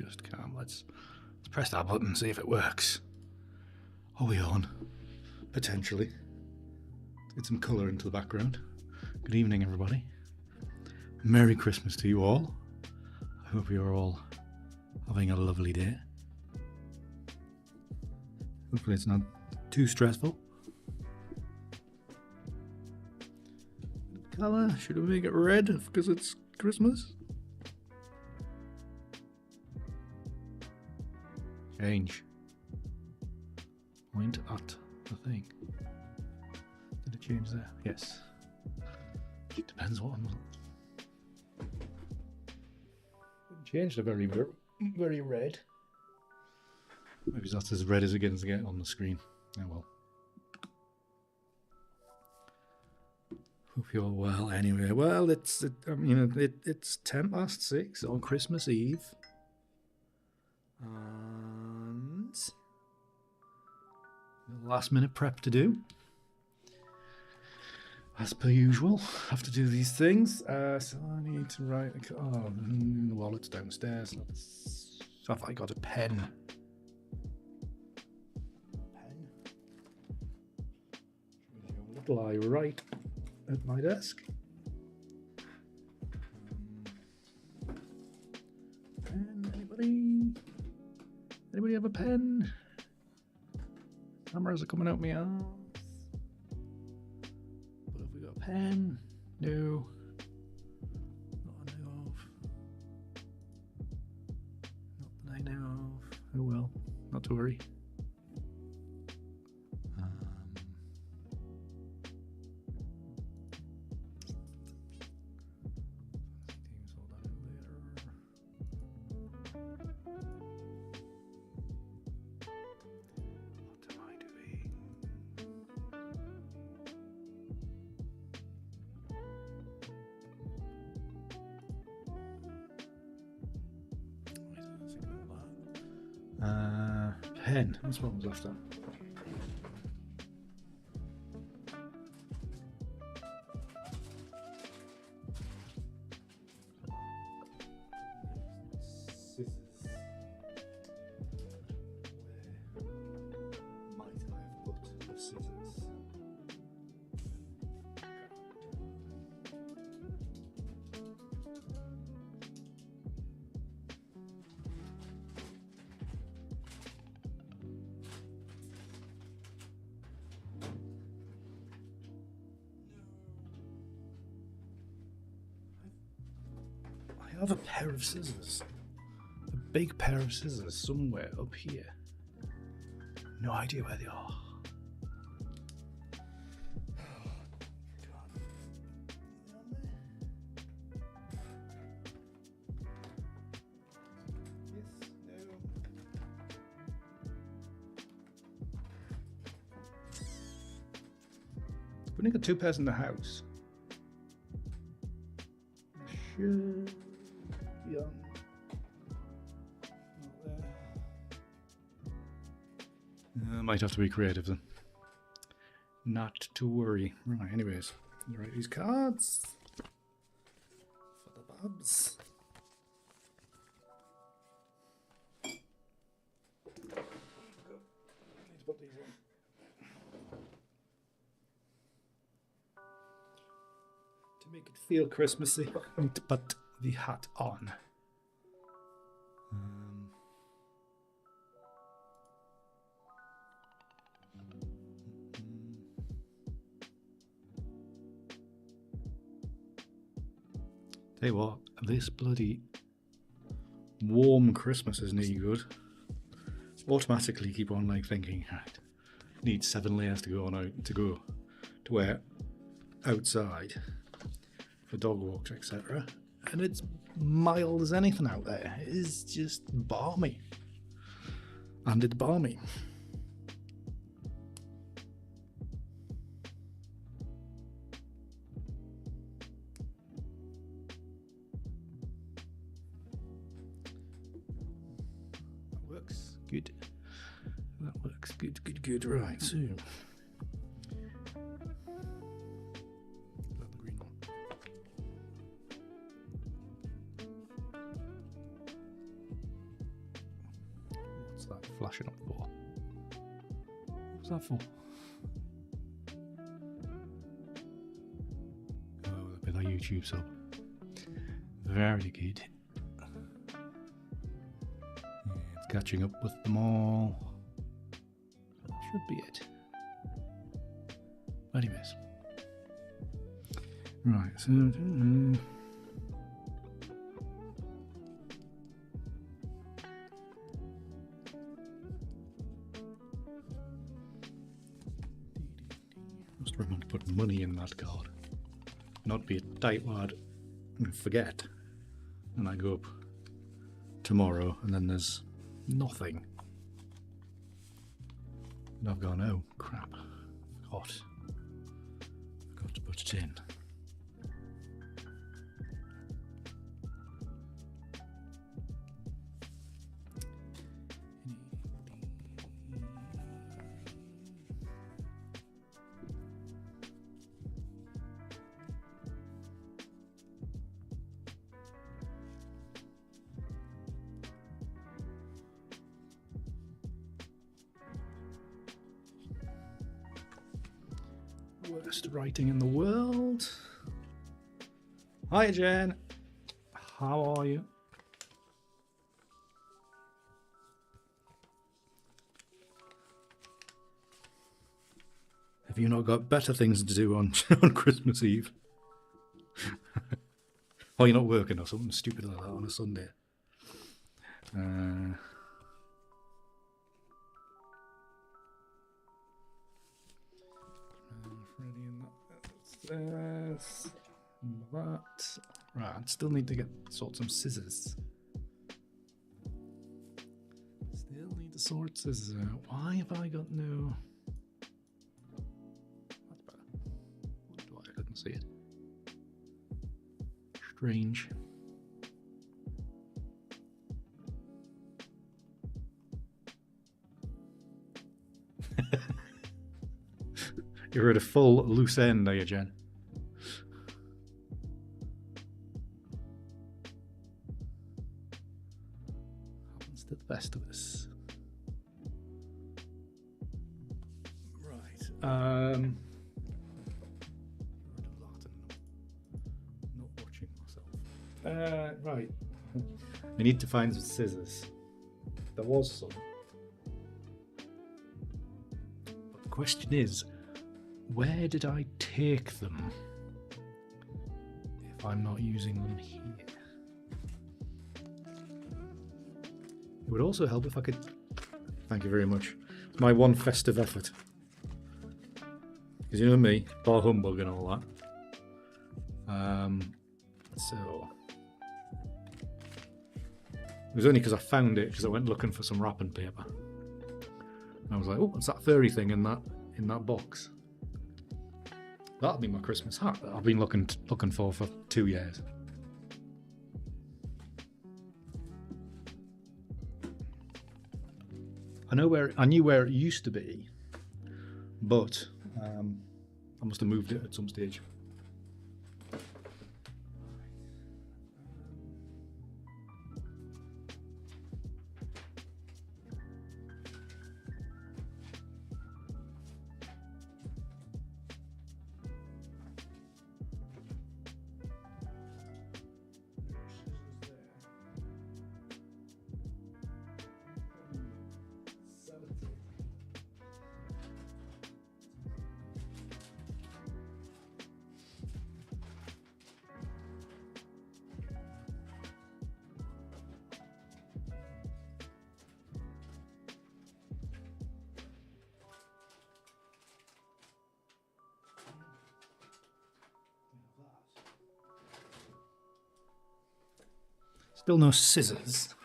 just can't. Let's press that button and see if it works. Are we on? Potentially. Let's get some colour into the background. Good evening, everybody. Merry Christmas to you all. I hope you're all having a lovely day. Hopefully it's not too stressful. Colour, should we make it red because it's Christmas? Change. Point at the thing. Did it change there? Yes. It depends what I'm... Changed to very red. Maybe that's as red as it gets on the screen. Oh well. Hope you're well anyway. Well, it's 6:10 on Christmas Eve. And last minute prep to do. As per usual, have to do these things. So I need to write. The wallet's downstairs. Have I got a pen? Little I write at my desk. Pen? Anybody? Anybody have a pen? Cameras are coming out my ass. What have we got? A pen? No. Not I know of. Not that I know of. Oh well, not to worry. Pen. That's what I was after. Scissors. Where might I have put the scissors? I have a pair of scissors. A big pair of scissors somewhere up here. No idea where they are. We've only got 2 pairs in the house. Should be on. Not there. Might have to be creative then. Not to worry. Right, anyways, write these cards for the Babs. Need to put these in. To make it feel Christmassy, I need to put the hat on. Tell you what, this bloody warm Christmas isn't any good. Automatically keep on like thinking, right, need 7 layers to go on out to wear outside for dog walks, etc. And it's mild as anything out there. It is just balmy. And it's balmy. That works. Good. That works. Good, good, good. Right, so What's that flashing up for? What's that for? Oh, a bit of YouTube sub. Very good. It's catching up with them all. Should be it. Anyways. Right, so must remember to put money in that card. Not be a tight lad and forget. And I go up tomorrow and then there's nothing. And I've gone, oh crap, forgot to put it in. Worst writing in the world. Hi Jen, how are you? Have you not got better things to do on on Christmas Eve? Or you're not working or something stupid like that on a Sunday? That. Right, I still need to sort some scissors. Still need to sort scissors out. Why have I got no? That's better. What do I couldn't see it? Strange. You're at a full loose end, are you, Jen? Happens to the best of us. Right. Not watching myself. Right. I need to find some scissors. There was some. But the question is, where did I take them if I'm not using them here? It would also help if I could... Thank you very much. It's my one festive effort. Because you know me, bar humbug and all that. So... It was only because I found it, because I went looking for some wrapping paper. And I was like, oh, what's that furry thing in that box? That'll be my Christmas hat that I've been looking for 2 years. I knew where it used to be, but I must have moved it at some stage. Still no scissors.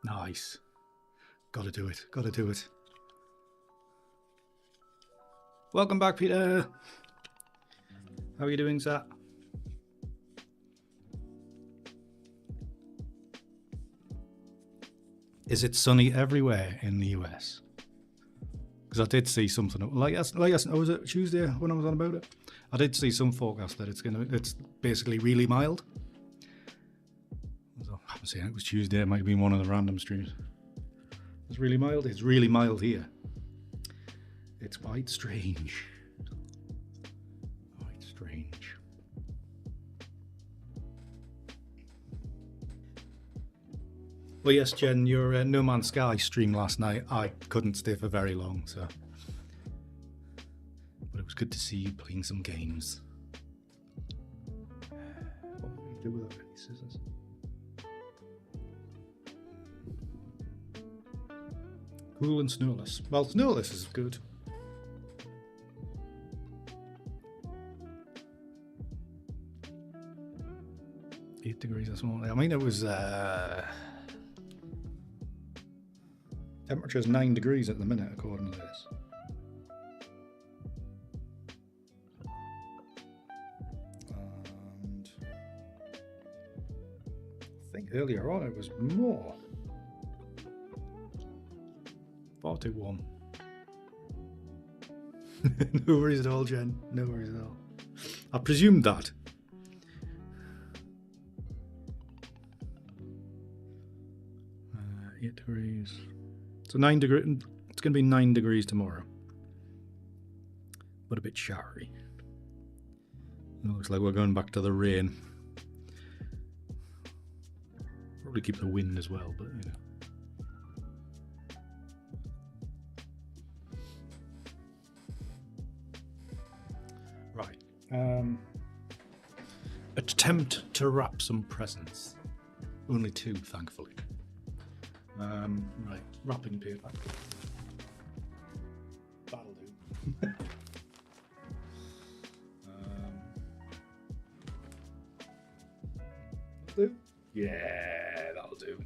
Nice. Gotta do it. Gotta do it. Welcome back, Peter. How are you doing, sir? Is it sunny everywhere in the US? Because I did see something like was it Tuesday when I was on about it? I did see some forecast that it's basically really mild. So I haven't seen it. It was Tuesday. It might have been one of the random streams. It's really mild. It's really mild here. It's quite strange. Quite strange. Well, yes, Jen, your No Man's Sky stream last night, I couldn't stay for very long, so. But it was good to see you playing some games. What do you do without any scissors? Cool and snowless. Well, snowless is good. $8 degrees this morning. I mean, it was temperature is 9 degrees at the minute, according to this. And I think earlier on it was more. Far too warm. No worries at all, Jen. No worries at all. I presumed that. 8 degrees. So 9 degrees. It's going to be 9 degrees tomorrow, but a bit showery. It looks like we're going back to the rain. Probably keep the wind as well, but you know. Right. Attempt to wrap some presents. Only 2, thankfully. Right, wrapping paper. That'll do. That'll do. Yeah, that'll do.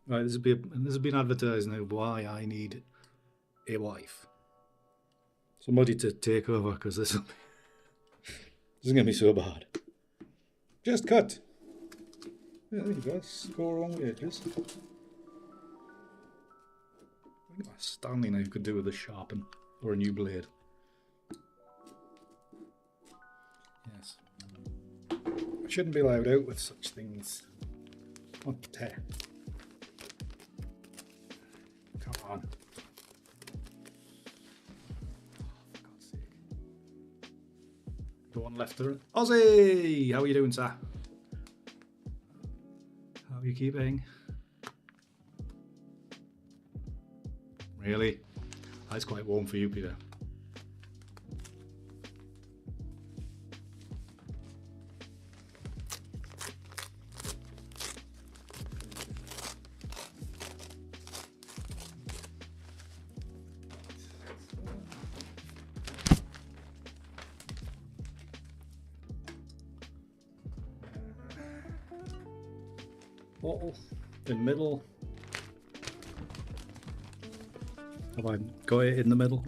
Right, this has been advertised now why I need a wife. Somebody to take over, because this is going to be so bad. Just cut. Yeah, there you go. Go along the edges. I think a Stanley knife could do with a sharpen or a new blade. Yes. I shouldn't be allowed out with such things. What the heck? Come on. One left there. Ozzy! How are you doing, sir? How are you keeping? Really? That's quite warm for you, Peter. Bottle in the middle. Have I got it in the middle?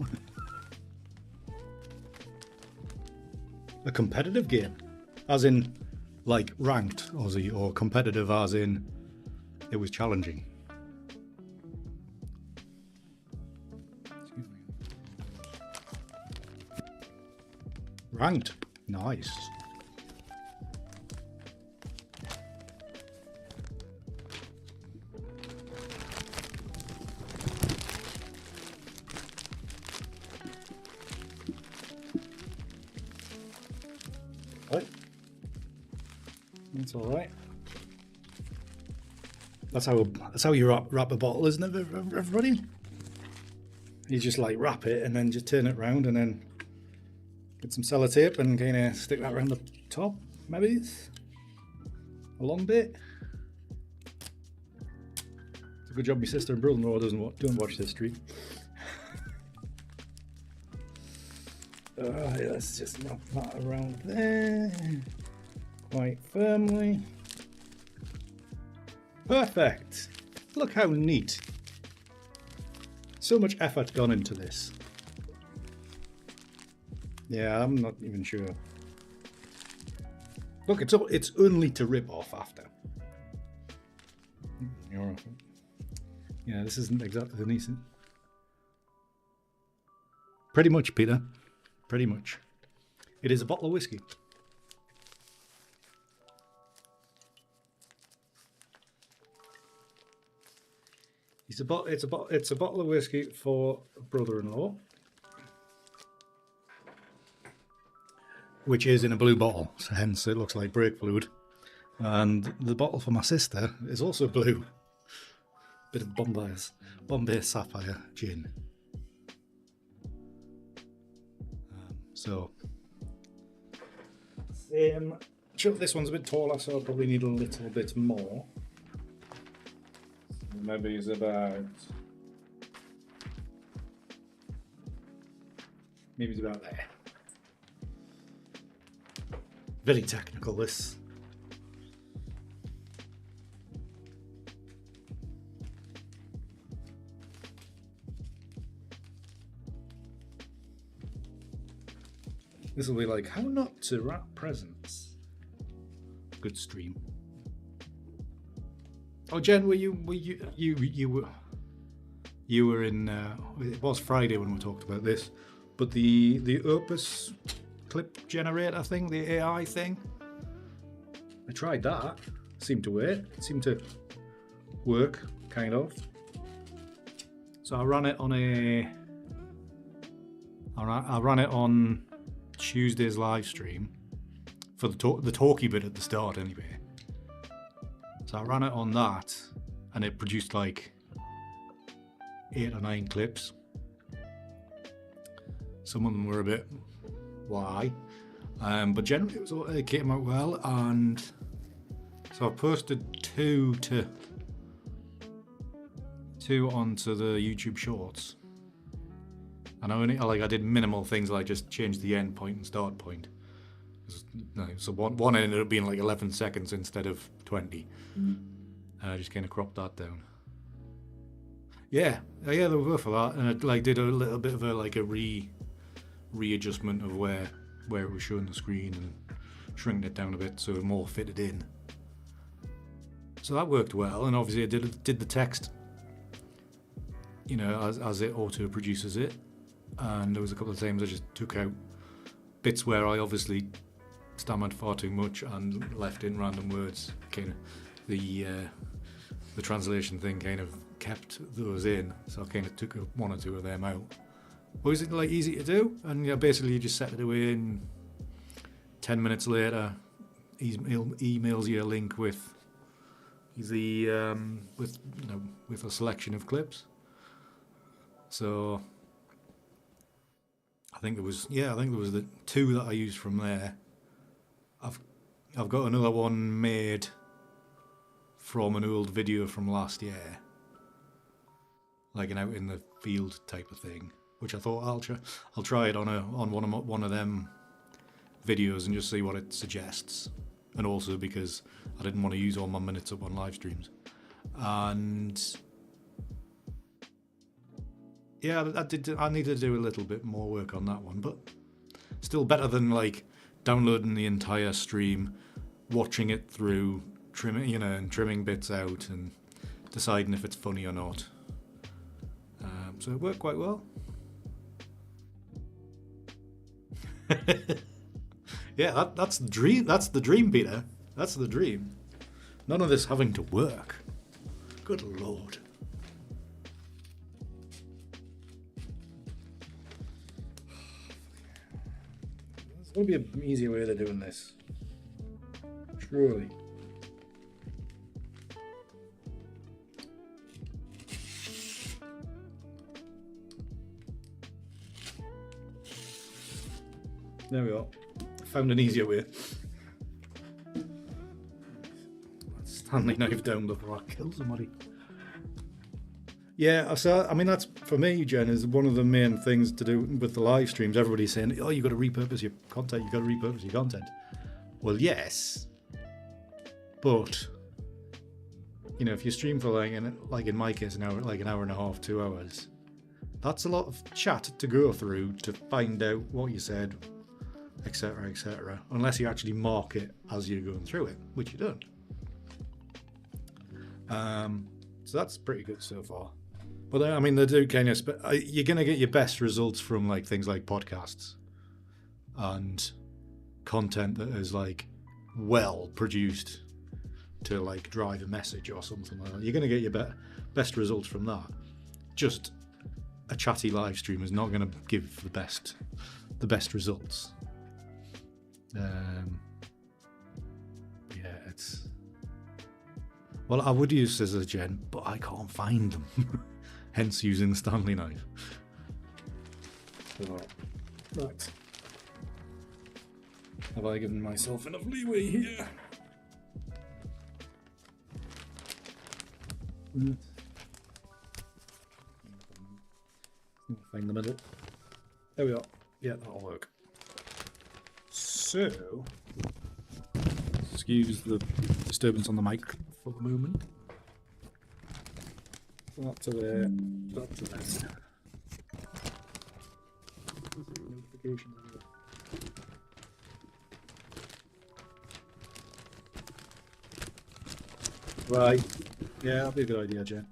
A competitive game, as in like ranked Aussie, or competitive as in it was challenging. Excuse me. Ranked, nice. That's all right. That's how you wrap a bottle, isn't it, everybody? You just like wrap it and then just turn it around and then get some sellotape and kind of stick that around the top, maybe a long bit. It's a good job my sister and brother-in-law don't watch this stream. Alright, let's just wrap that around there quite firmly. Perfect. Look how neat. So much effort gone into this. Yeah, I'm not even sure. Look, it's only to rip off after. you're off it. Yeah, this isn't exactly the decent. Pretty much, Peter. Pretty much. It is a bottle of whiskey. It's a bottle of whiskey for brother-in-law, which is in a blue bottle, so hence it looks like brake fluid. And the bottle for my sister is also blue. Bit of Bombay Sapphire gin. So, sure, this one's a bit taller, so I'll probably need a little bit more. Maybe it's about there. Very technical, this. This will be like how not to wrap presents. Good stream. Oh, Jen, you were in? It was Friday when we talked about this, but the Opus clip generator thing, the AI thing. I tried that. Seemed to work, kind of. So I ran it on Tuesday's live stream for the talky bit at the start, anyway. So I ran it on that, and it produced like 8 or 9 clips. Some of them were a bit why, but generally it came out well. And so I posted two onto the YouTube Shorts, and I did minimal things, like just changed the end point and start point. So one ended up being like 11 seconds instead of 20. I just kind of cropped that down. Yeah, they were for that, and I did a little bit of a readjustment of where it was showing the screen and shrinking it down a bit so it more fitted in. So that worked well, and obviously I did the text, as it auto produces it, and there was a couple of times I just took out bits where I obviously stammered far too much and left in random words. Kind of the translation thing kind of kept those in, so I kind of took 1 or 2 of them out. Was it easy to do? And basically you just set it away, and 10 minutes later he emails you a link with with a selection of clips. So I think there was the 2 that I used from there. I've got another one made from an old video from last year, like an out in the field type of thing, which I thought I'll try it on one of them videos and just see what it suggests. And also because I didn't want to use all my minutes up on live streams. And yeah, I needed to do a little bit more work on that one, but still better than downloading the entire stream, watching it through, trimming bits out and deciding if it's funny or not. So it worked quite well. Yeah, that's the dream. That's the dream, Peter. That's the dream. None of this having to work. Good Lord. There's got to be an easier way of doing this. Truly. There we go. Found an easier way. Stanley knife down before I kill somebody. Yeah, so I mean that's for me, Jen, is one of the main things to do with the live streams. Everybody's saying, "Oh, you got to repurpose your content. You got to repurpose your content." Well, yes, but if you stream for like in my case an hour, like an hour and a half, 2 hours, that's a lot of chat to go through to find out what you said, etc., etc. Unless you actually mark it as you're going through it, which you don't. So that's pretty good so far. But I mean, they do kind of. You're gonna get your best results from like things like podcasts and content that is like well produced to like drive a message or something like that. You're gonna get your best results from that. Just a chatty live stream is not gonna give the best results. Yeah, it's. Well, I would use scissors, Jen, but I can't find them. Hence using the Stanley knife. So, right. Have I given myself enough leeway here? Find the middle. There we are. Yeah, that'll work. So, excuse the disturbance on the mic for the moment. That to there, that to there. Notifications. Right. Yeah, that'd be a good idea, Jen.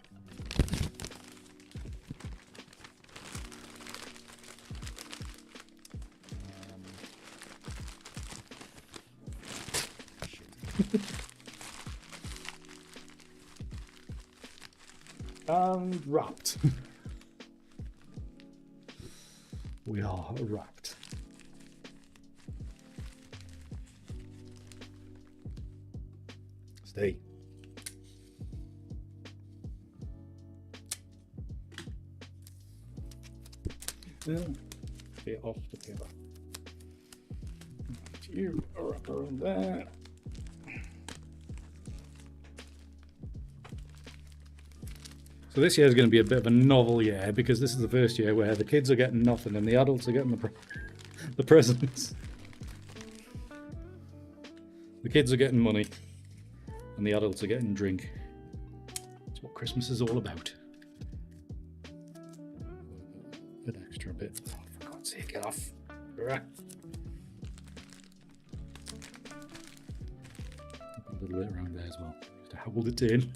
And wrapped. We are wrapped. Stay. Get off the paper. You wrap around there. So this year is going to be a bit of a novel year because this is the first year where the kids are getting nothing and the adults are getting the presents. The kids are getting money and the adults are getting drink. That's what Christmas is all about. An extra bit. Oh, for God's sake, get off. A little bit around there as well, just to hold it in.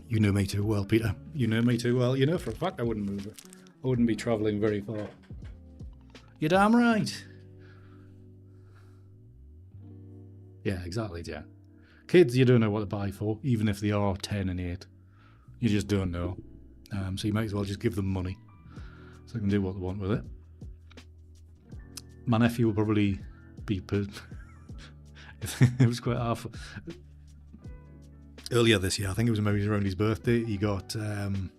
You know me too well, Peter. You know me too well. You know for a fact I wouldn't move it. I wouldn't be travelling very far. You're damn right. Yeah, exactly, yeah. Kids, you don't know what to buy for, even if they are 10 and 8. You just don't know. So you might as well just give them money. So they can do what they want with it. My nephew will probably be it was quite hard. Earlier this year, I think it was maybe around his birthday, he got and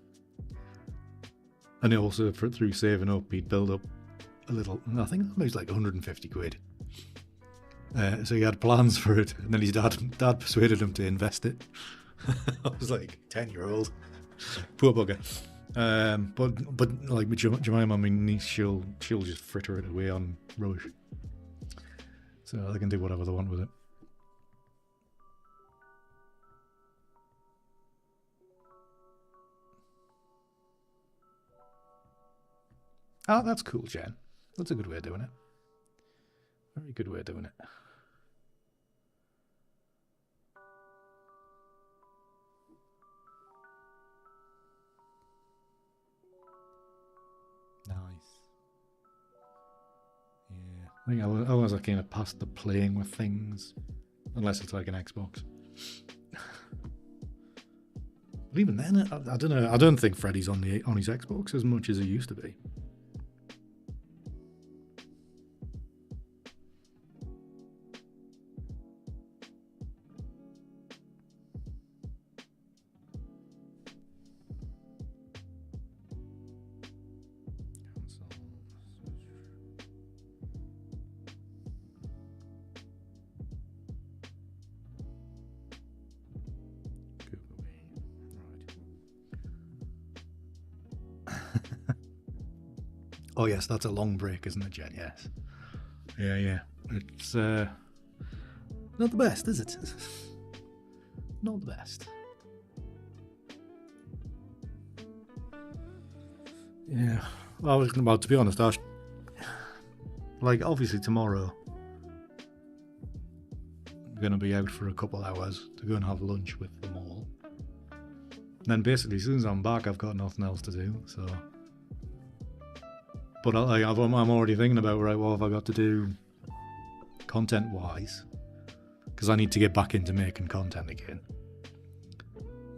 also through saving up, he'd build up a little, I think it was like 150 quid. So he had plans for it, and then his dad persuaded him to invest it. I was like 10-year-old, poor bugger. But like Jemima, I mean, she'll just fritter it away on rubbish. So they can do whatever they want with it. Oh, that's cool, Jen. That's a good way of doing it. Very good way of doing it. Nice. Yeah. I think otherwise I kind of past the playing with things, unless it's like an Xbox. But even then, I don't know. I don't think Freddy's on his Xbox as much as he used to be. Oh yes, that's a long break, isn't it, Jen? Yes. Yeah. It's not the best, is it? Not the best. Yeah. Well, to be honest, like obviously tomorrow I'm going to be out for a couple hours to go and have lunch with them all. And then basically as soon as I'm back, I've got nothing else to do. So, but I'm already thinking about, right, what have I got to do content-wise? Because I need to get back into making content again.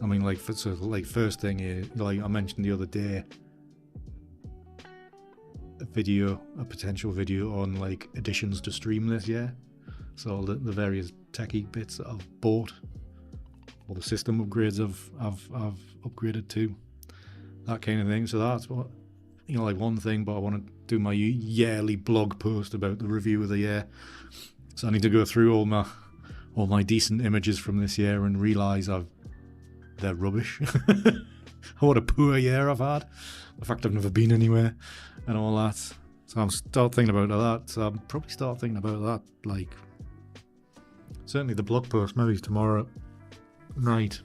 I mean, like, first thing is, like I mentioned the other day, a potential video on like additions to stream this year. So the various techie bits that I've bought, or the system upgrades I've upgraded to, that kind of thing. So that's what, like one thing. But I want to do my yearly blog post about the review of the year. So I need to go through all my decent images from this year and realise they're rubbish. What a poor year I've had. The fact I've never been anywhere and all that. So I'm start thinking about that. So I'll probably start thinking about that, like, certainly the blog post, maybe tomorrow night,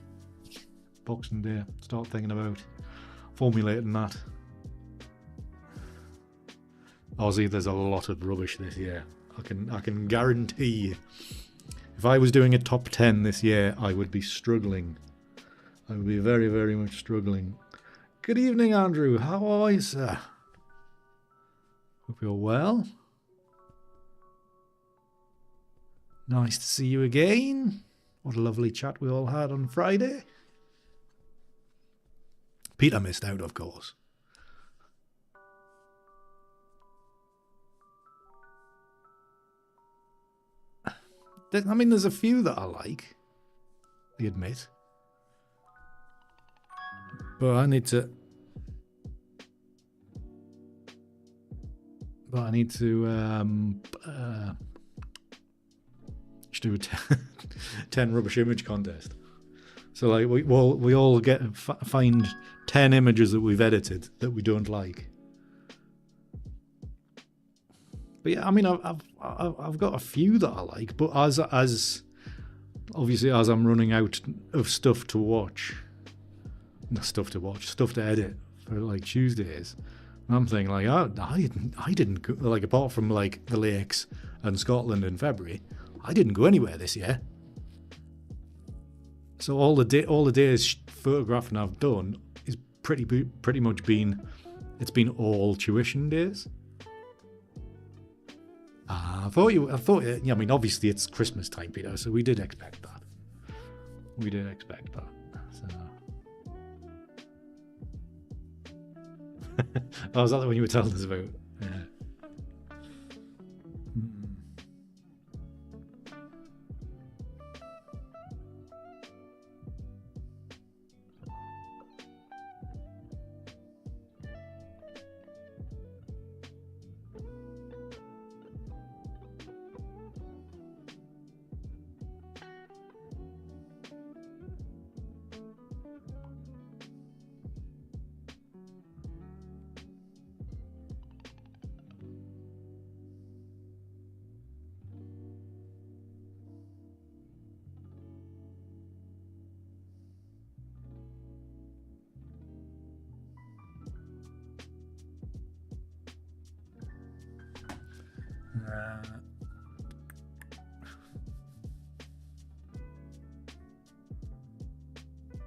Boxing Day. Start thinking about formulating that. Obviously, there's a lot of rubbish this year. I can guarantee you. If I was doing a top 10 this year, I would be struggling. I would be very, very much struggling. Good evening, Andrew. How are you, sir? Hope you're well. Nice to see you again. What a lovely chat we all had on Friday. Peter missed out, of course. I mean, there's a few that I like, I admit. But I need to just do a 10 rubbish image contest. So like we all find 10 images that we've edited that we don't like. But yeah, I mean, I've got a few that I like, but as obviously as I'm running out of stuff to edit for like Tuesdays, I'm thinking like, I didn't go, like, apart from like the lakes and Scotland in February, I didn't go anywhere this year. So all the days photographing I've done is pretty much been all tuition days. I thought, yeah, I mean, obviously it's Christmas time, Peter, so we did expect that. So. Oh, was that the one you were telling us about? Yeah.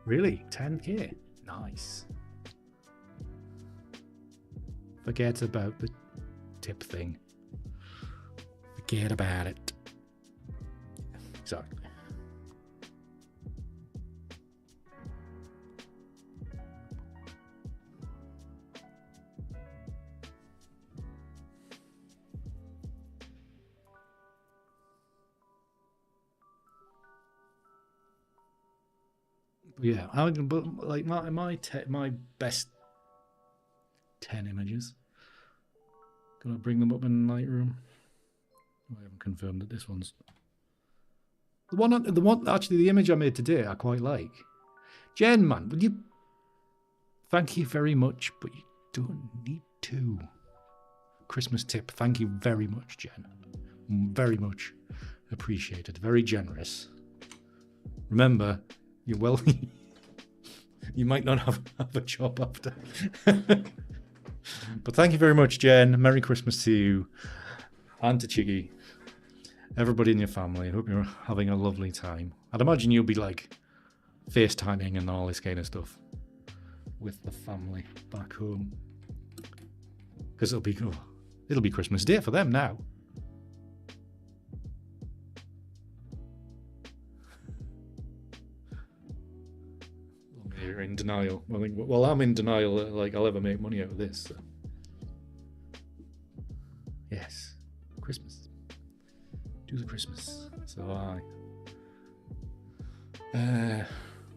Really? 10k? Nice. Forget about the tip thing. Forget about it. Exactly. Yeah, but like my best 10 images. Gonna bring them up in Lightroom. I haven't confirmed that this one's the one. Actually, the image I made today, I quite like. Jen, man, will you? Thank you very much, but you don't need to. Christmas tip. Thank you very much, Jen. Very much appreciated. Very generous. Remember, you're wealthy. You might not have a job after. But thank you very much, Jen. Merry Christmas to you and to Chiggy. Everybody in your family. I hope you're having a lovely time. I'd imagine you'll be like FaceTiming and all this kind of stuff with the family back home. Because it'll be Christmas Day for them now. You're in denial. Well, I'm in denial that like I'll ever make money out of this. So. Yes, Christmas. Do the Christmas. So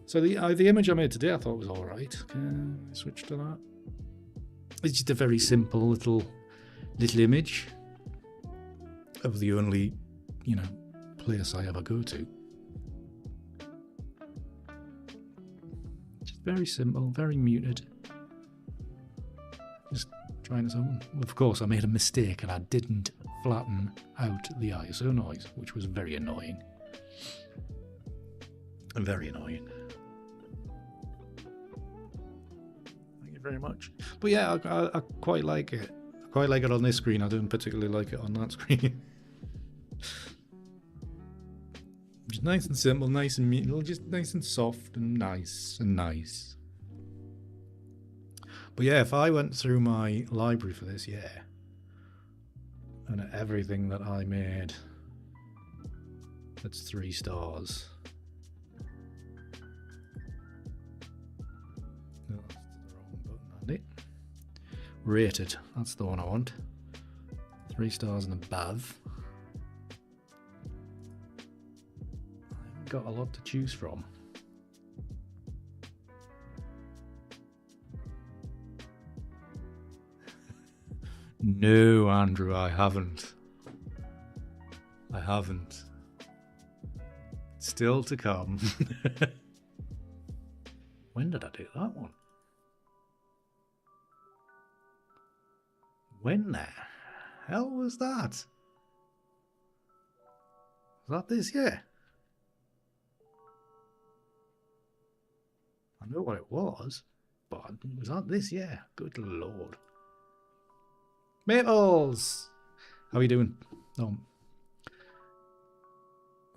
so the image I made today I thought was all right. Can I switch to that? It's just a very simple little image of the only, place I ever go to. Just very simple, very muted. Just trying its own. Of course, I made a mistake and I didn't flatten out the ISO noise, which was very annoying. Very annoying. Thank you very much. But yeah, I quite like it. I quite like it on this screen. I don't particularly like it on that screen. Just nice and simple, nice and muted, just nice and soft and nice and nice. But yeah, if I went through my library for this, and everything that I made, that's 3 stars. No, that's the wrong button, isn't it? Rated, that's the one I want. 3 stars and above. I haven't got a lot to choose from. No, Andrew, I haven't. Still to come. When did I do that one? When the hell was that? Was that this year? I know what it was, but was that this year? Good lord. Maples! How are you doing? Oh.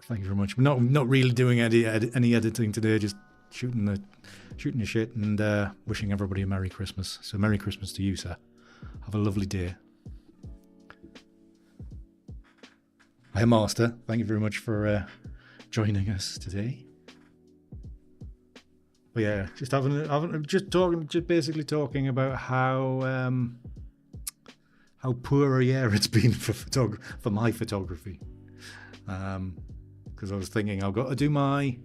Thank you very much. Not really doing any editing today, just shooting the shit and wishing everybody a Merry Christmas. So Merry Christmas to you, sir. Have a lovely day. Hi, Master. Thank you very much for joining us today. But yeah, just basically talking about how poor a year it's been for my photography. Because I was thinking I've got to do my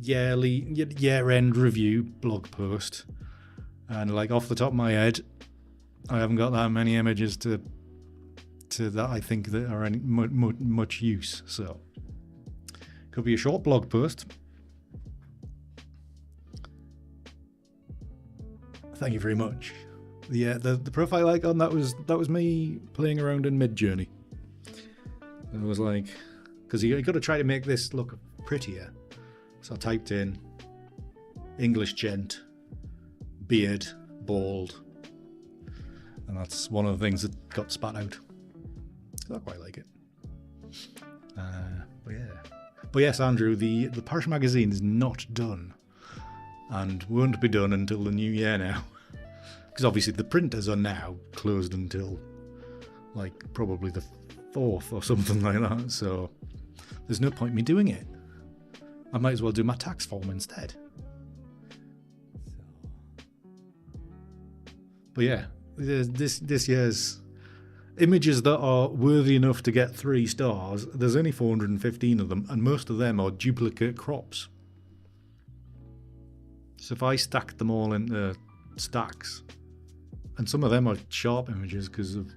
year-end review blog post, and like off the top of my head, I haven't got that many images to that I think that are any much use. So could be a short blog post. Thank you very much. Yeah, the profile icon, that was me playing around in Midjourney. It was like, because you got to try to make this look prettier. So I typed in English gent, beard, bald, and that's one of the things that got spat out. So I quite like it. But yes, Andrew, the Parish magazine is not done, and won't be done until the new year now. Because obviously the printers are now closed until like probably the 4th or something like that, so there's no point in me doing it. I might as well do my tax form instead. But yeah, this year's images that are worthy enough to get 3 stars, there's only 415 of them, and most of them are duplicate crops. So if I stack them all into stacks, and some of them are sharp images because of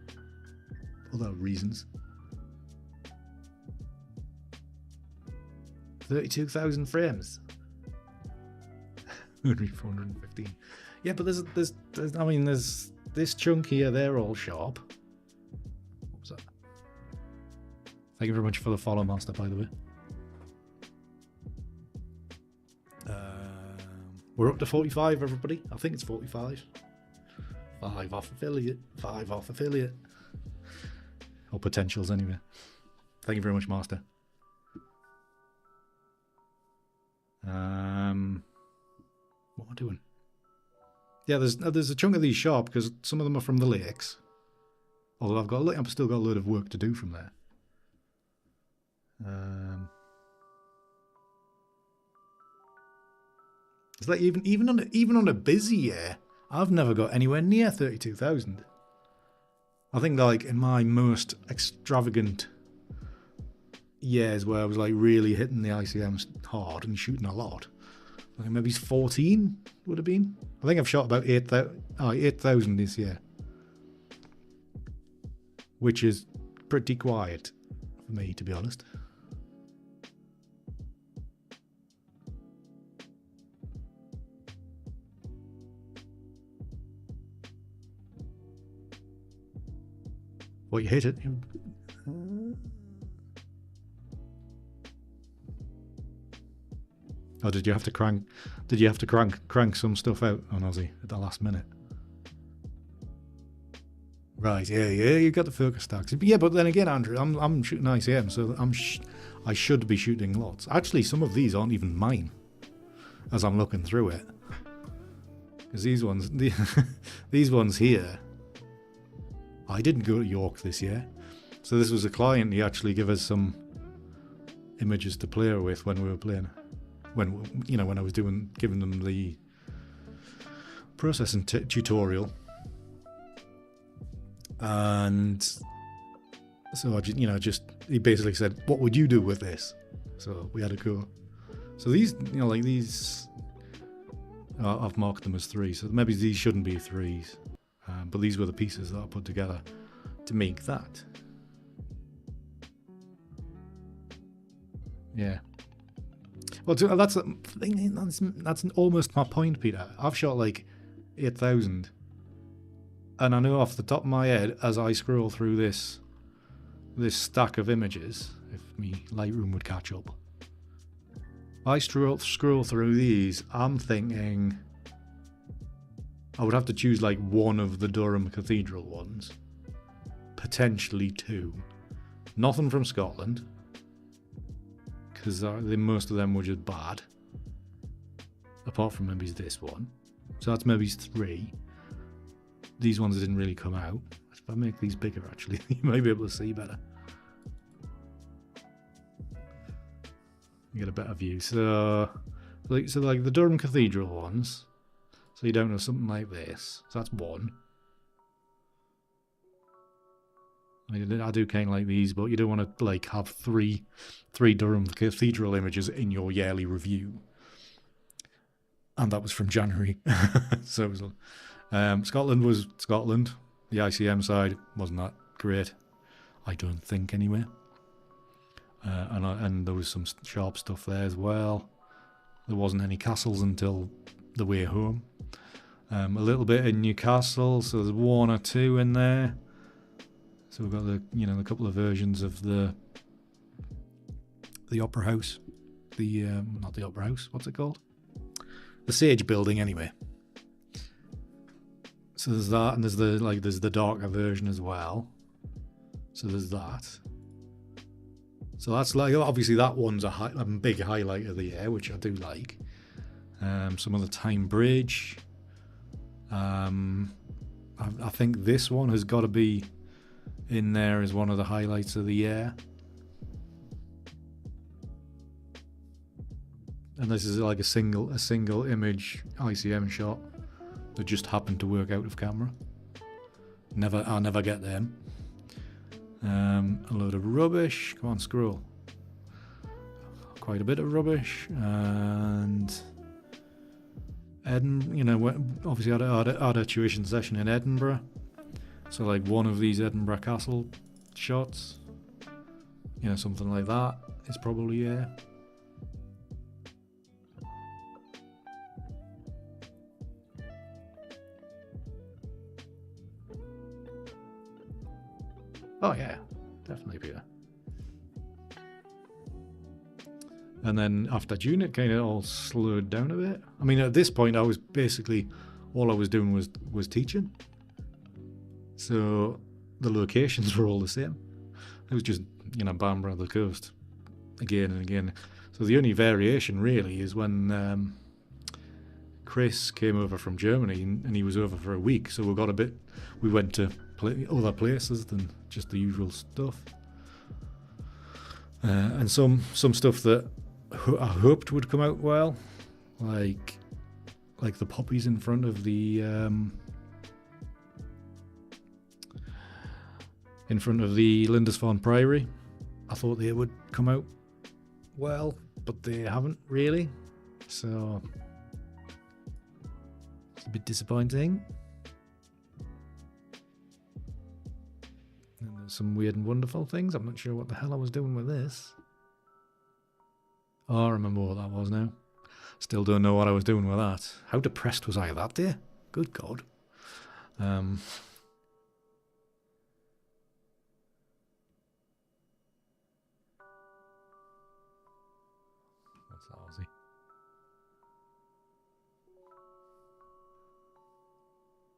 other reasons. 32,000 frames. Only 415. Yeah, but there's this chunk here, they're all sharp. What was that? Thank you very much for the follow, Master, by the way. We're up to 45, everybody. I think it's 45. 5 off affiliate. 5 off affiliate. Or potentials anyway. Thank you very much, Master. What am I doing? Yeah, there's a chunk of these sharp because some of them are from the lakes. Although I've still got a load of work to do from there. It's like even on a busy year, I've never got anywhere near 32,000. I think like in my most extravagant years where I was like really hitting the ICMs hard and shooting a lot, I think maybe 14 would have been. I think I've shot about 8,000 this year, which is pretty quiet for me, to be honest. What, you hit it? Oh, did you have to crank? Did you have to crank some stuff out on Aussie at the last minute? Right, yeah, you got the focus stacks. Yeah, but then again, Andrew, I'm shooting ICM, so I should be shooting lots. Actually, some of these aren't even mine, as I'm looking through it, because these ones, these ones here, I didn't go to York this year, so this was a client. He actually gave us some images to play with when we were playing. When I was giving them the processing tutorial, and so he basically said, "What would you do with this?" So we had a go. So these, like these, I've marked them as 3. So maybe these shouldn't be 3s, but these were the pieces that I put together to make that. Yeah. Well, that's almost my point, Peter. I've shot like 8,000, and I know off the top of my head, as I scroll through this stack of images, if me Lightroom would catch up, I scroll through these, I'm thinking I would have to choose like one of the Durham Cathedral ones, potentially 2. Nothing from Scotland, because most of them were just bad, apart from maybe this one. So that's maybe 3. These ones didn't really come out. If I make these bigger, actually, you might be able to see better. You get a better view. So like the Durham Cathedral ones. So you don't know, something like this. So that's 1. I do kind of like these, but you don't want to like have three Durham Cathedral images in your yearly review. And that was from January. So it was, Scotland was Scotland. The ICM side wasn't that great, I don't think, anyway. And there was some sharp stuff there as well. There wasn't any castles until the way home. A little bit in Newcastle, so there's 1 or 2 in there. So we've got the couple of versions of the Opera House, not the Opera House. What's it called? The Sage Building, anyway. So there's that, and there's the darker version as well. So there's that. So that's like, obviously that one's a big highlight of the year, which I do like. Some of the Time Bridge. I think this one has got to be in there as one of the highlights of the year. And this is like a single image ICM shot that just happened to work out of camera. I'll never get them. A load of rubbish. Come on, scroll. Quite a bit of rubbish. And Edinburgh, obviously I had a tuition session in Edinburgh. So like one of these Edinburgh Castle shots, something like that is probably, yeah. Oh yeah, definitely Peter. And then after June, it kind of all slowed down a bit. I mean, at this point, I was basically, all I was doing was teaching. So the locations were all the same. It was just, you know, Bamborough, the coast, again and again. So the only variation really is when Chris came over from Germany and he was over for a week. So we went to other places than just the usual stuff. And some stuff that I hoped would come out well, like the poppies in front of the Lindisfarne Priory. I thought they would come out well, but they haven't really. So it's a bit disappointing. And there's some weird and wonderful things. I'm not sure what the hell I was doing with this. Oh, I remember what that was now. Still don't know what I was doing with that. How depressed was I that day? Good God. What's that, Aussie?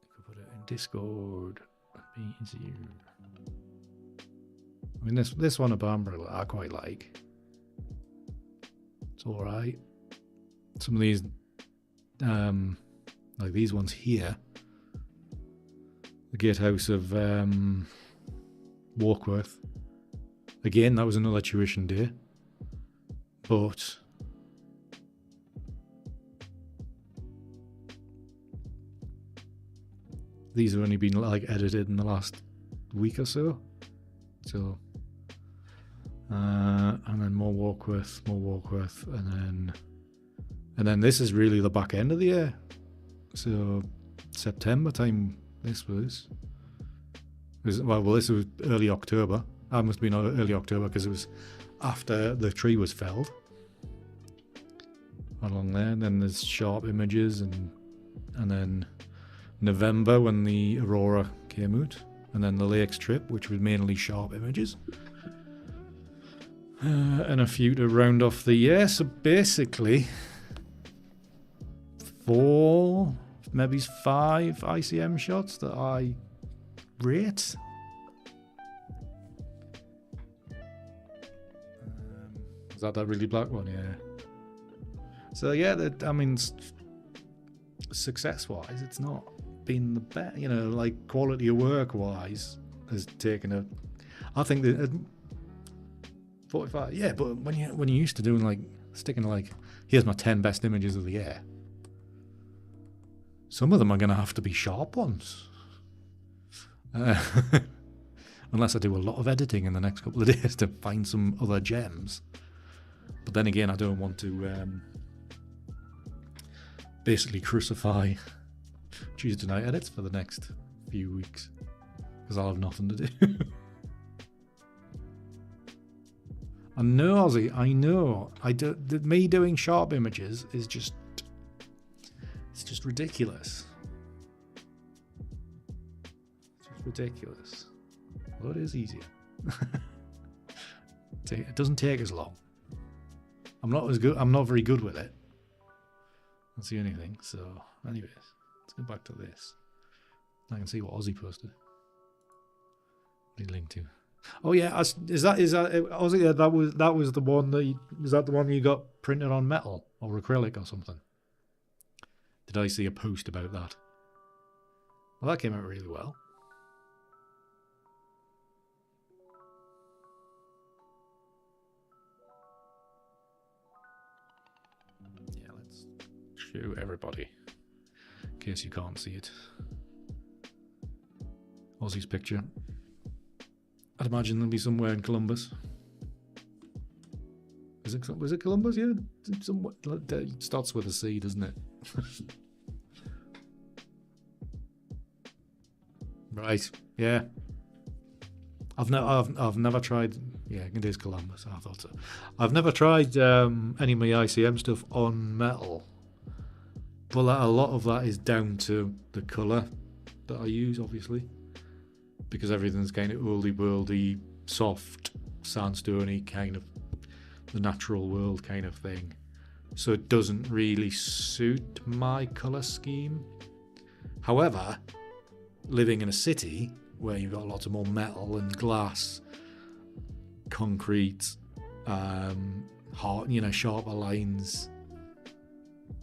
I could put it in Discord. Be easier. I mean, this one of Bamborough I quite like. It's all right. Some of these, like these ones here, the Gatehouse of Warkworth. Again, that was another tuition day, but these have only been like edited in the last week or so. So, and then more Warkworth, and then this is really the back end of the year. So September time this was this was early October. That must have been early October because it was after the tree was felled. Along there, and then there's sharp images, and then November when the Aurora came out, and then the Lakes trip, which was mainly sharp images. And a few to round off the year. So basically 4, maybe 5 ICM shots that I rate. Is that really black one? Yeah. So yeah, I mean, success-wise, it's not been the best. You know, like quality of work-wise, has taken a. I think that 45. Yeah, but when you're used to doing like sticking to like, here's my 10 best images of the year. Some of them are going to have to be sharp ones. Unless I do a lot of editing in the next couple of days to find some other gems. But then again, I don't want to basically crucify Tuesday night edits for the next few weeks. Because I'll have nothing to do. I know, Ozzy, I know. Me doing sharp images is just... It's just ridiculous. It's just ridiculous. Well, it is easier. It doesn't take as long. I'm not as good. I'm not very good with it. That's the only thing. So, anyways, let's go back to this. I can see what Ozzy posted. What did he link to? Oh yeah, is that Ozzy? Yeah, that was the one that was that the one you got printed on metal or acrylic or something? Did I see a post about that? Well, that came out really well. Yeah, let's show everybody in case you can't see it. Ozzy's picture. I'd imagine they'll be somewhere in Columbus. Was it Columbus? Yeah, it starts with a C, doesn't it? Right. Yeah. I've never tried. Yeah, it is Columbus. I thought so. I've never tried any of my ICM stuff on metal, but a lot of that is down to the colour that I use, obviously, because everything's kind of oldie worldy, soft, sandstony, kind of the natural world kind of thing. So it doesn't really suit my colour scheme. However, living in a city where you've got lots of more metal and glass, concrete, hard, sharper lines.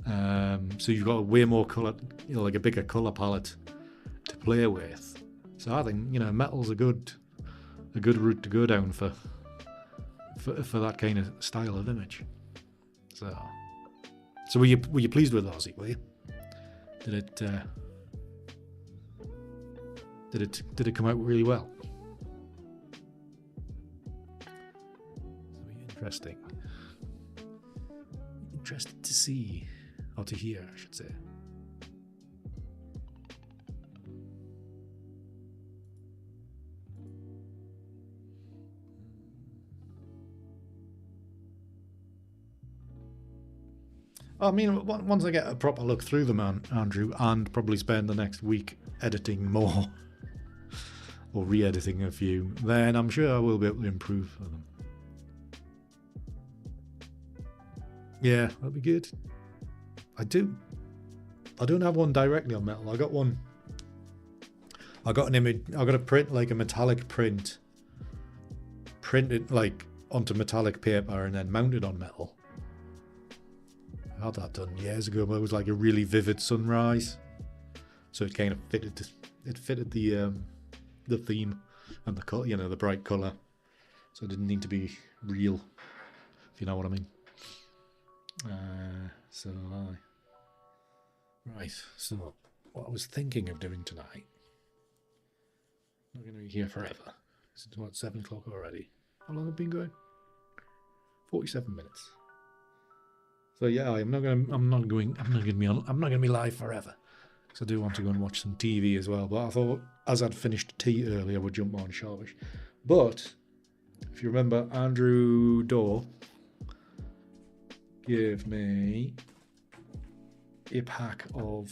So you've got a way more colour, like a bigger colour palette to play with. So I think metal's a good route to go down for that kind of style of image. So were you pleased with Aussie? Were you? Did it come out really well? Interesting. Interested to see, or to hear, I should say. I mean, once I get a proper look through them, Andrew, and probably spend the next week editing more or re-editing a few, then I'm sure I will be able to improve for them. Yeah, that'd be good. I don't have one directly on metal. I got an image. I got a print, like a metallic print, printed like onto metallic paper and then mounted on metal. I had that done years ago, but it was like a really vivid sunrise, so it kind of fitted the theme and the color, the bright color. So it didn't need to be real, if you know what I mean. Right. So what I was thinking of doing tonight. I'm not going to be here forever. It's 7 o'clock already. How long have I been going? 47 minutes. So yeah, I'm not gonna be live forever, because I do want to go and watch some TV as well. But I thought, as I'd finished tea earlier, I would jump on sharpish. But if you remember, Andrew Dorr gave me a pack of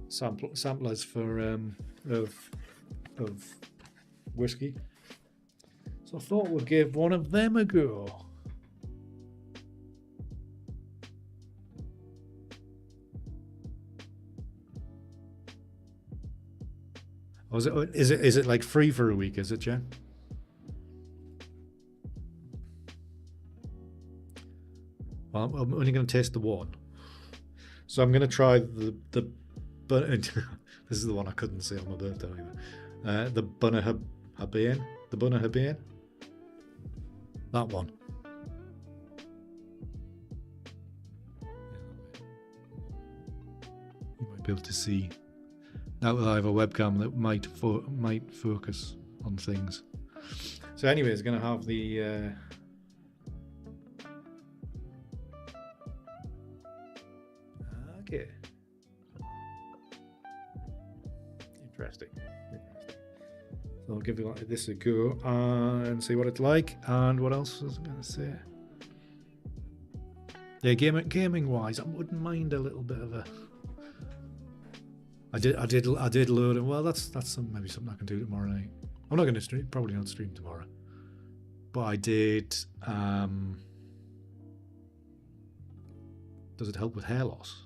samplers for of whiskey. So I thought we'd give one of them a go. Oh, is it like free for a week? Is it, Jen? Well, I'm only going to taste the one. So I'm going to try the this is the one I couldn't say on my birthday either. The Bunna Habane. The Bunna Habane. That one. You might be able to see. Now that I have a webcam that might focus on things. So anyway, it's going to have the okay. Interesting. So I'll give this a go and see what it's like. And what else was I going to say? Yeah, gaming wise, I wouldn't mind a little bit of a. I did load it. Well, that's maybe something I can do tomorrow night. I'm not going to stream. Probably not stream tomorrow. But I did. Does it help with hair loss?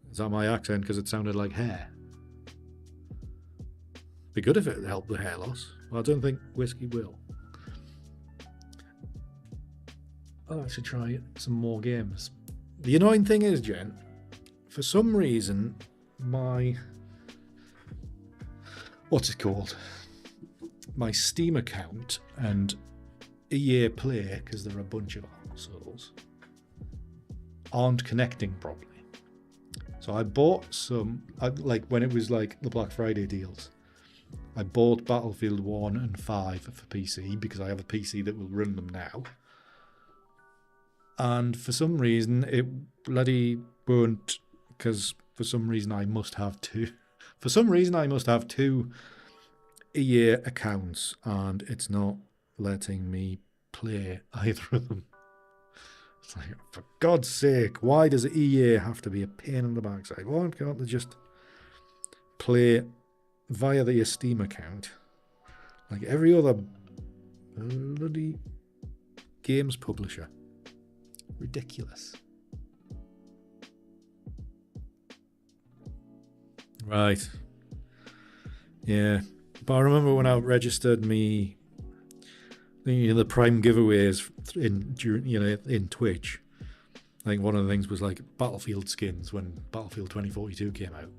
Is that my accent? Because it sounded like hair. Be good if it helped with hair loss. Well, I don't think whiskey will. I'll actually try some more games. The annoying thing is, Jen, for some reason, my my Steam account and EA Play, because they're a bunch of assholes, aren't connecting properly. So I bought like when it was like the Black Friday deals, I bought Battlefield 1 and 5 for PC because I have a PC that will run them now. And for some reason it bloody won't, because for some reason I must have two. For some reason I must have two EA accounts and it's not letting me play either of them. It's like, for God's sake, why does EA have to be a pain in the backside? Why can't they just play via their Steam account like every other bloody games publisher? Ridiculous. Right. Yeah. But I remember when I registered me, the Prime giveaways in Twitch. I think one of the things was like Battlefield skins when Battlefield 2042 came out.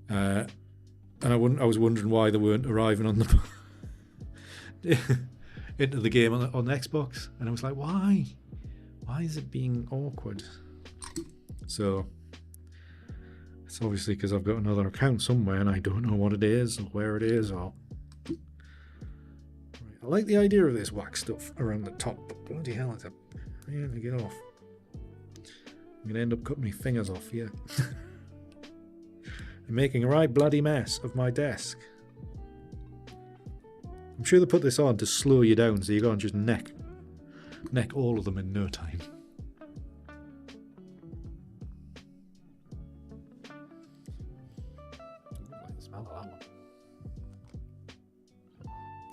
And I was wondering why they weren't arriving on the into the game on the Xbox, and I was like, why? Why is it being awkward? So it's obviously because I've got another account somewhere and I don't know what it is or where it is. Or I like the idea of this wax stuff around the top, but bloody hell, it's a pain to get off. I'm gonna end up cutting my fingers off here. I'm making a right bloody mess of my desk. I'm sure they put this on to slow you down so you can't just neck all of them in no time. I like the smell of that one.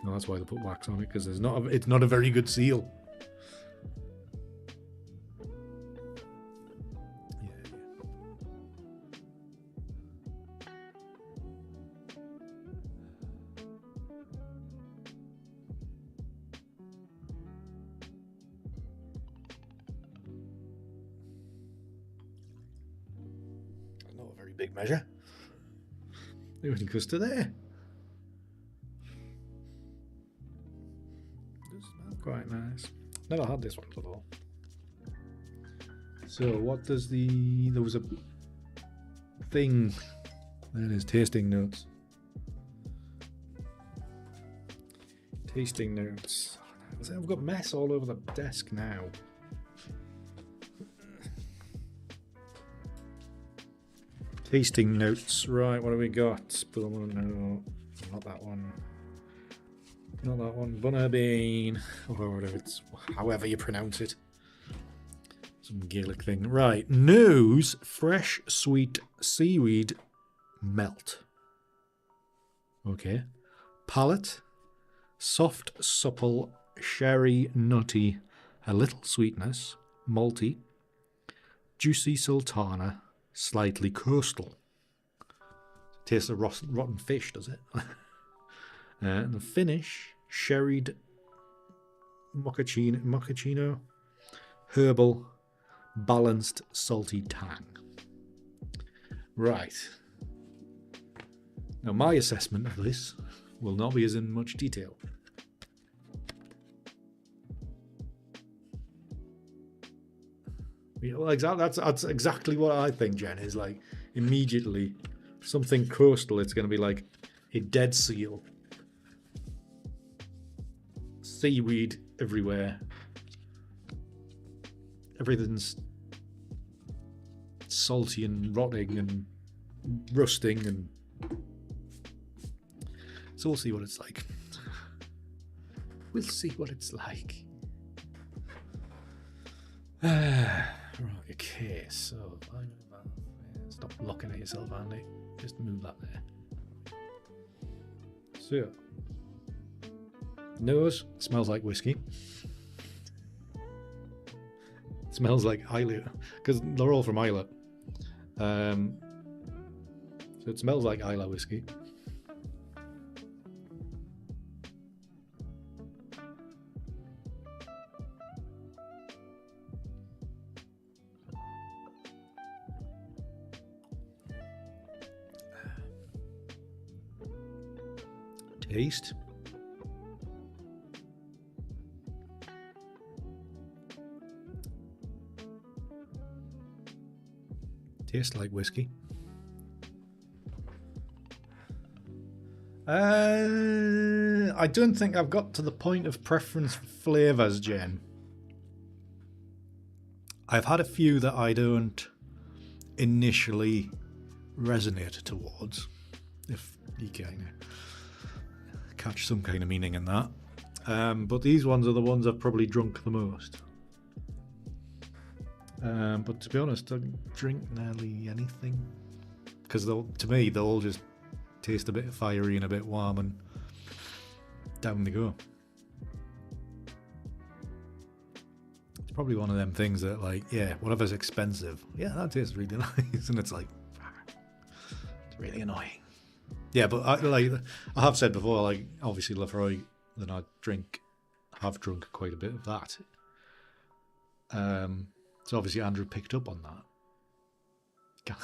Oh, that's why they put wax on it, because it's not a very good seal. Big measure. It only goes to there. Does smell quite nice. Never had this one before. So what does there was a thing. There it is, tasting notes. Tasting notes. I've got mess all over the desk now. Tasting notes, right, what have we got? No, not that one. Not that one. Bunnerbean, or whatever it's, however you pronounce it. Some Gaelic thing. Right, nose, fresh, sweet seaweed melt. Okay. Palate, soft, supple, sherry, nutty, a little sweetness, malty, juicy sultana, slightly coastal. Tastes of rotten fish, does it? And the finish, sherried mochaccino, herbal, balanced, salty tang. Right. Now my assessment of this will not be as in much detail. You know, that's exactly what I think, Jen, is like immediately something coastal, it's going to be like a dead seal. Seaweed everywhere. Everything's salty and rotting and rusting, and so we'll see what it's like. We'll see what it's like. Right, okay, so stop looking at yourself, Andy. Just move that there. So, nose smells like whiskey. Smells like Islay, because they're all from Islay. So it smells like Islay whiskey. Taste. Tastes like whiskey. I don't think I've got to the point of preference for flavours, Jen. I've had a few that I don't initially resonate towards, if you can catch some kind of meaning in that. But these ones are the ones I've probably drunk the most. But to be honest, I don't drink nearly anything, because to me they'll all just taste a bit fiery and a bit warm, and down they go. It's probably one of them things that, like, yeah, whatever's expensive, yeah, that tastes really nice, and it's like, really annoying. Yeah, but I have said before, like obviously Lefroy, then I have drunk quite a bit of that. So obviously Andrew picked up on that. God,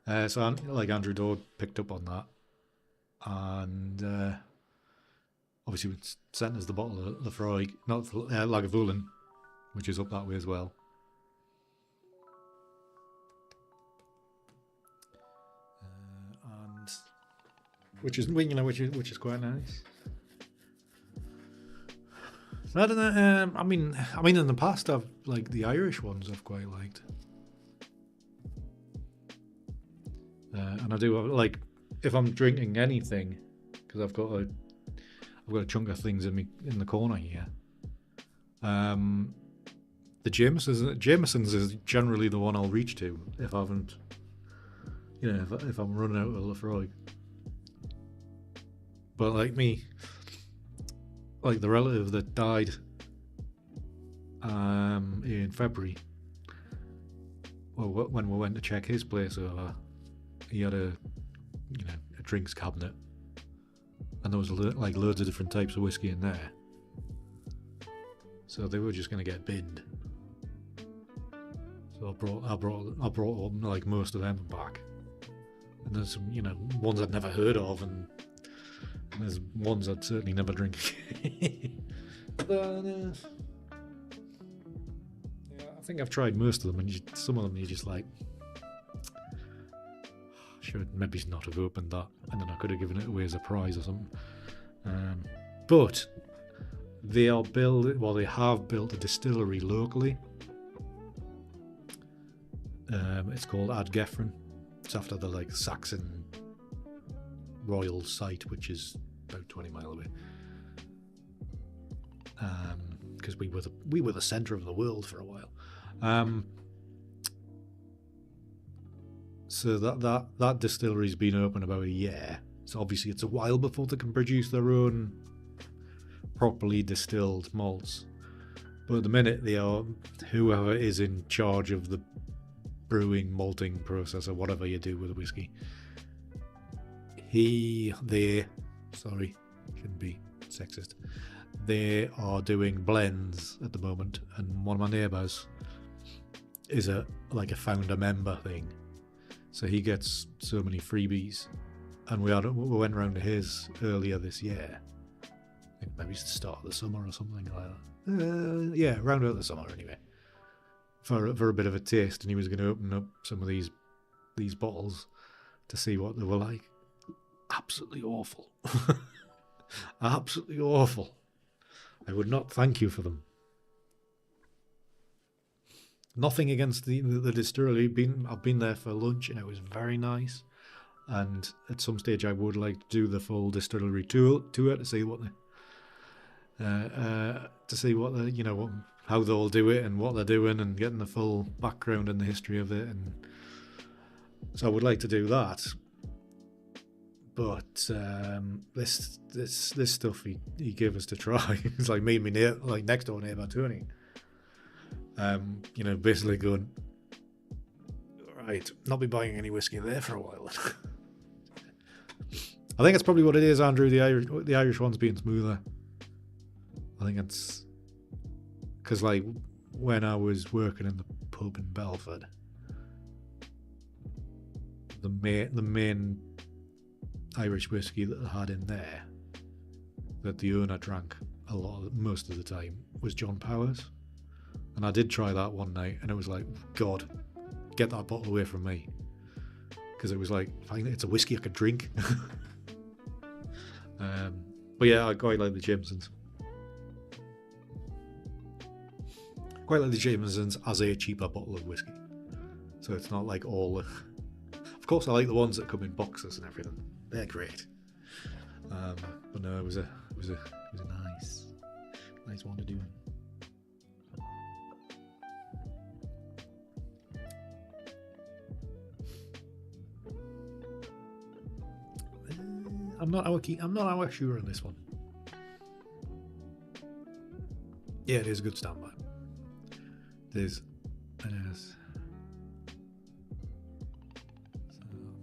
Andrew. So like Andrew Dodd picked up on that, and obviously sent us the bottle of Lefroy, not Lagavulin, which is up that way as well. And which is quite nice. I don't know. I mean, in the past, I've like the Irish ones. I've quite liked, and I do like if I'm drinking anything, because I've got a chunk of things in the corner here. The Jameson's is generally the one I'll reach to if I haven't, if I'm running out of Lefroy. But like me, like the relative that died in February, well, when we went to check his place over, he had a drinks cabinet, and there was like loads of different types of whiskey in there. So they were just going to get binned. So I brought like most of them back, and there's some ones I'd never heard of, and there's ones I'd certainly never drink. But, yeah, I think I've tried most of them, and some of them you're just like, should maybe not have opened that, and then I could have given it away as a prize or something. But they have built a distillery locally. It's called Ardgeffren. It's after the like Saxon royal site, which is about 20 miles away. Because we were the centre of the world for a while. So that distillery's been open about a year. So obviously it's a while before they can produce their own properly distilled malts. But at the minute they are, whoever is in charge of the brewing, malting process, or whatever you do with a whiskey, shouldn't be sexist, they are doing blends at the moment, and one of my neighbours is a founder member thing, so he gets so many freebies, and we went round to his earlier this year. I think maybe it's the start of the summer or something like that. Yeah, round out the summer anyway, for a bit of a taste, and he was going to open up some of these bottles to see what they were like. Absolutely awful. Absolutely awful. I would not thank you for them. Nothing against the distillery. I've been there for lunch, and it was very nice. And at some stage, I would like to do the full distillery tour to see what how they all do it and what they're doing, and getting the full background and the history of it. And so I would like to do that. But this stuff he gave us to try, it's like me and my next door neighbour Tony, basically going, right, not be buying any whiskey there for a while. I think that's probably what it is, Andrew. The Irish one's being smoother. I think it's because like when I was working in the pub in Belford, the main Irish whiskey that I had in there that the owner drank most of the time was John Powers, and I did try that one night, and it was like, God, get that bottle away from me, because it was like, it's a whiskey I could drink. But yeah, I quite like the Jamesons. Quite like the Jamesons as a cheaper bottle of whiskey, so it's not like all. Of course, I like the ones that come in boxes and everything. They're great. But no, it was a nice one to do. I'm not our sure on this one. Yeah, it is a good standby. It is.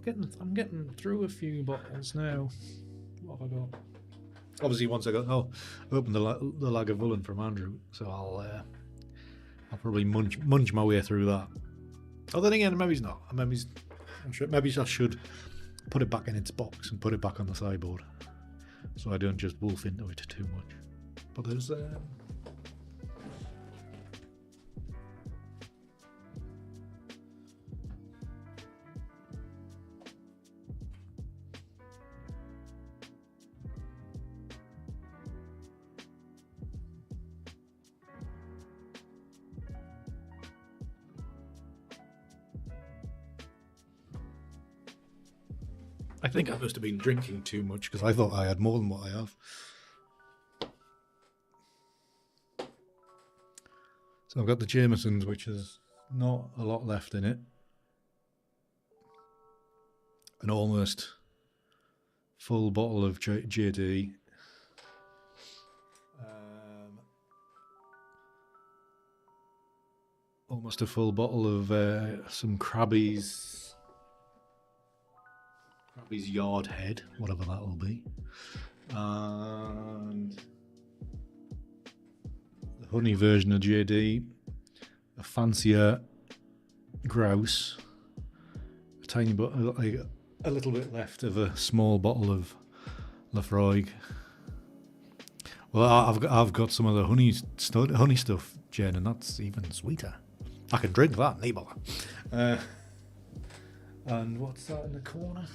I'm getting through a few bottles now. What have I got? Obviously, once I open the Lagavulin from Andrew, so I'll probably munch my way through that. Oh, then again, maybe it's not. Maybe I should put it back in its box and put it back on the sideboard, so I don't just wolf into it too much. But there's I think I must have been drinking too much because I thought I had more than what I have. So I've got the Jameson's, which has not a lot left in it. An almost full bottle of JD. Almost a full bottle of some Krabby's Yard Head, whatever that will be. And the honey version of JD, a fancier grouse, a tiny bit, a little bit left of a small bottle of Lafroig. Well, I've got some of the honey stuff, Jen, and that's even sweeter. I can drink that, no bother. And what's that in the corner?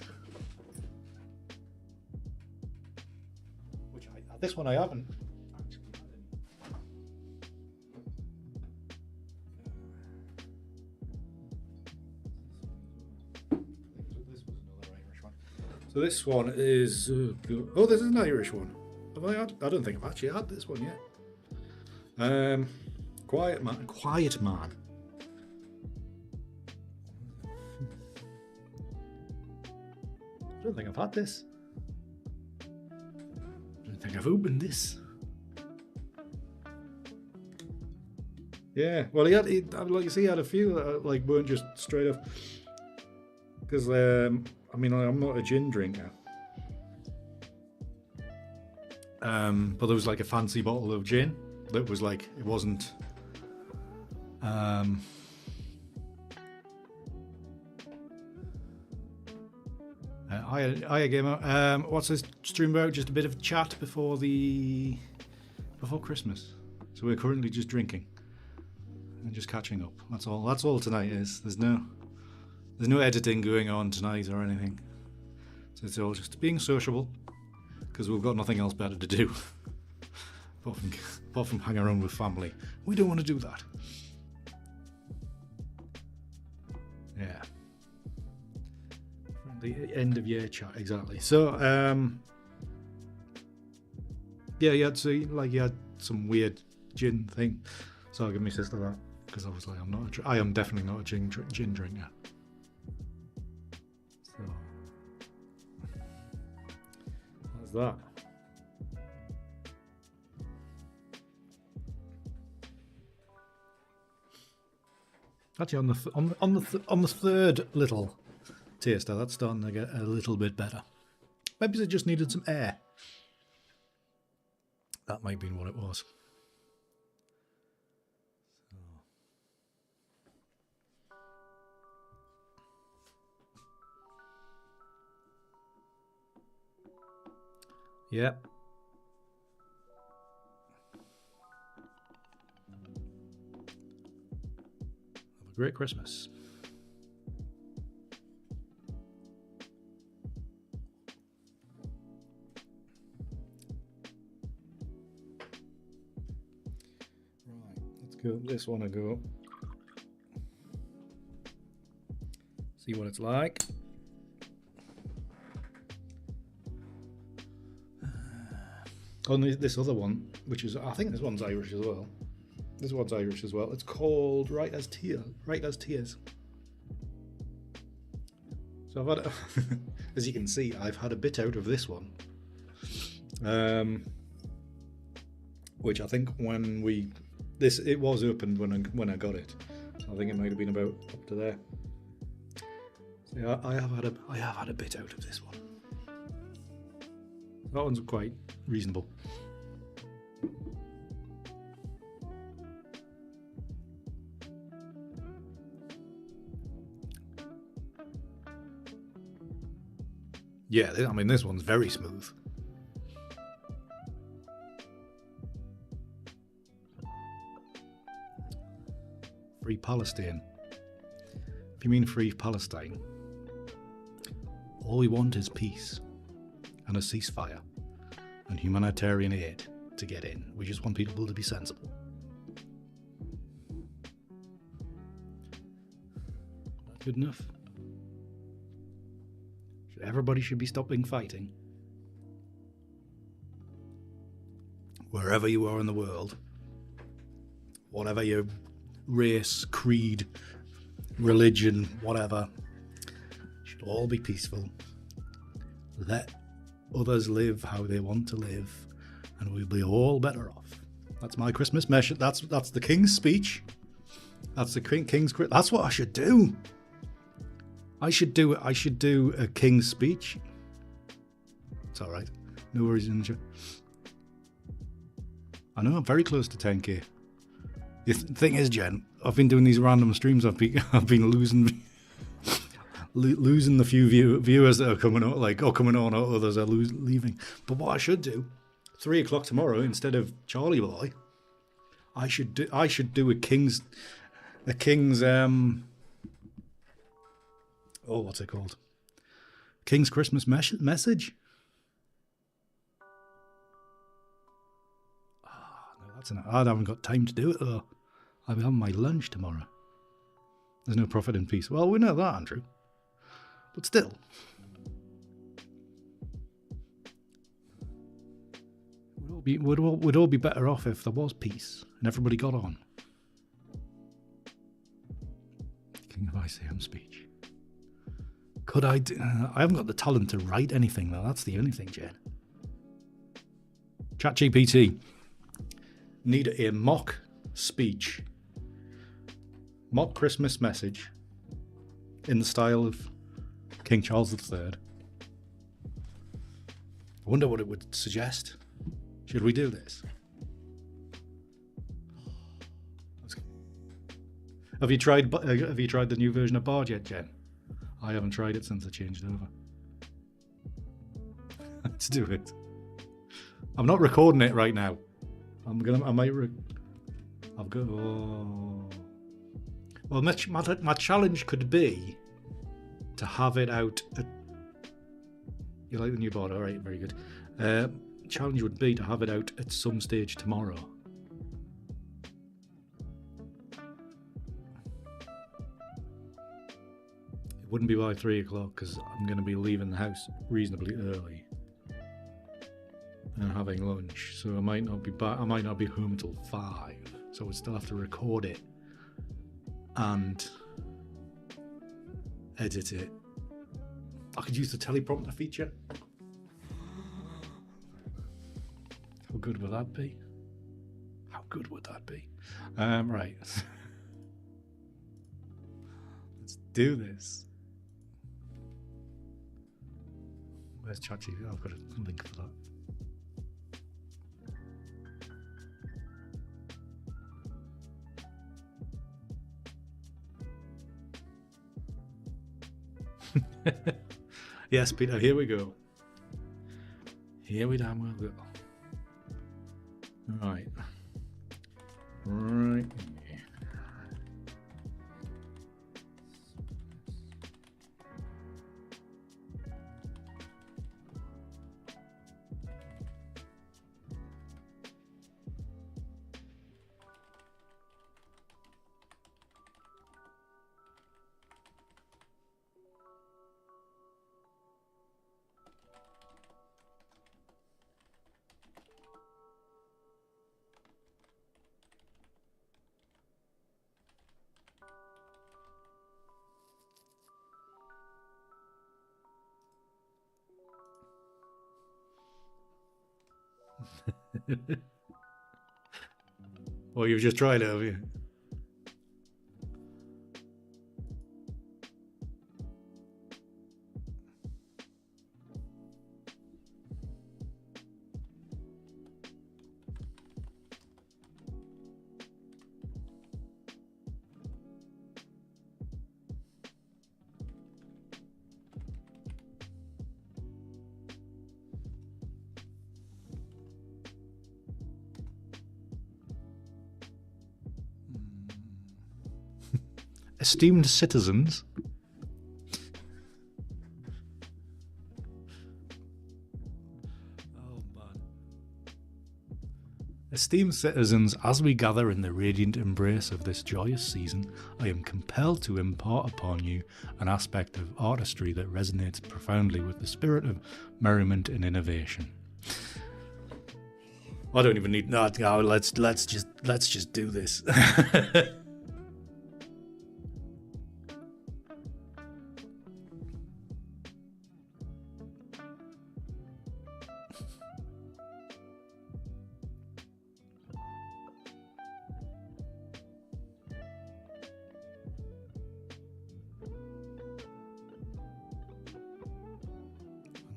This one I haven't actually had any. This was another Irish one. So this one is oh, this is an Irish one. Have I had? I don't think I've actually had this one yet. Quiet Man. I don't think I've had this. I think I've opened this. Yeah, well, like you see, he had a few that like weren't just straight up. Because I mean, I'm not a gin drinker. But there was like a fancy bottle of gin that was like, it wasn't. Hiya gamer. What's this stream about? Just a bit of chat before Christmas. So we're currently just drinking and just catching up. That's all tonight is. There's no editing going on tonight or anything. So it's all just being sociable because we've got nothing else better to do apart from hang around with family. We don't want to do that. Yeah. The end of year chat, exactly. So yeah, you had some weird gin thing, so I'll give my sister that because obviously I am definitely not a gin drinker. So that's that. Actually, on the third little taster, that's starting to get a little bit better. Maybe it just needed some air. That might have been what it was. So. Yeah. Have a great Christmas. Give this one a go. See what it's like. On this other one, which is, I think this one's Irish as well. This one's Irish as well. It's called Right as Tears. So I've had, as you can see, I've had a bit out of this one. Which I think it was opened when I got it. So I think it might have been about up to there. So Yeah, I have had a bit out of this one. That one's quite reasonable. Yeah, I mean, this one's very smooth. Free Palestine. If you mean free Palestine, all we want is peace and a ceasefire and humanitarian aid to get in. We just want people to be sensible. Not good enough? Everybody should be stopping fighting. Wherever you are in the world, whatever your race, creed, religion, whatever, should all be peaceful. Let others live how they want to live, and we'll be all better off. That's my Christmas message. That's the King's speech. That's the King's. That's what I should do. I should do a King's speech. It's all right. No worries, Ninja. I know I'm very close to 10k. The thing is, Jen, I've been doing these random streams. I've been losing the few viewers that are coming on, coming on, or others are leaving. But what I should do, 3 o'clock tomorrow, instead of Charlie Boy, I should do a King's what's it called? King's Christmas message. No, I haven't got time to do it though. I'll be having my lunch tomorrow. There's no profit in peace. Well, we know that, Andrew. But still. We'd all be better off if there was peace and everybody got on. King of ICM speech. Could I do... I haven't got the talent to write anything though. That's the only thing, Jen. ChatGPT. Need a mock speech. Mock Christmas message in the style of King Charles III. I wonder what it would suggest. Should we do this? Have you tried the new version of Bard yet, Jen? I haven't tried it since I changed over. Let's do it. I'm not recording it right now. I've got. Oh. Well, my challenge could be to have it out. You like the new board? All right, very good. Challenge would be to have it out at some stage tomorrow. It wouldn't be by 3 o'clock because I'm going to be leaving the house reasonably early and having lunch, so I might not be back. I might not be home till 5, so I would still have to record it and edit it. I could use the teleprompter feature. How good would that be? How good would that be? Right. Let's do this. Where's ChatGPT? I've got a link for that. Yes, Peter, here we go. Here we damn well go. Right. Right. Well, you've just tried it, have you? esteemed citizens. Oh man. Esteemed citizens, as we gather in the radiant embrace of this joyous season, I am compelled to impart upon you an aspect of artistry that resonates profoundly with the spirit of merriment and innovation. I don't even need that. No, let's just do this.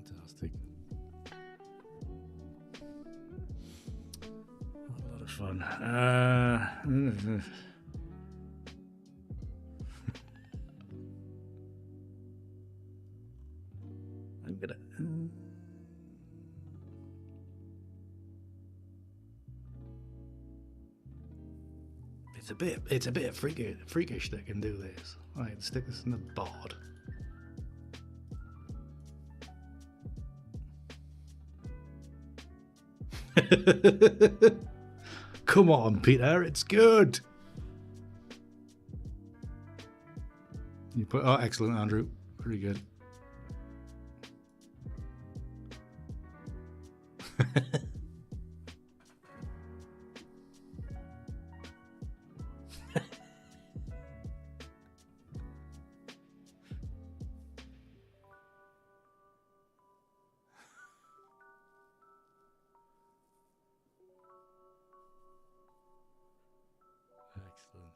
Fantastic. A lot of fun. I'm gonna. It's a bit freakish that can do this. Right, stick this in the board. Come on, Peter, it's good. You put excellent, Andrew. Very good. Excellent.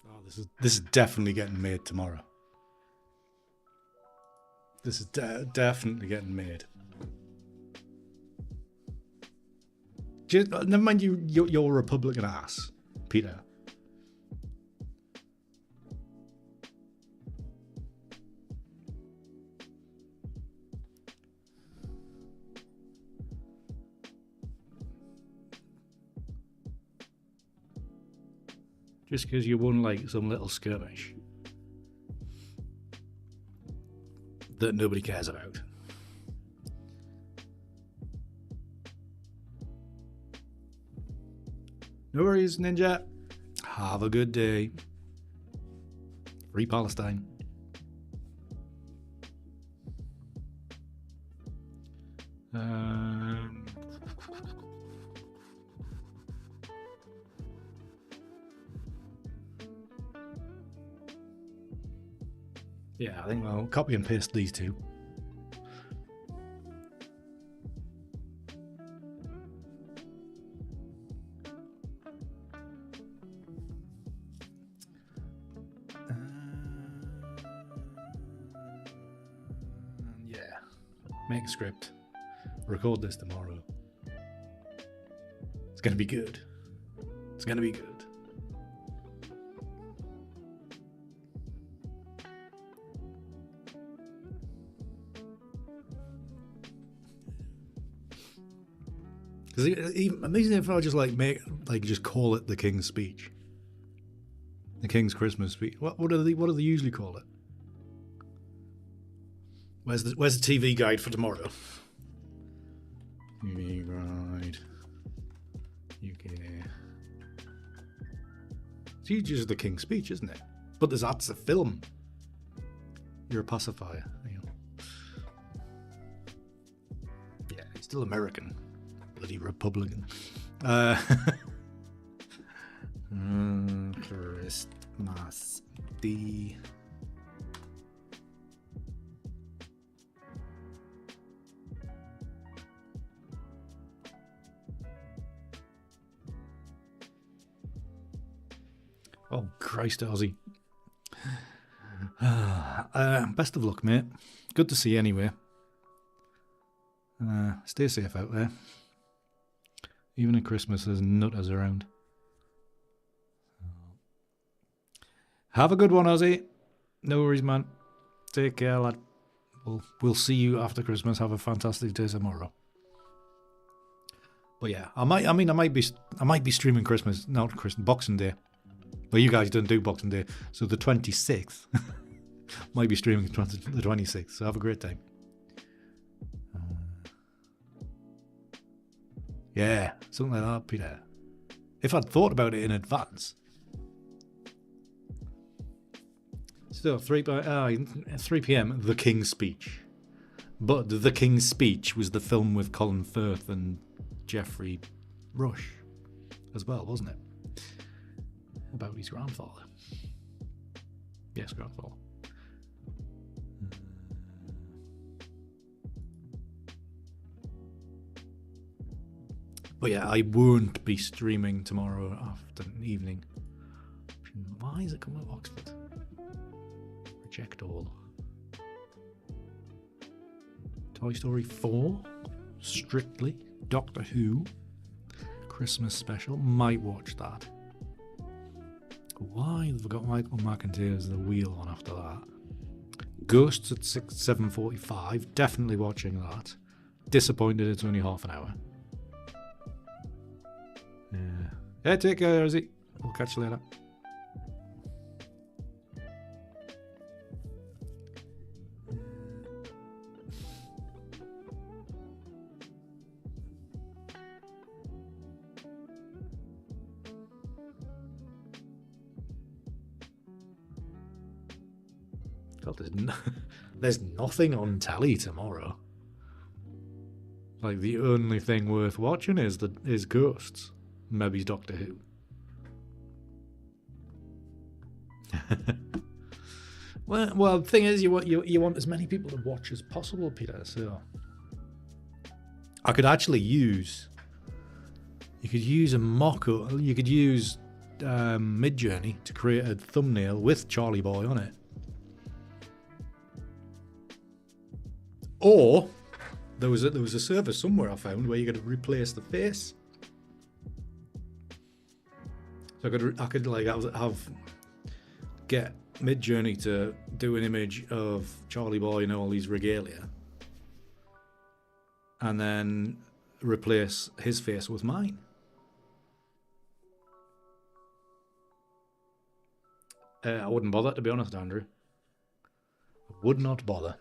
Oh, this is definitely getting made tomorrow. This is definitely getting made. Just, never mind you're a Republican ass, Peter. Just because you won like some little skirmish that nobody cares about. No worries, Ninja. Have a good day. Free Palestine. Yeah, I think I'll copy and paste these two. Yeah, make a script. Record this tomorrow. It's gonna be good. It's gonna be good. Because amazing if I just just call it the King's Speech, the King's Christmas Speech. What do they usually call it? Where's the TV guide for tomorrow? TV guide. UK. It's usually just the King's Speech, isn't it? But that's a film. You're a pacifier. You know. Yeah, he's still American. Bloody Republican. Christmas. Oh, Christ, Ozzy. Best of luck, mate. Good to see you anyway. Stay safe out there. Even at Christmas, there's nutters around. Have a good one, Ozzy. No worries, man. Take care, lad. We'll see you after Christmas. Have a fantastic day tomorrow. But yeah, I might be streaming Boxing Day. But you guys don't do Boxing Day, so the 26th might be streaming the 26th. So have a great time. Yeah, something like that, Peter. If I'd thought about it in advance. Still, 3 p.m. The King's Speech. But The King's Speech was the film with Colin Firth and Geoffrey Rush as well, wasn't it? About his grandfather. Yes, grandfather. But yeah, I won't be streaming tomorrow evening. Why is it coming up Oxford? Reject all. Toy Story 4, Strictly, Doctor Who, Christmas special, might watch that. Why have I got Michael McIntyre's The Wheel on after that? Ghosts at 7:45, definitely watching that. Disappointed it's only half an hour. Yeah, take care, Rosie. We'll catch you later. God, there's nothing on telly tomorrow. Like, the only thing worth watching is Ghosts. Maybe Doctor Who. well, the thing is, you want as many people to watch as possible, Peter. So I could actually use. You could use a mock-up. You could use Midjourney to create a thumbnail with Charlie Boy on it. Or there was a service somewhere I found where you could replace the face. So I could like get Midjourney to do an image of Charlie Boy and all these regalia, and then replace his face with mine. I wouldn't bother, to be honest, Andrew. I would not bother.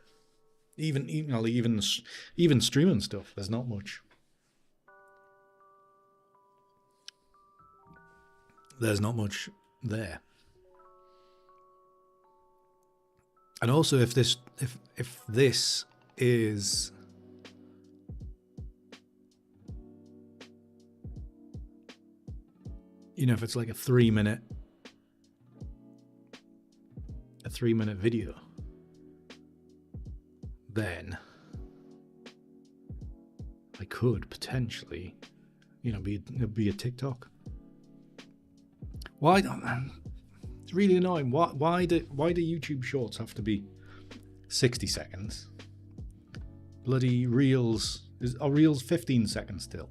Even streaming stuff, there's not much. There's not much there. And also, if this is if it's like a 3-minute video, then I could potentially, be a TikTok. Why? It's really annoying. Why do YouTube Shorts have to be 60 seconds? Bloody Reels are Reels 15 seconds still?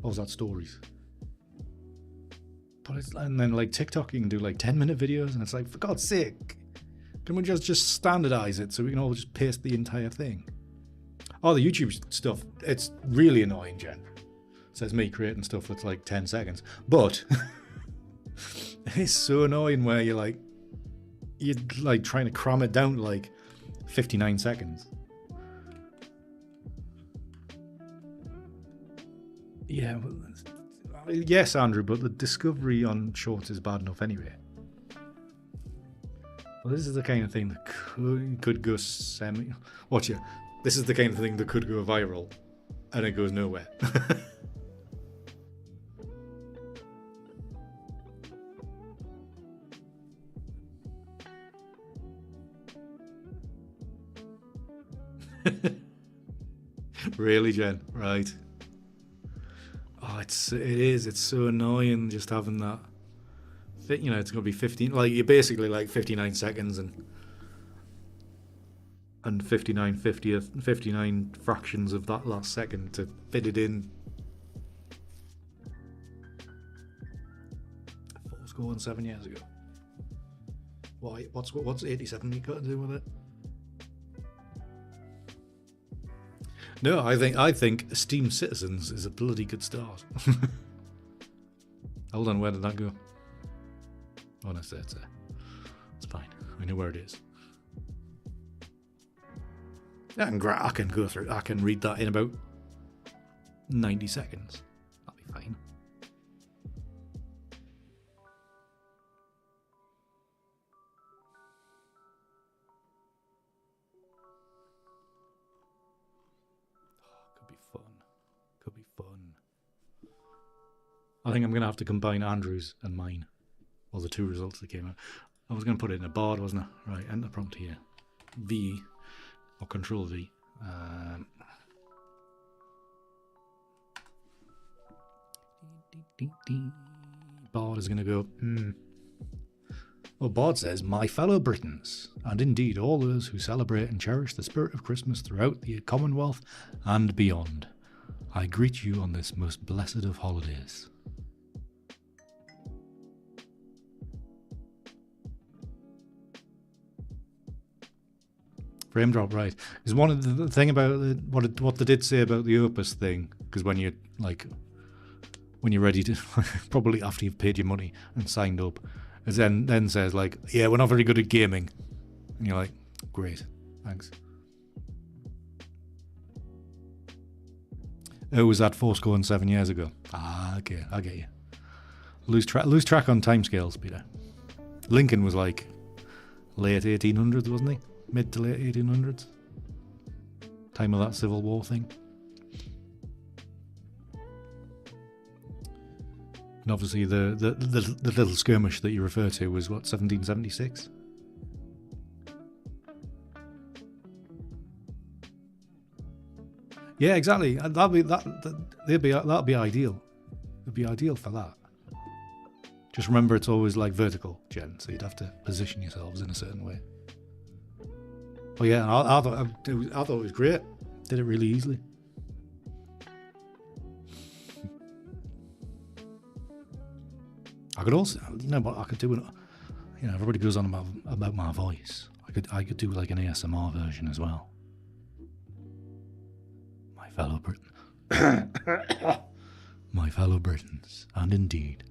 Or was that Stories? And then like TikTok, you can do like 10-minute videos, and it's like, for God's sake, can we just standardize it so we can all just paste the entire thing? Oh, the YouTube stuff, it's really annoying, Jen. It says me creating stuff that's like 10 seconds, but it's so annoying where you're like trying to cram it down to like 59 seconds. Yeah, yes, Andrew, but the discovery on Shorts is bad enough anyway. Well, this is the kind of thing that could go Watch it. This is the kind of thing that could go viral, and it goes nowhere. Really, Jen? Right. Oh, it is. It's so annoying just having that. It's going to be 15. Like, you're basically like 59 seconds and 59 fractions of that last second to fit it in. I thought it was going 7 years ago. Why? What's 87 got to do with it? No, I think Steam Citizens is a bloody good start. Hold on, where did that go? Oh, no, it's there. It's there. It's fine. I know where it is. I can go through. I can read that in about 90 seconds. That'll be fine. Could be fun. Could be fun. I think I'm going to have to combine Andrew's and mine. Or the two results that came out. I was going to put it in a board, wasn't I? Right, enter prompt here. V, or Control V. Board is going to go, Well, Board says, my fellow Britons, and indeed all those who celebrate and cherish the spirit of Christmas throughout the Commonwealth and beyond, I greet you on this most blessed of holidays. Frame drop, right? Is one of the thing about what they did say about the Opus thing, because when you're ready to, probably after you've paid your money and signed up, is then says like, yeah, we're not very good at gaming, and you're like, great, thanks. Oh, was that 7 years ago? Ah, okay, I get you. Lose track on timescales, Peter. Lincoln was like late 1800s, wasn't he? Mid to late 1800s. Time of that Civil War thing. And obviously the little skirmish that you refer to was what, 1776? Yeah, exactly. That'd be ideal. It'd be ideal for that. Just remember, it's always like vertical, Jen, so you'd have to position yourselves in a certain way. Oh yeah, I thought it was great. Did it really easily. I could also, what I could do, everybody goes on about my voice. I could do like an ASMR version as well. My fellow Britons, and indeed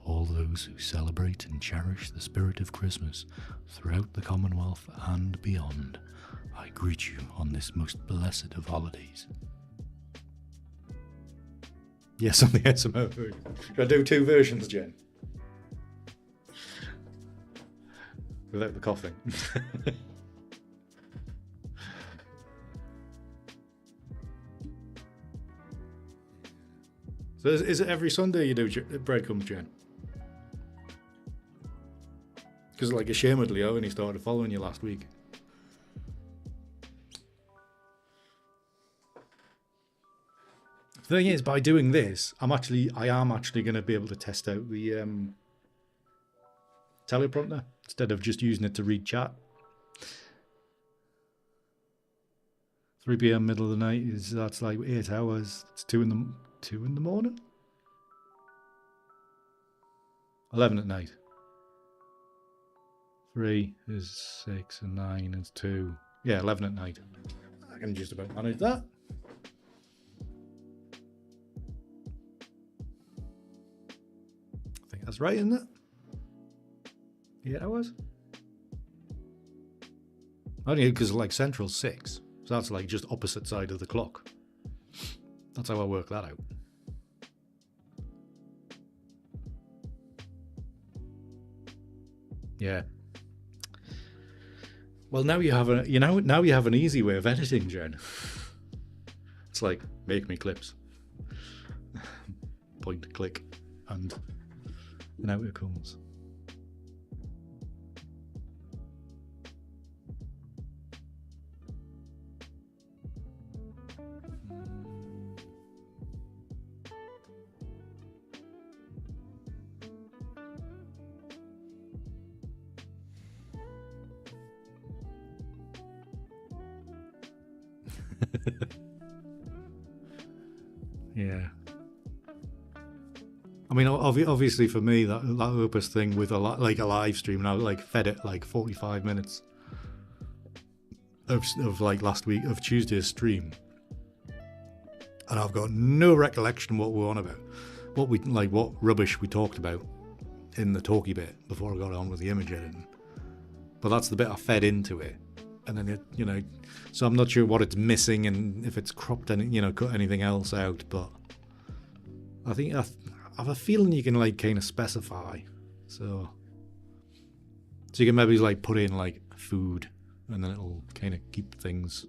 all those who celebrate and cherish the spirit of Christmas throughout the Commonwealth and beyond, I greet you on this most blessed of holidays. Yes, on the ASMR version. Should I do two versions, Jen? Without the coughing. So is it every Sunday you do breadcrumbs, Jen? Because like ashamedly, I only started following you last week. The thing is, by doing this, I am actually going to be able to test out the teleprompter instead of just using it to read chat. 3 p.m. middle of the night that's like 8 hours. It's 2 in the morning. 11 at night. 3 is 6 and 9 is 2. Yeah, 11 at night. I can just about manage that. I think that's right, isn't it? 8 hours? Only because like Central's 6. So that's like just opposite side of the clock. That's how I work that out. Yeah. Well, now you have an easy way of editing, Jen. It's like, make me clips. Point, click, and out it comes. Yeah. I mean, obviously for me, that Opus thing with a live stream, and I like fed it like 45 minutes of like last week of Tuesday's stream. and I've got no recollection what we're on about. What rubbish we talked about in the talky bit before I got on with the image editing. But that's the bit I fed into it. And then, so I'm not sure what it's missing and if it's cropped any, cut anything else out. But I think I have a feeling you can kind of specify. So you can maybe put in food, and then it'll kind of keep things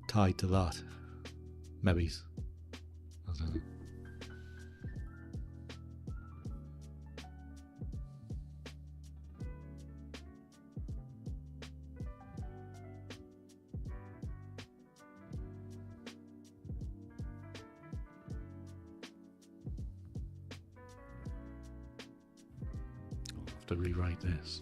tied to that. Maybe. I don't know. To rewrite this.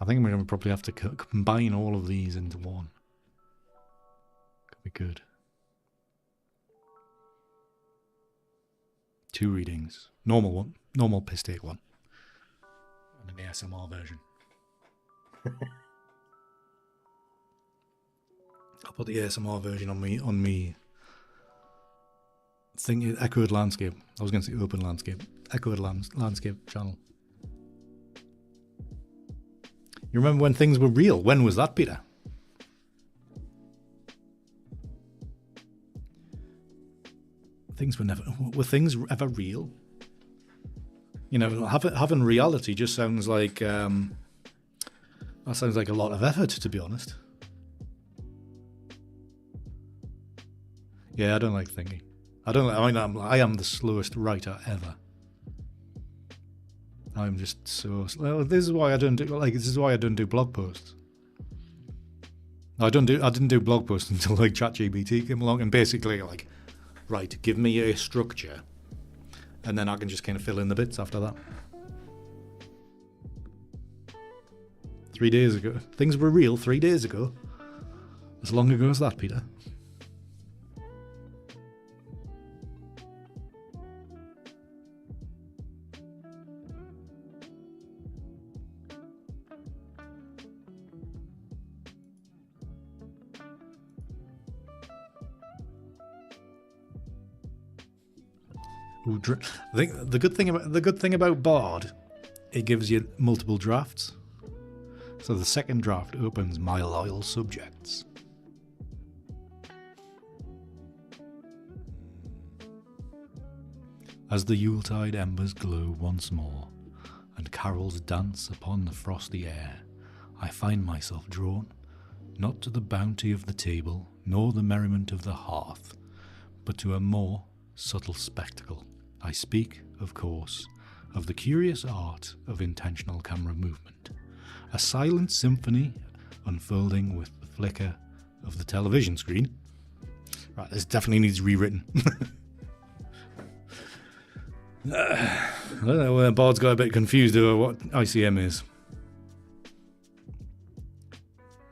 I think we're going to probably have to combine all of these into one. Could be good. 2 readings. Normal one. Normal piss take one. And an ASMR version. I'll put the ASMR version on me thing, echoed landscape. I was going to say open landscape. Echoed landscape channel. You remember when things were real? When was that, Peter? Were things ever real? Having reality just sounds like that sounds like a lot of effort, to be honest. Yeah, I don't like thinking. I am the slowest writer ever. I'm just so slow. This is why I don't do blog posts. I didn't do blog posts until ChatGPT came along and basically right, give me a structure, and then I can just kind of fill in the bits after that. 3 days ago. Things were real 3 days ago. As long ago as that, Peter. I think the good thing about Bard, it gives you multiple drafts. So the second draft opens My Loyal Subjects. As the Yuletide embers glow once more, and carols dance upon the frosty air, I find myself drawn, not to the bounty of the table, nor the merriment of the hearth, but to a more subtle spectacle. I speak, of course, of the curious art of intentional camera movement, a silent symphony unfolding with the flicker of the television screen. Right, this definitely needs rewritten. I don't know where Bard's got a bit confused over what ICM is.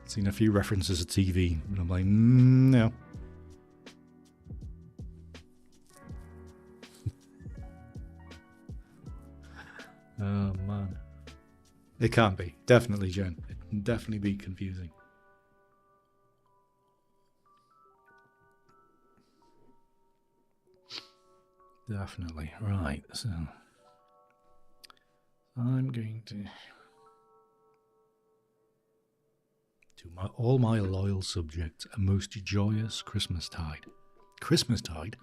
Seen a few references to TV, and I'm like, no. Oh man. It can't be. Definitely, Jen. It can definitely be confusing. Definitely. Right, so I'm going to all my loyal subjects a most joyous Christmastide. Christmastide?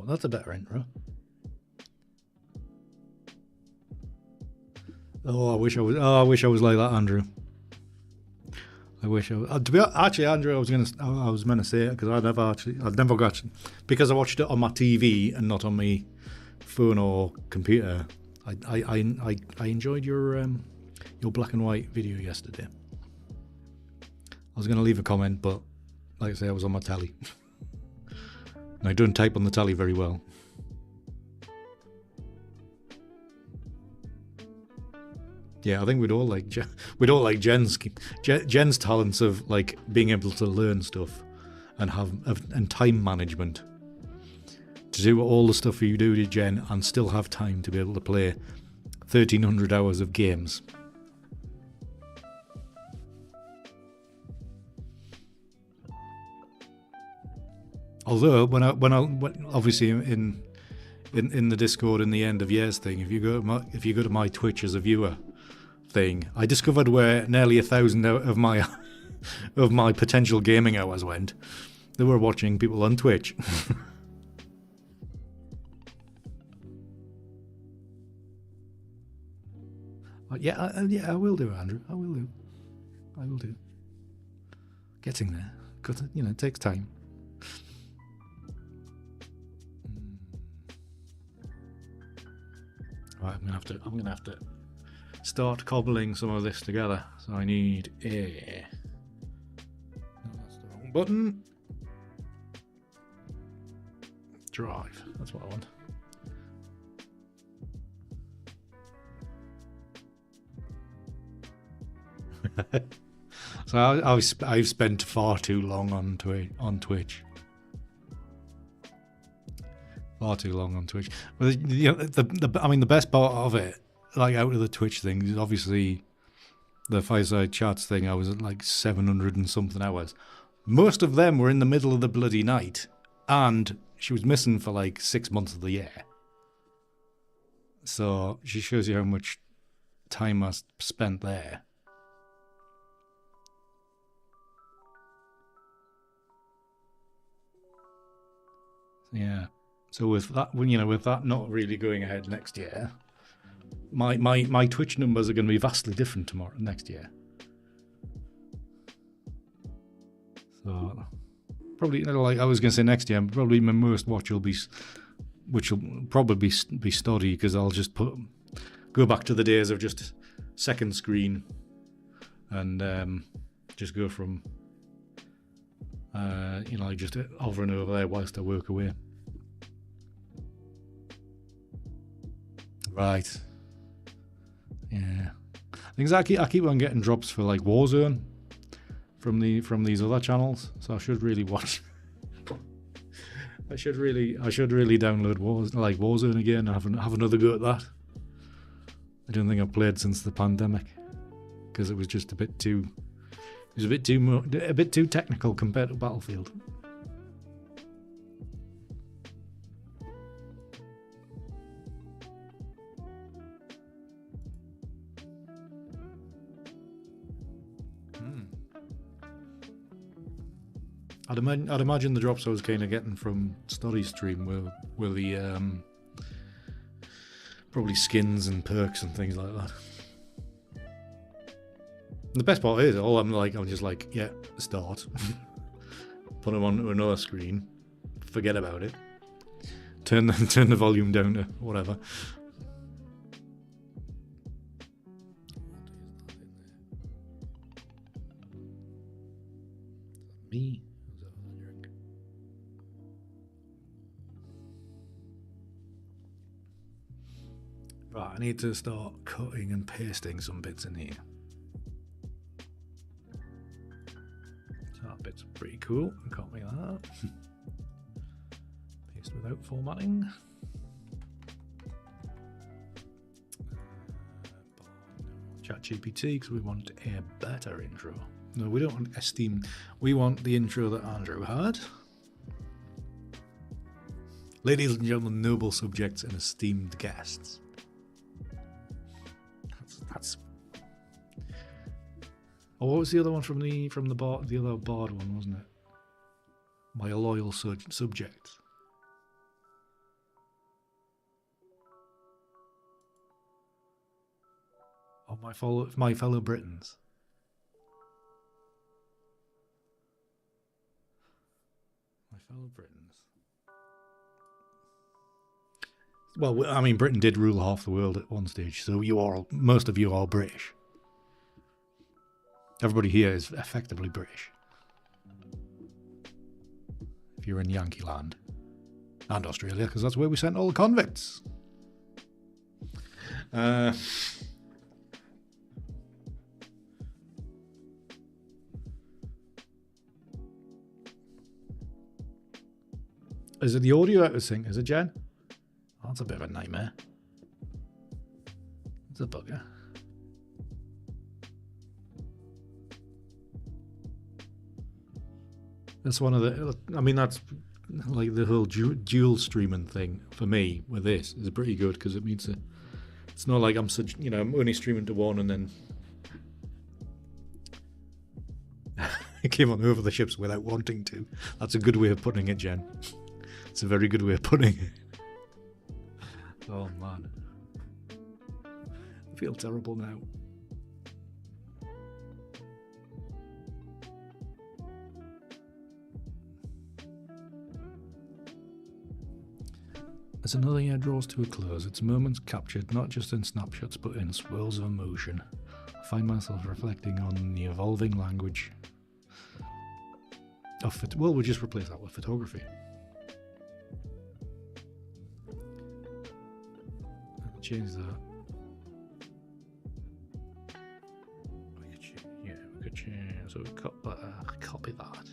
That's a better intro. Oh, I wish I was like that, Andrew. I wish I was, to be actually, Andrew. I was meant to say it because I'd never got, because I watched it on my TV and not on my phone or computer. I enjoyed your black and white video yesterday. I was going to leave a comment, but like I say, I was on my telly, and I don't type on the telly very well. Yeah, I think we'd all like Jen's talents of like being able to learn stuff and time management to do all the stuff you do to Jen and still have time to be able to play 1,300 hours of games. Although when obviously in the Discord in the end of years thing, if you go to my Twitch as a viewer thing, I discovered where nearly 1,000 of my potential gaming hours went. They were watching people on Twitch. Yeah, I will do, Andrew. I will do. Getting there, because it takes time. Right, I'm gonna have to start cobbling some of this together. So I need a. No, that's the wrong button. Drive. That's what I want. So I've spent far too long on Twitch. Far too long on Twitch. But the best part of it, like out of the Twitch thing, is obviously the Fireside Chats thing. I was at like 700 and something hours. Most of them were in the middle of the bloody night, and she was missing for like 6 months of the year. So she shows you how much time I spent there. Yeah. So with that not really going ahead next year, my Twitch numbers are going to be vastly different next year. So probably, like I was going to say next year, probably my most watch which will probably be Stoddy, because I'll just go back to the days of just second screen and just go from just hovering over there whilst I work away. Right. Yeah. Things I keep on getting drops for like Warzone from these other channels, so I should really watch. I should really download Warzone again and have another go at that. I don't think I've played since the pandemic because it was just a bit too technical compared to Battlefield. I'd imagine the drops I was kind of getting from Stoddy's stream were the probably skins and perks and things like that. And the best part is, I'm just like, yeah, start, put them onto another screen, forget about it, turn the volume down to whatever. Me. Right, I need to start cutting and pasting some bits in here. So that bit's pretty cool. Copy that. Paste without formatting. ChatGPT, because we want a better intro. No, we don't want Esteem. We want the intro that Andrew had. Ladies and gentlemen, noble subjects and esteemed guests. That's. Oh, what was the other one from the bard? The other bard one, wasn't it? My loyal subjects. Oh, my fellow Britons. fellow Britons. Well, I mean, Britain did rule half the world at one stage, so most of you are British. Everybody here is effectively British. If you're in Yankee land. And Australia, because that's where we sent all the convicts. Is it the audio out of sync? Is it, Jen? Oh, that's a bit of a nightmare. It's a bugger. That's one of the... I mean, that's like the whole dual streaming thing for me with this is pretty good because it means it's not like I'm such... You know, I'm only streaming to one and then... I came on over the ships without wanting to. That's a good way of putting it, Jen. It's a very good way of putting it. Oh, man. I feel terrible now. As another year draws to a close, its moments captured not just in snapshots but in swirls of emotion. I find myself reflecting on the evolving language of well, we'll just replace that with photography. I'll change that. We could change. So we copy that.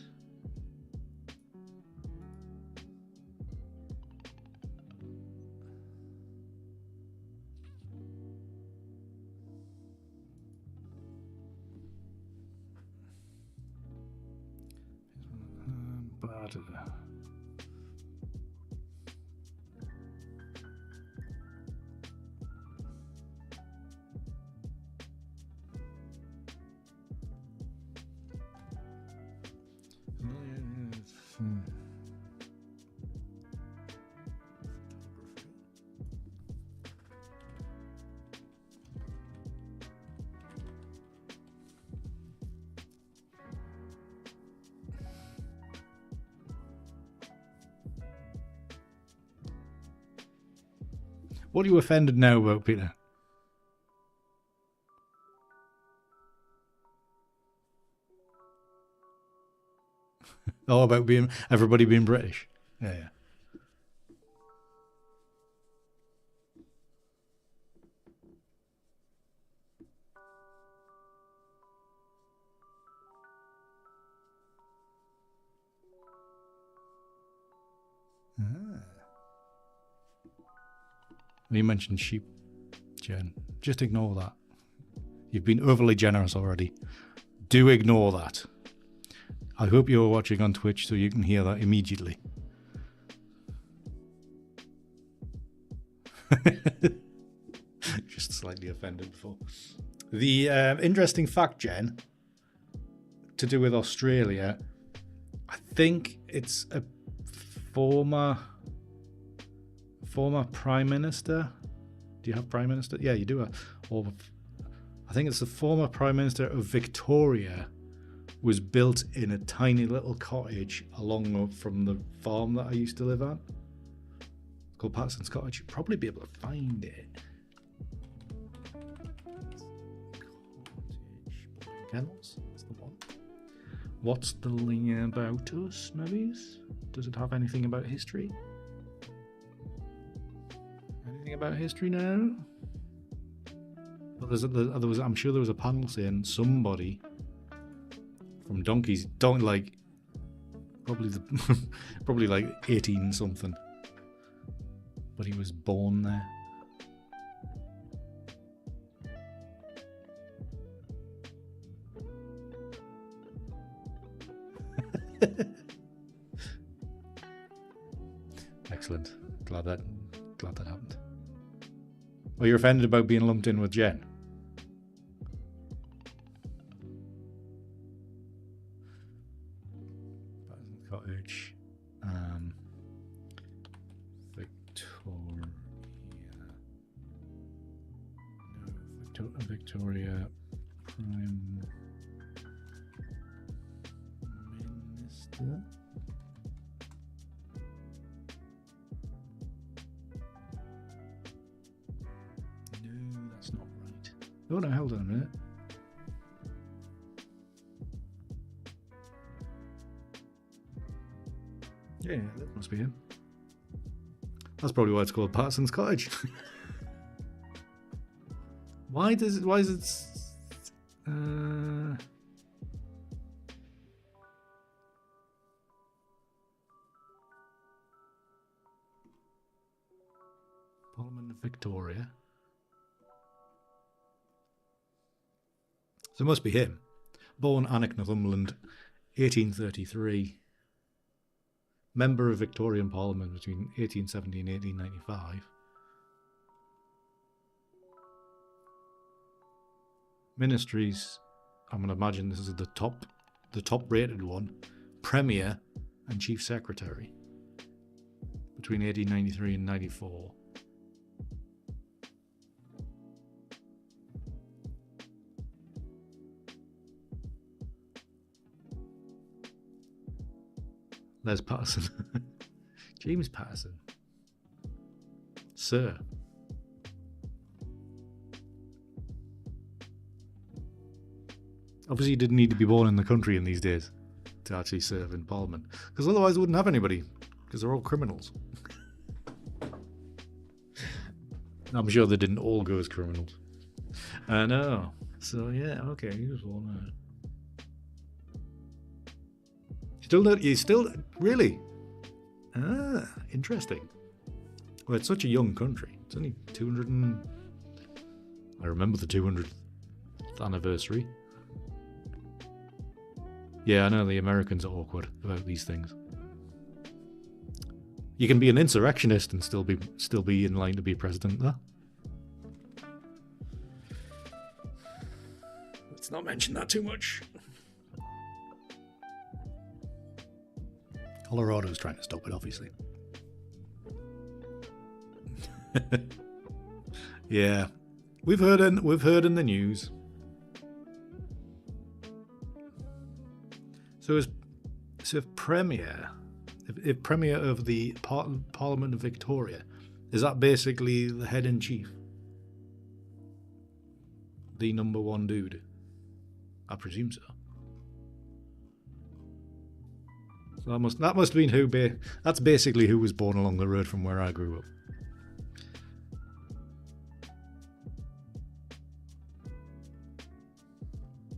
What are you offended now about, Peter? Oh, about everybody being British. Yeah. You mentioned sheep, Jen. Just ignore that. You've been overly generous already. Do ignore that. I hope you're watching on Twitch so you can hear that immediately. Just slightly offended before. The interesting fact, Jen, to do with Australia, I think it's a former prime minister. Do you have prime minister? Yeah, you do. Or I think it's the former prime minister of Victoria was built in a tiny little cottage along from the farm that I used to live at. It's called Patterson's Cottage. You'd probably be able to find it. Cottage Kennels. That's the one. What's the link about us, maybe? Does it have anything about history? Anything about history now? Well, I'm sure there was a panel saying somebody from Donkeys, probably like 18 something, but he was born there. Excellent. Glad that happened. Oh, you're offended about being lumped in with Jen? Cottage, Victoria Prime Minister. Oh no, hold on a minute. Yeah, that must be him. That's probably why it's called Patterson's Cottage. Why is it Parliament of Victoria? So it must be him. Born Annick, Northumberland, 1833. Member of Victorian Parliament between 1870 and 1895. Ministries, I'm going to imagine this is the top rated one. Premier and Chief Secretary between 1893 and 94. Les Patterson. James Patterson. Sir. Obviously, you didn't need to be born in the country in these days to actually serve in Parliament. Because otherwise, they wouldn't have anybody. Because they're all criminals. I'm sure they didn't all go as criminals. I know. So, yeah, okay. He was born. You still really? Ah, interesting. Well, it's such a young country. It's only 200 and... I remember the 200th anniversary. Yeah, I know the Americans are awkward about these things. You can be an insurrectionist and still be in line to be president, though. Let's not mention that too much. Colorado's trying to stop it, obviously. Yeah, we've heard in the news. So if Premier of the Parliament of Victoria, is that basically the head in chief, the number one dude? I presume so. So that must have been who. That's basically who was born along the road from where I grew up.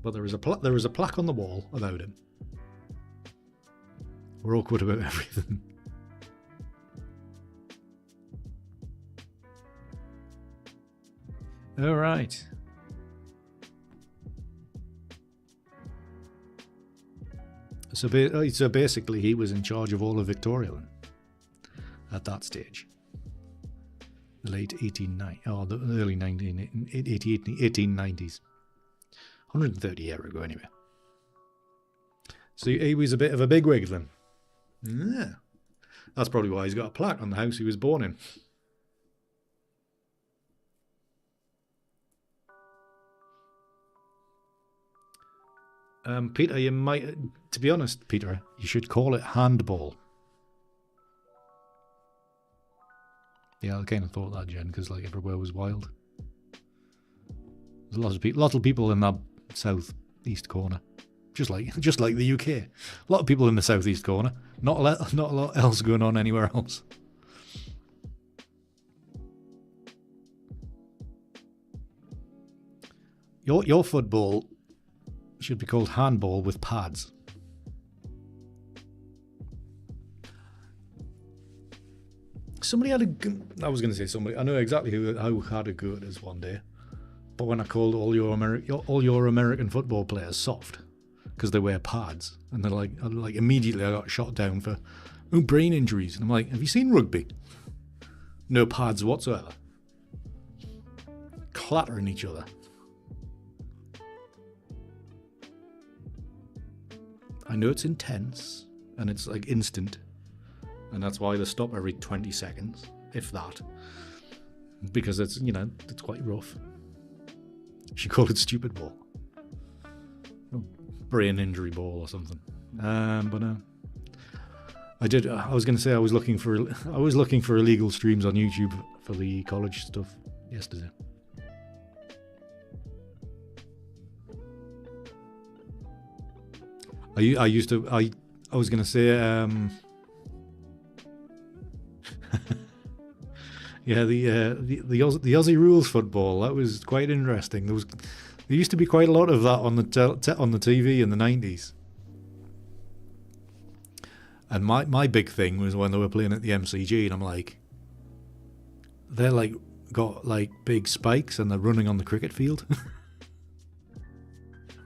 But there is a plaque on the wall about him. We're awkward about everything. All right. So basically, he was in charge of all of Victoria then, at that stage. The late 1890s, the early 1890s. 130 years ago, anyway. So he was a bit of a bigwig then. Yeah. That's probably why he's got a plaque on the house he was born in. Peter, you might, to be honest, Peter, you should call it handball. Yeah, I kind of thought that, Jen, because like everywhere was wild. There's a lot of people in that southeast corner, just like the UK. A lot of people in the southeast corner. Not a lot else going on anywhere else. Your football should be called handball with pads. Somebody had I was going to say somebody. I know exactly who had a go at us one day. But when I called all your American football players soft because they wear pads, and they're like immediately I got shot down for brain injuries, and I'm like, have you seen rugby? No pads whatsoever. Clattering each other. I know it's intense and it's like instant, and that's why they stop every 20 seconds, if that, because it's it's quite rough. You should call it stupid ball, brain injury ball or something. But no, I was going to say I was looking for illegal streams on YouTube for the college stuff yesterday. I was gonna say, yeah, the Aussie rules football. That was quite interesting. There used to be quite a lot of that on the TV in the 90s. And my big thing was when they were playing at the MCG, and I'm like, they're like got like big spikes and they're running on the cricket field,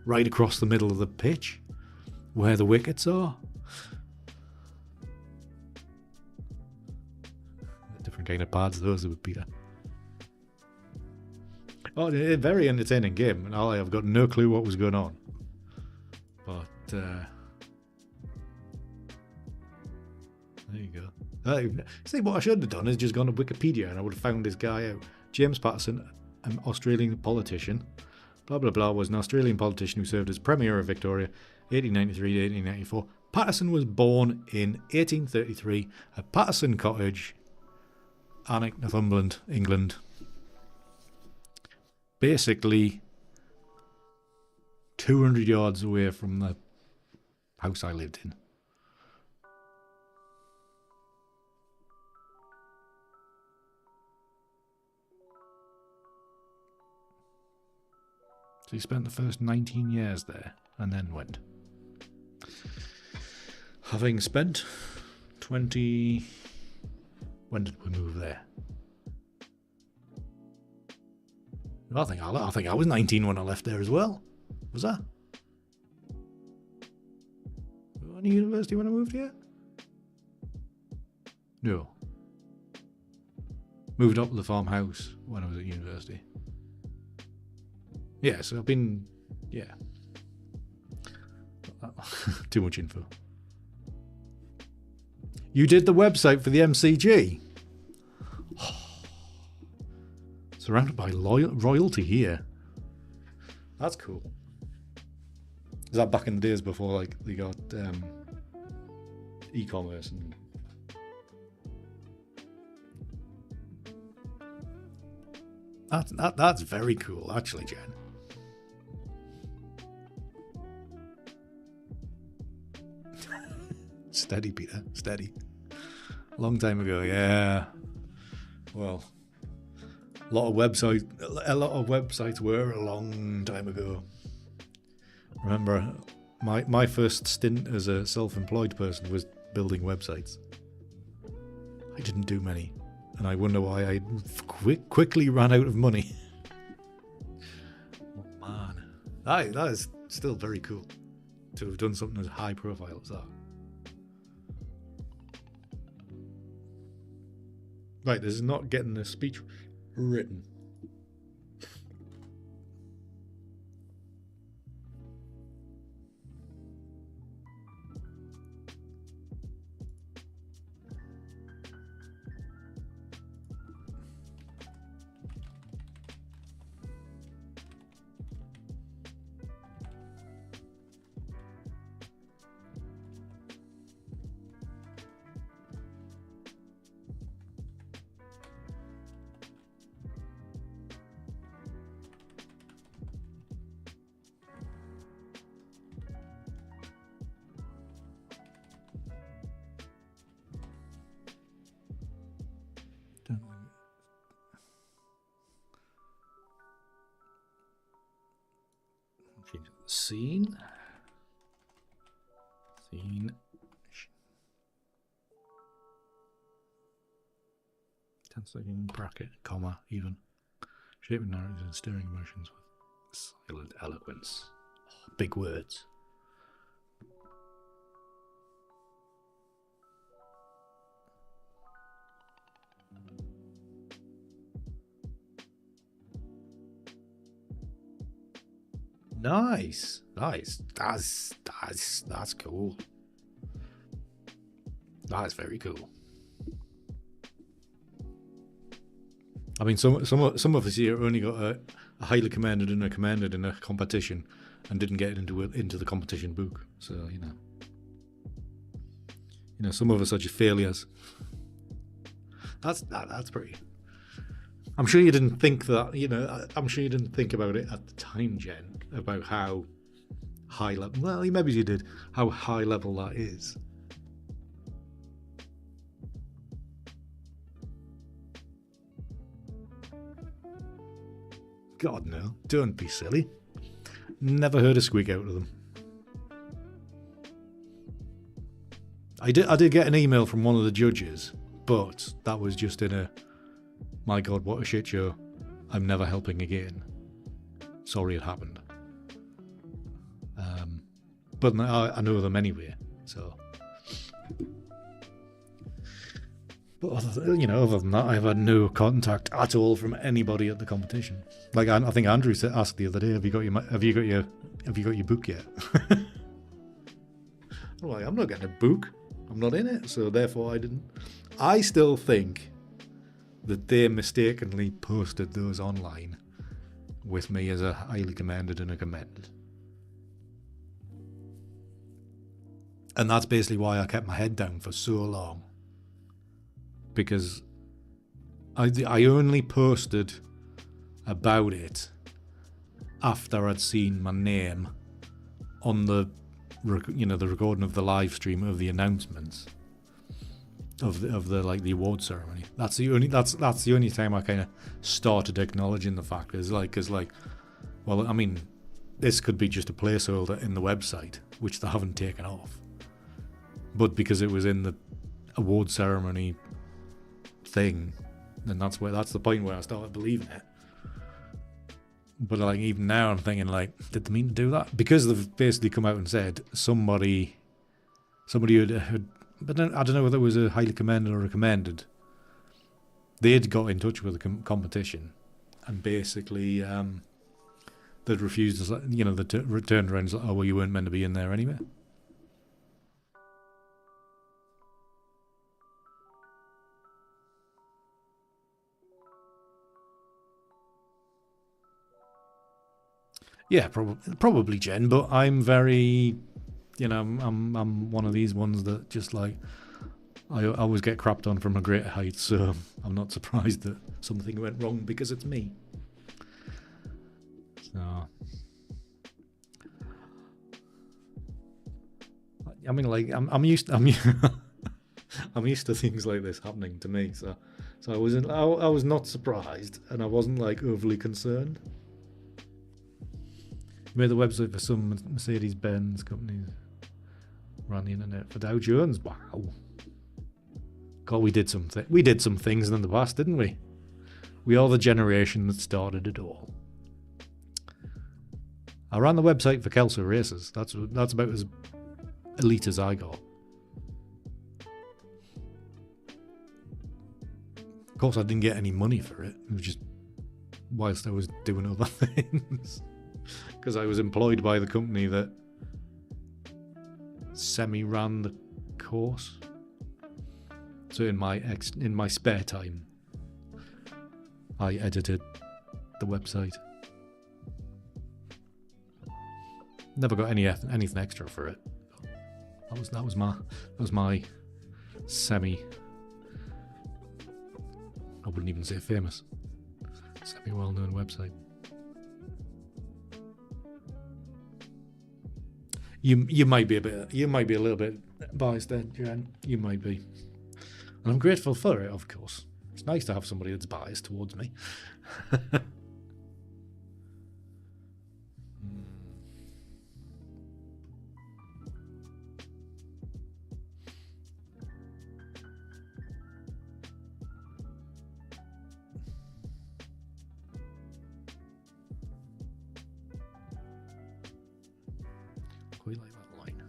right across the middle of the pitch, where the wickets are. Different kind of pads those would be. Oh, a very entertaining game, and I've got no clue what was going on. But there you go. See, what I should have done is just gone to Wikipedia and I would have found this guy out. James Patterson, an Australian politician, blah blah blah, was an Australian politician who served as Premier of Victoria, 1893 to 1894. Patterson was born in 1833 at Patterson Cottage, Alnwick, Northumberland, England. Basically 200 yards away from the house I lived in. So he spent the first 19 years there and then went. Having spent 20... When did we move there? I think I was 19 when I left there as well. Was I? Any university when I moved here? No. Moved up to the farmhouse when I was at university. Yeah, so I've been... Yeah. Too much info. You did the website for the MCG? Surrounded by royalty here. That's cool. Is that back in the days before like they got e-commerce and... That's very cool, actually, Jen. Steady, Peter, steady. Long time ago, yeah. Well, a lot of websites were a long time ago. Remember, my first stint as a self-employed person was building websites. I didn't do many, and I wonder why I quickly ran out of money. Oh man, that is still very cool to have done something as high profile as that. Right, this is not getting the speech written. Scene. 10-second bracket, comma, even. Shaping narratives and stirring emotions with silent eloquence. Oh, big words. Nice. That's cool. That's very cool. I mean, some of us here only got a highly commended and a commended in a competition, and didn't get into the competition book. So you know, some of us are just failures. That's pretty. I'm sure you didn't think that. I'm sure you didn't think about it at the time, Jen, about how high level. Well, maybe you did. How high level that is. God no! Don't be silly. Never heard a squeak out of them. I did get an email from one of the judges, but that was just in a, my God, what a shit show. I'm never helping again. Sorry it happened. But I know them anyway, so. But other than that, I've had no contact at all from anybody at the competition. Like I think Andrew asked the other day, "Have you got your book yet?" I'm like, I'm not getting a book. I'm not in it, so therefore I didn't. I still think that they mistakenly posted those online with me as a highly commended and a commended. And that's basically why I kept my head down for so long. Because I only posted about it after I'd seen my name on the recording of the live stream of the announcements of the award ceremony. That's the only time I kind of started acknowledging the fact is well, I mean, this could be just a placeholder in the website which they haven't taken off, but because it was in the award ceremony thing, then that's the point where I started believing it. But like even now I'm thinking like, did they mean to do that? Because they've basically come out and said somebody had but I don't know whether it was a highly commended or a commended. They'd got in touch with the competition and basically they'd refused to, they returned around and said, oh well, you weren't meant to be in there anyway. Yeah, probably Jen, but I'm very, I'm one of these ones that just like, I always get crapped on from a great height, so I'm not surprised that something went wrong because it's me. So, I mean, like I'm used to things like this happening to me, so I was not surprised, and I wasn't like overly concerned. Made the website for some Mercedes-Benz companies. Ran the internet for Dow Jones. Wow. God, we did some things in the past, didn't we? We are the generation that started it all. I ran the website for Kelso Races. That's about as elite as I got. Of course, I didn't get any money for it. It was just whilst I was doing other things. Because I was employed by the company that semi-ran the course. So in my spare time, I edited the website. Never got anything extra for it. That was my semi. I wouldn't even say famous. Semi-well-known website. You might be a little bit biased there, Jen. You might be. And I'm grateful for it, of course. It's nice to have somebody that's biased towards me. Quite like that line.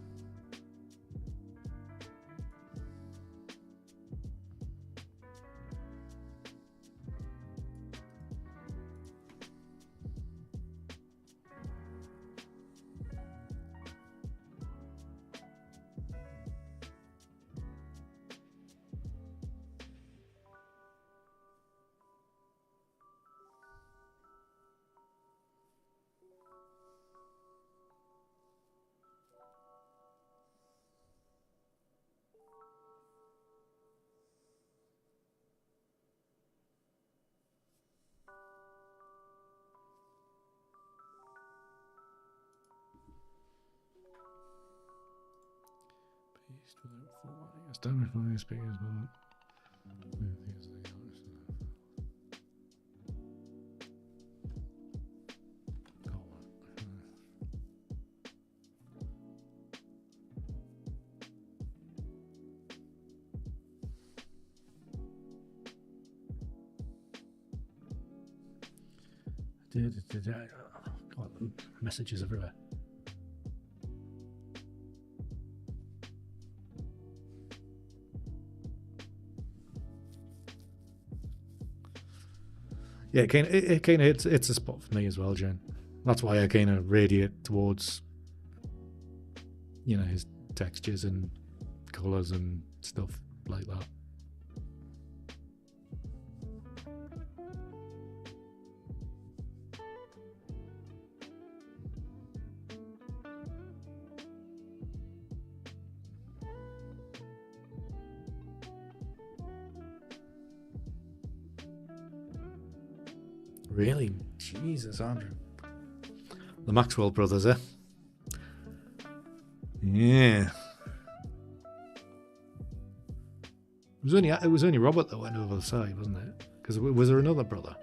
Establish speakers. God, messages everywhere. Yeah, it kind of it's a spot for me as well, Jen. That's why I kind of radiate towards, you know, his textures and colours and stuff like that. Really? Jesus, Andrew. The Maxwell brothers, eh? Yeah. It was only Robert that went over the side, wasn't it? Because was there another brother?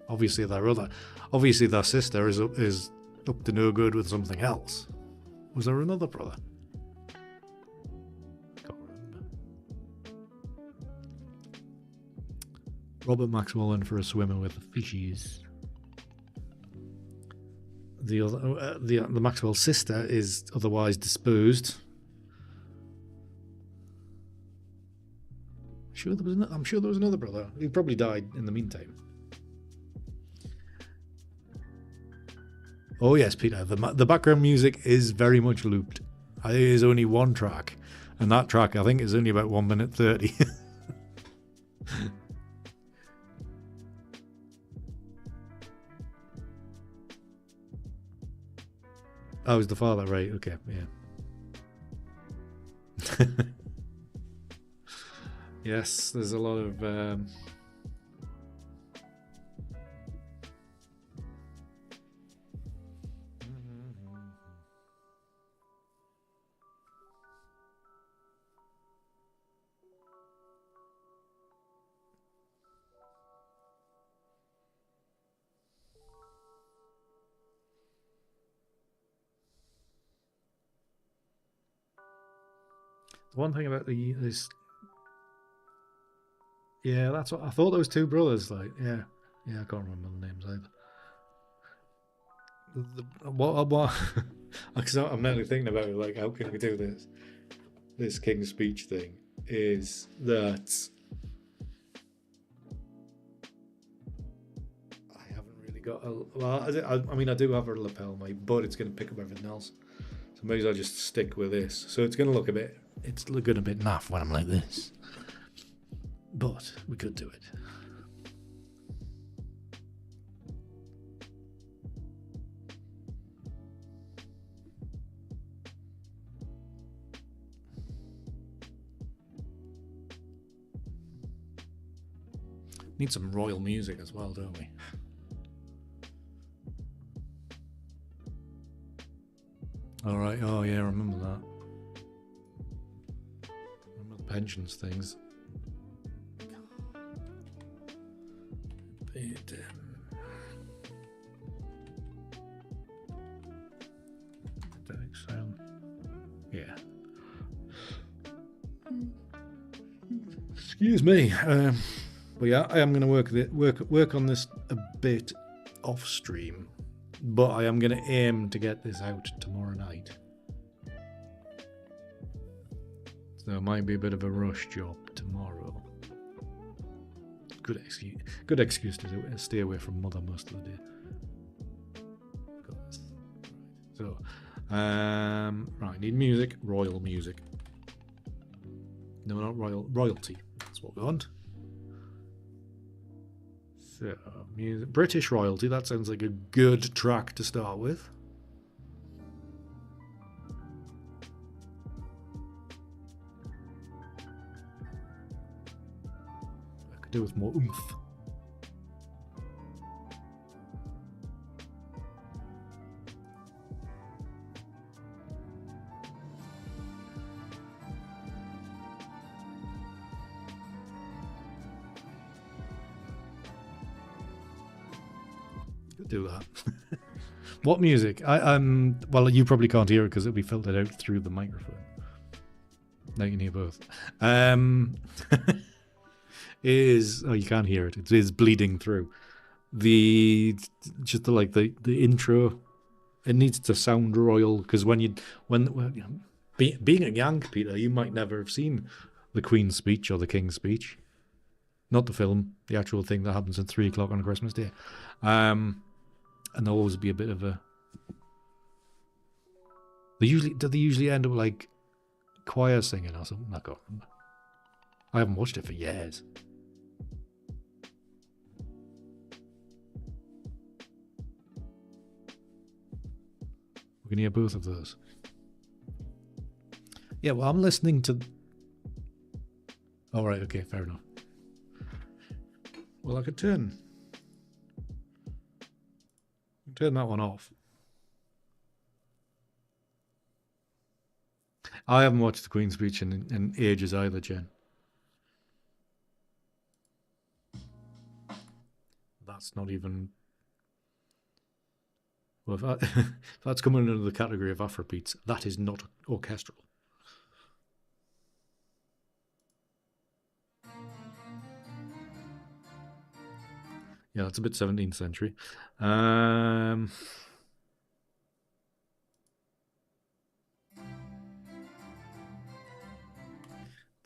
Obviously their sister is up to no good with something else. Was there another brother? Can't remember. Robert Maxwell went for a swimmer with the fishies. The Maxwell sister is otherwise disposed. I'm sure there was another brother. He probably died in the meantime. Oh yes, Peter. The background music is very much looped. It is only one track, and that track I think is only about 1 minute 30. Oh, was the father, right? Okay, yeah. Yes, there's a lot of the one thing about this. Yeah, that's what I thought. Those two brothers, like, yeah, I can't remember the names either. What? Because I'm mainly thinking about it, like, how can we do this King's Speech thing? Is that I haven't really got I mean, I do have a lapel, mate, but it's going to pick up everything else. So maybe I'll just stick with this. So it's going to look a bit naff when I'm like this. But we could do it. Need some royal music as well, don't we? All right. Oh yeah, I remember that. Remember the pensions things. Yeah. Excuse me. But yeah, I am going to work on this a bit off stream, but I am going to aim to get this out tomorrow night. So it might be a bit of a rush job tomorrow. Good excuse to stay away from mother most of the day. So, right, need music, royal music. No, not royalty. That's what we want. So, music, British royalty. That sounds like a good track to start with. I could do with more oomph. Do that. What music? Well, you probably can't hear it because it'll be filtered out through the microphone. Now you can hear both. You can't hear it. It is bleeding through. The intro. It needs to sound royal because being a Yank, Peter, you might never have seen the Queen's speech or the King's speech. Not the film, the actual thing that happens at 3 o'clock on Christmas Day. And there'll always be a bit of a. Do they usually end up like choir singing or something? I can't remember. I haven't watched it for years. We can hear both of those. Yeah, well, I'm listening to. All right, okay, fair enough. Well, I could turn that one off. I haven't watched the Queen's speech in ages either, Jen. That's not even. Well, if that's coming under the category of Afrobeats, that is not orchestral. Yeah, that's a bit 17th century. It's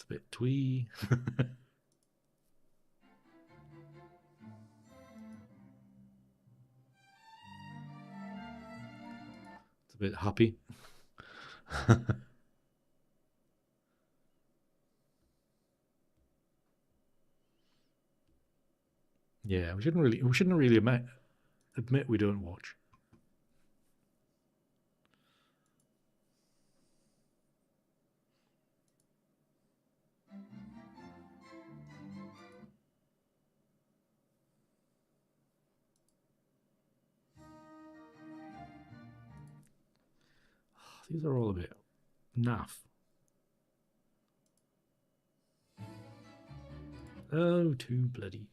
a bit twee. It's a bit happy. Yeah, we shouldn't really admit we don't watch. These are all a bit naff. Oh, too bloody.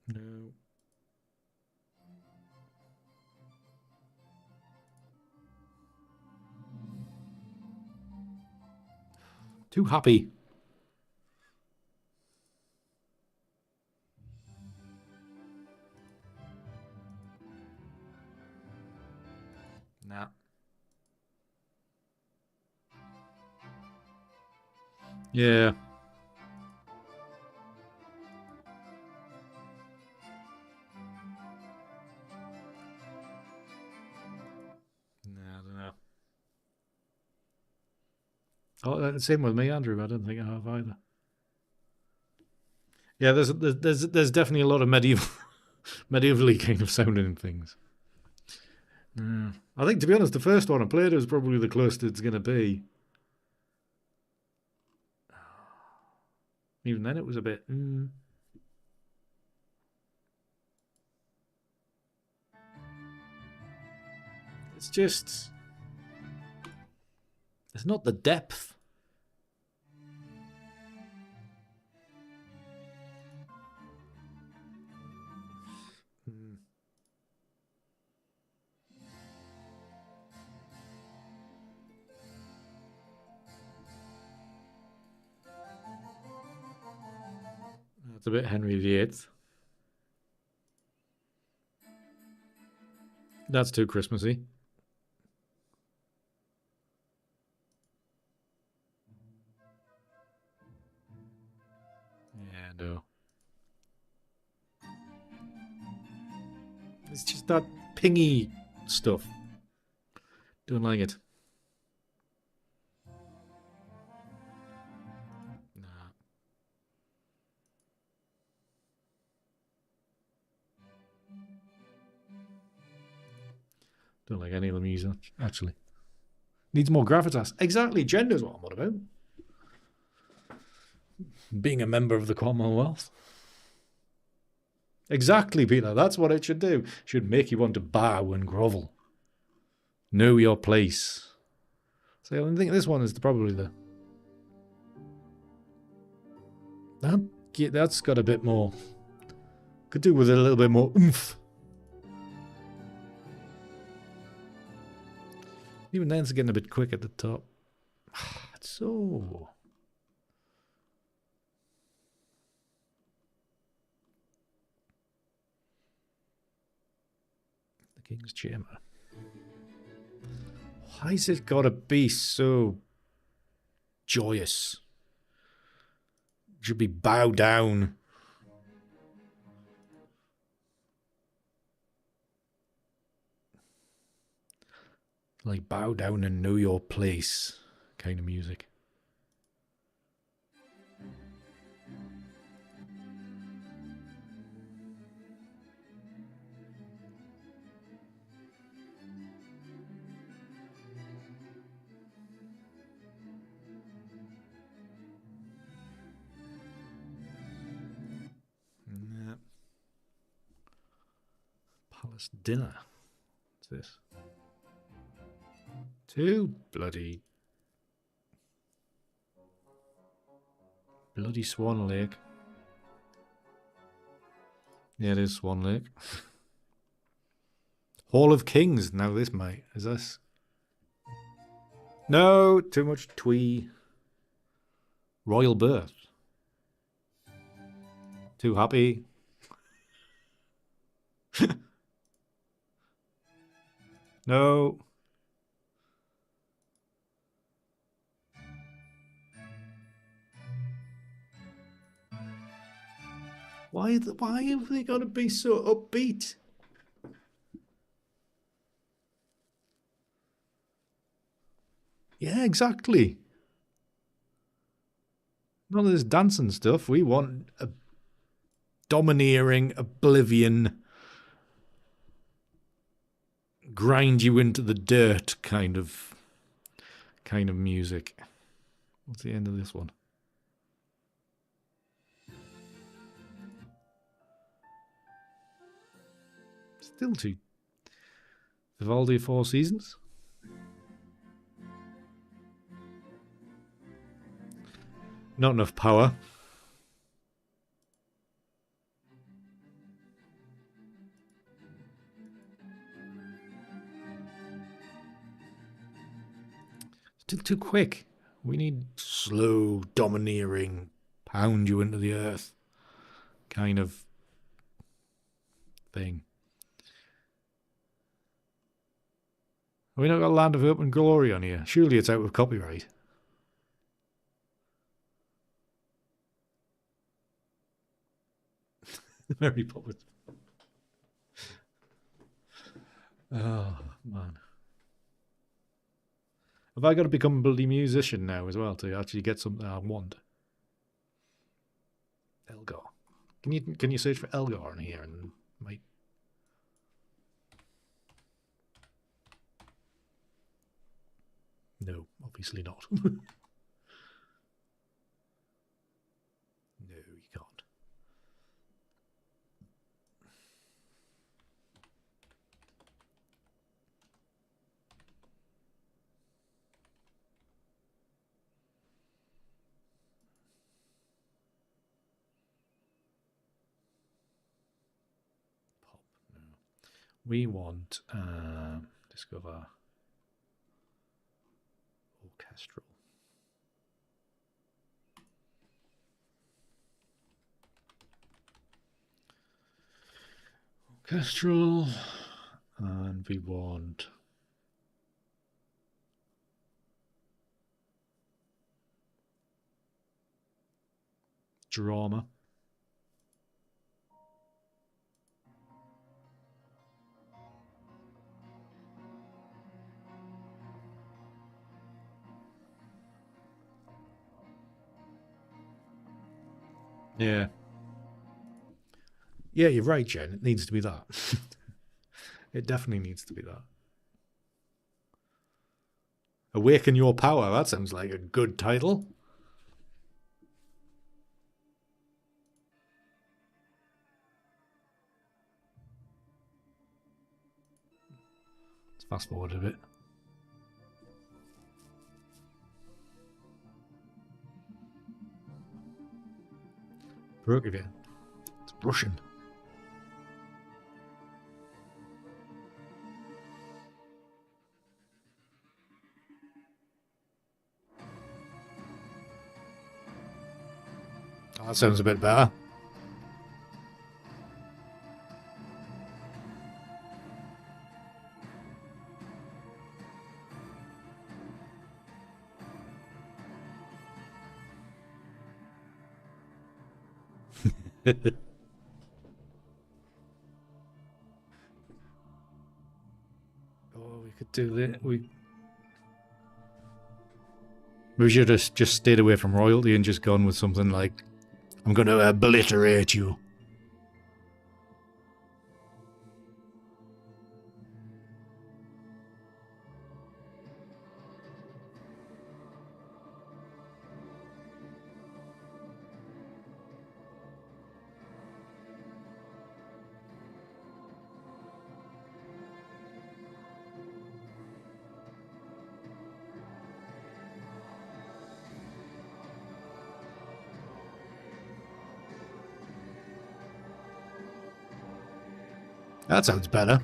No. Too happy. Nah. Yeah. Nah, I don't know. Oh, same with me, Andrew. I don't think I have either. Yeah, there's definitely a lot of medievally kind of sounding things. Yeah. I think, to be honest, the first one I played was probably the closest it's going to be. Even then, it was a bit. It's just. It's not the depth. It's a bit Henry VIII. That's too Christmassy. Yeah, no. It's just that pingy stuff. Don't like it. Nah. Don't like any of the music, actually. Needs more gravitas. Exactly, gender's what I'm on about. Being a member of the Commonwealth. Exactly, Peter. That's what it should do. It should make you want to bow and grovel. Know your place. So I think this one is probably the... that's got a bit more. Could do with a little bit more oomph. Even then, it's getting a bit quick at the top. So. The King's Chamber. Why's it gotta be so joyous? It should be bow down. Like bow down and know your place kind of music. Yeah. Palace dinner. What's this? Too bloody Swan Lake. Yeah, it is Swan Lake. Hall of Kings. Now this might. Is this? No, too much twee. Royal Birth. Too happy. No. Why have they got to be so upbeat? Yeah, exactly. None of this dancing stuff. We want a domineering, oblivion, grind you into the dirt kind of music. What's the end of this one? Still too. Vivaldi Four Seasons. Not enough power. Still too quick. We need slow, domineering, pound you into the earth kind of thing. Have we not got Land of Hope and Glory on here? Surely it's out of copyright. Mary Poppins. Oh, man. Have I got to become a bloody musician now as well to actually get something I want? Elgar. Can you search for Elgar in here and might? No, obviously not. No, you can't. Pop. No. We want discover orchestral. Orchestral, and we want drama. Yeah. Yeah, you're right, Jen. It needs to be that. It definitely needs to be that. Awaken Your Power. That sounds like a good title. Let's fast forward a bit. Broke again. It's Russian. Oh, that sounds a bit better. Oh, we could do that. We should have just stayed away from royalty and just gone with something like, I'm going to obliterate you. That sounds better.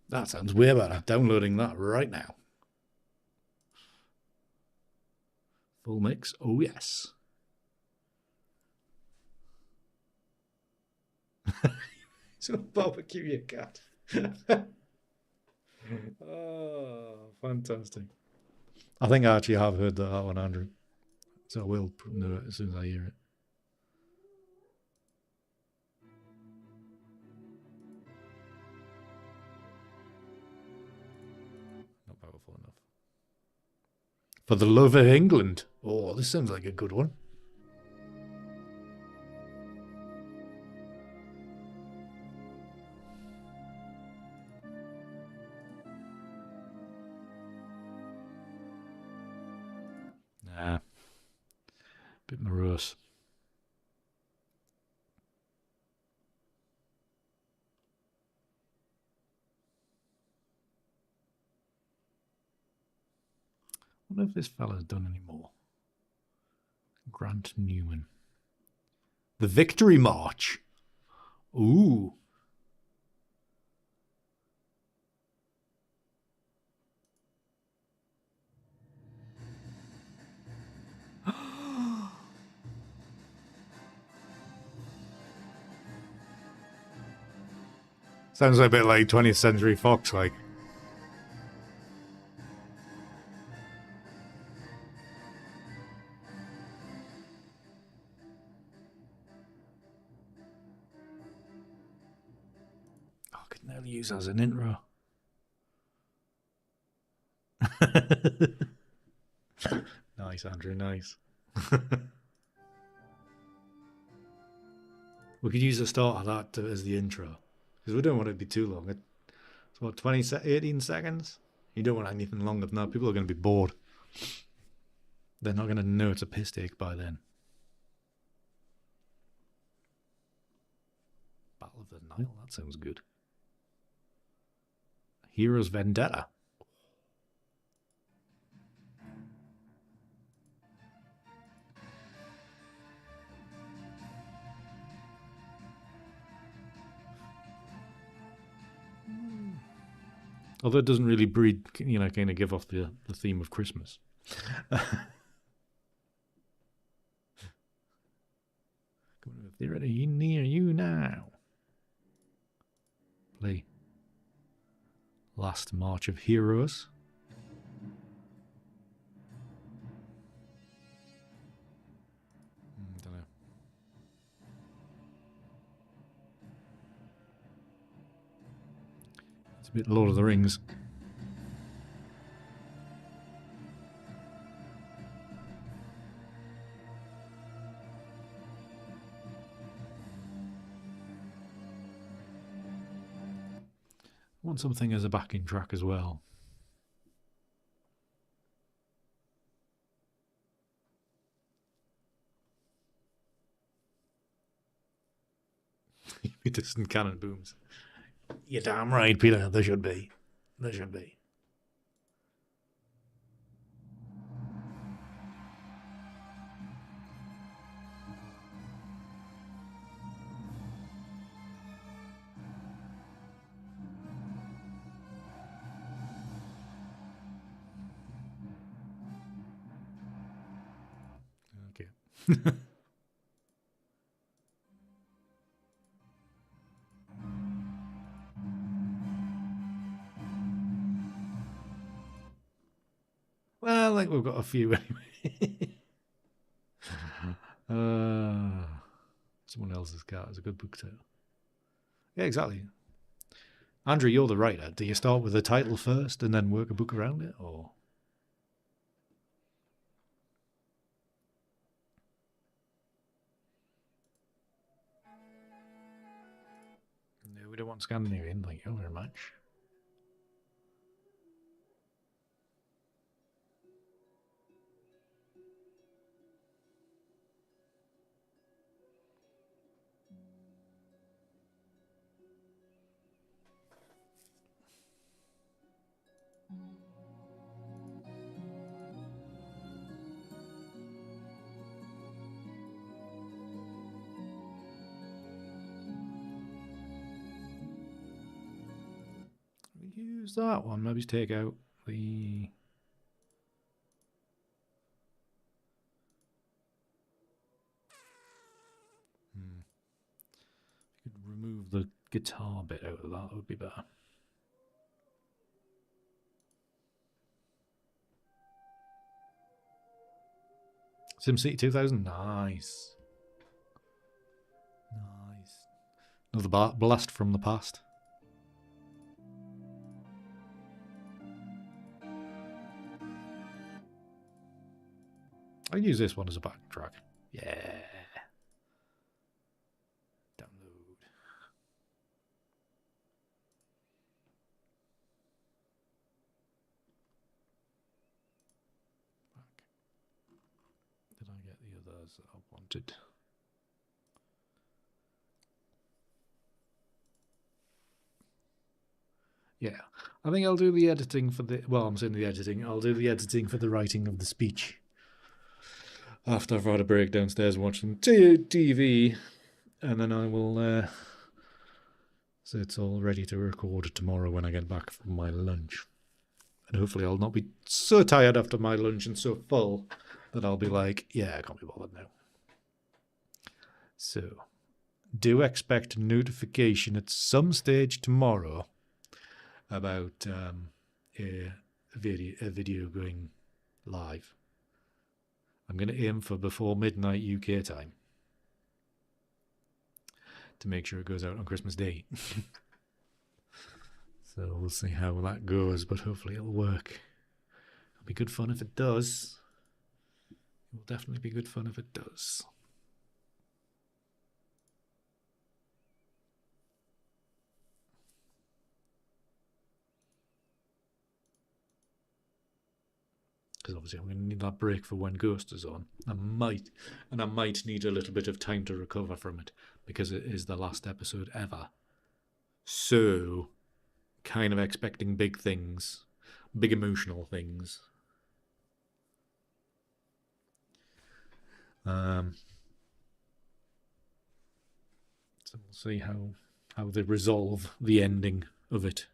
That sounds way better. Downloading that right now. Full mix. Oh, yes. So barbecue your cat. Oh, fantastic. I think I actually have heard that one, Andrew. So I will know it as soon as I hear it. Not powerful enough. For the love of England. Oh, this sounds like a good one. Nah. Bit morose. I wonder if this fella's done any more. Grant Newman. The Victory March. Ooh. Sounds a bit like 20th Century Fox, like. I could nearly use as an intro. Nice, Andrew, nice. We could use the start of that as the intro. Because we don't want it to be too long. It's what, 18 seconds? You don't want anything longer than that. People are going to be bored. They're not going to know it's a piss take by then. Battle of the Nile, that sounds good. Hero's Vendetta. Although it doesn't really breed, kind of give off the theme of Christmas. They're near you now. Play Last March of Heroes. Don't know. It's a bit Lord of the Rings. I want something as a backing track as well. Distant cannon booms. You're damn right, Peter. There should be. There should be. Okay. Well, I think we've got a few anyway. Someone else's cat is a good book title. Yeah, exactly. Andrew, you're the writer. Do you start with the title first and then work a book around it, or? No, we don't want Scandinavian. Thank you very much. Use that one. Maybe take out the. If you could remove the guitar bit out of that, would be better. SimCity 2000, nice. Nice. Another blast from the past. I use this one as a backtrack. Yeah. Download. Back. Did I get the others that I wanted? Yeah, I think I'll do the editing for the. Well, I'm saying the editing. I'll do the editing for the writing of the speech. After I've had a break downstairs watching TV, and then I will. So it's all ready to record tomorrow when I get back from my lunch. And hopefully I'll not be so tired after my lunch and so full that I'll be like, yeah, I can't be bothered now. So, do expect a notification at some stage tomorrow about a video going live. I'm going to aim for before midnight UK time to make sure it goes out on Christmas Day. So we'll see how that goes, but hopefully it'll work. It'll be good fun if it does. It will definitely be good fun if it does. Because obviously I'm going to need that break for when Ghost is on. I might need a little bit of time to recover from it because it is the last episode ever. So, kind of expecting big things, big emotional things. So we'll see how they resolve the ending of it.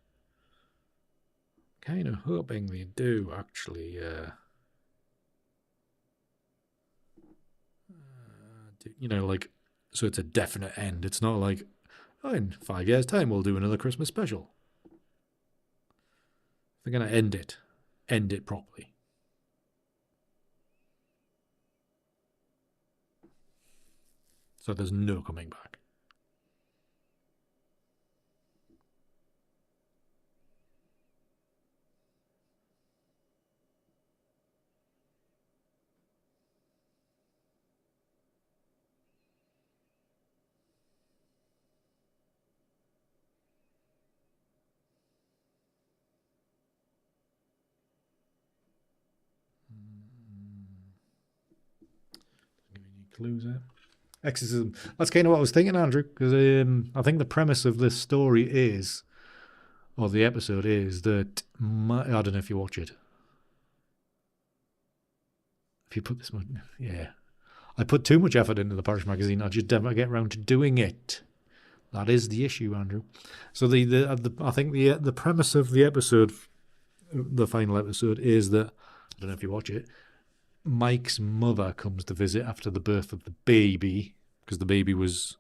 Kind of hoping they do actually. You know, like, so it's a definite end. It's not like, oh, in 5 years' time we'll do another Christmas special. If they're going to end it properly. So there's no coming back. Give you any clues there. Exorcism. That's kind of what I was thinking, Andrew, because I think the premise of this story is, or the episode is, that I don't know if you watch it. If you put this much, yeah. I put too much effort into the Parish magazine. I just never get around to doing it. That is the issue, Andrew. So I think the premise of the episode, the final episode, is that, I don't know if you watch it, Mike's mother comes to visit after the birth of the baby, because the baby was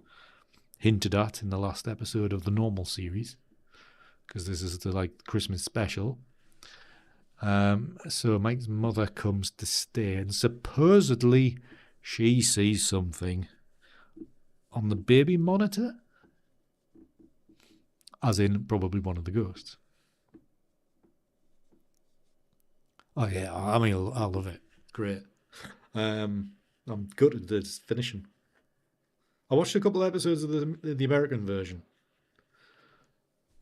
hinted at in the last episode of the normal series, because this is the Christmas special. So Mike's mother comes to stay, and supposedly she sees something on the baby monitor, as in probably one of the ghosts. Oh yeah, I mean, I love it. Great. I'm gutted that it's finishing. I watched a couple of episodes of the American version,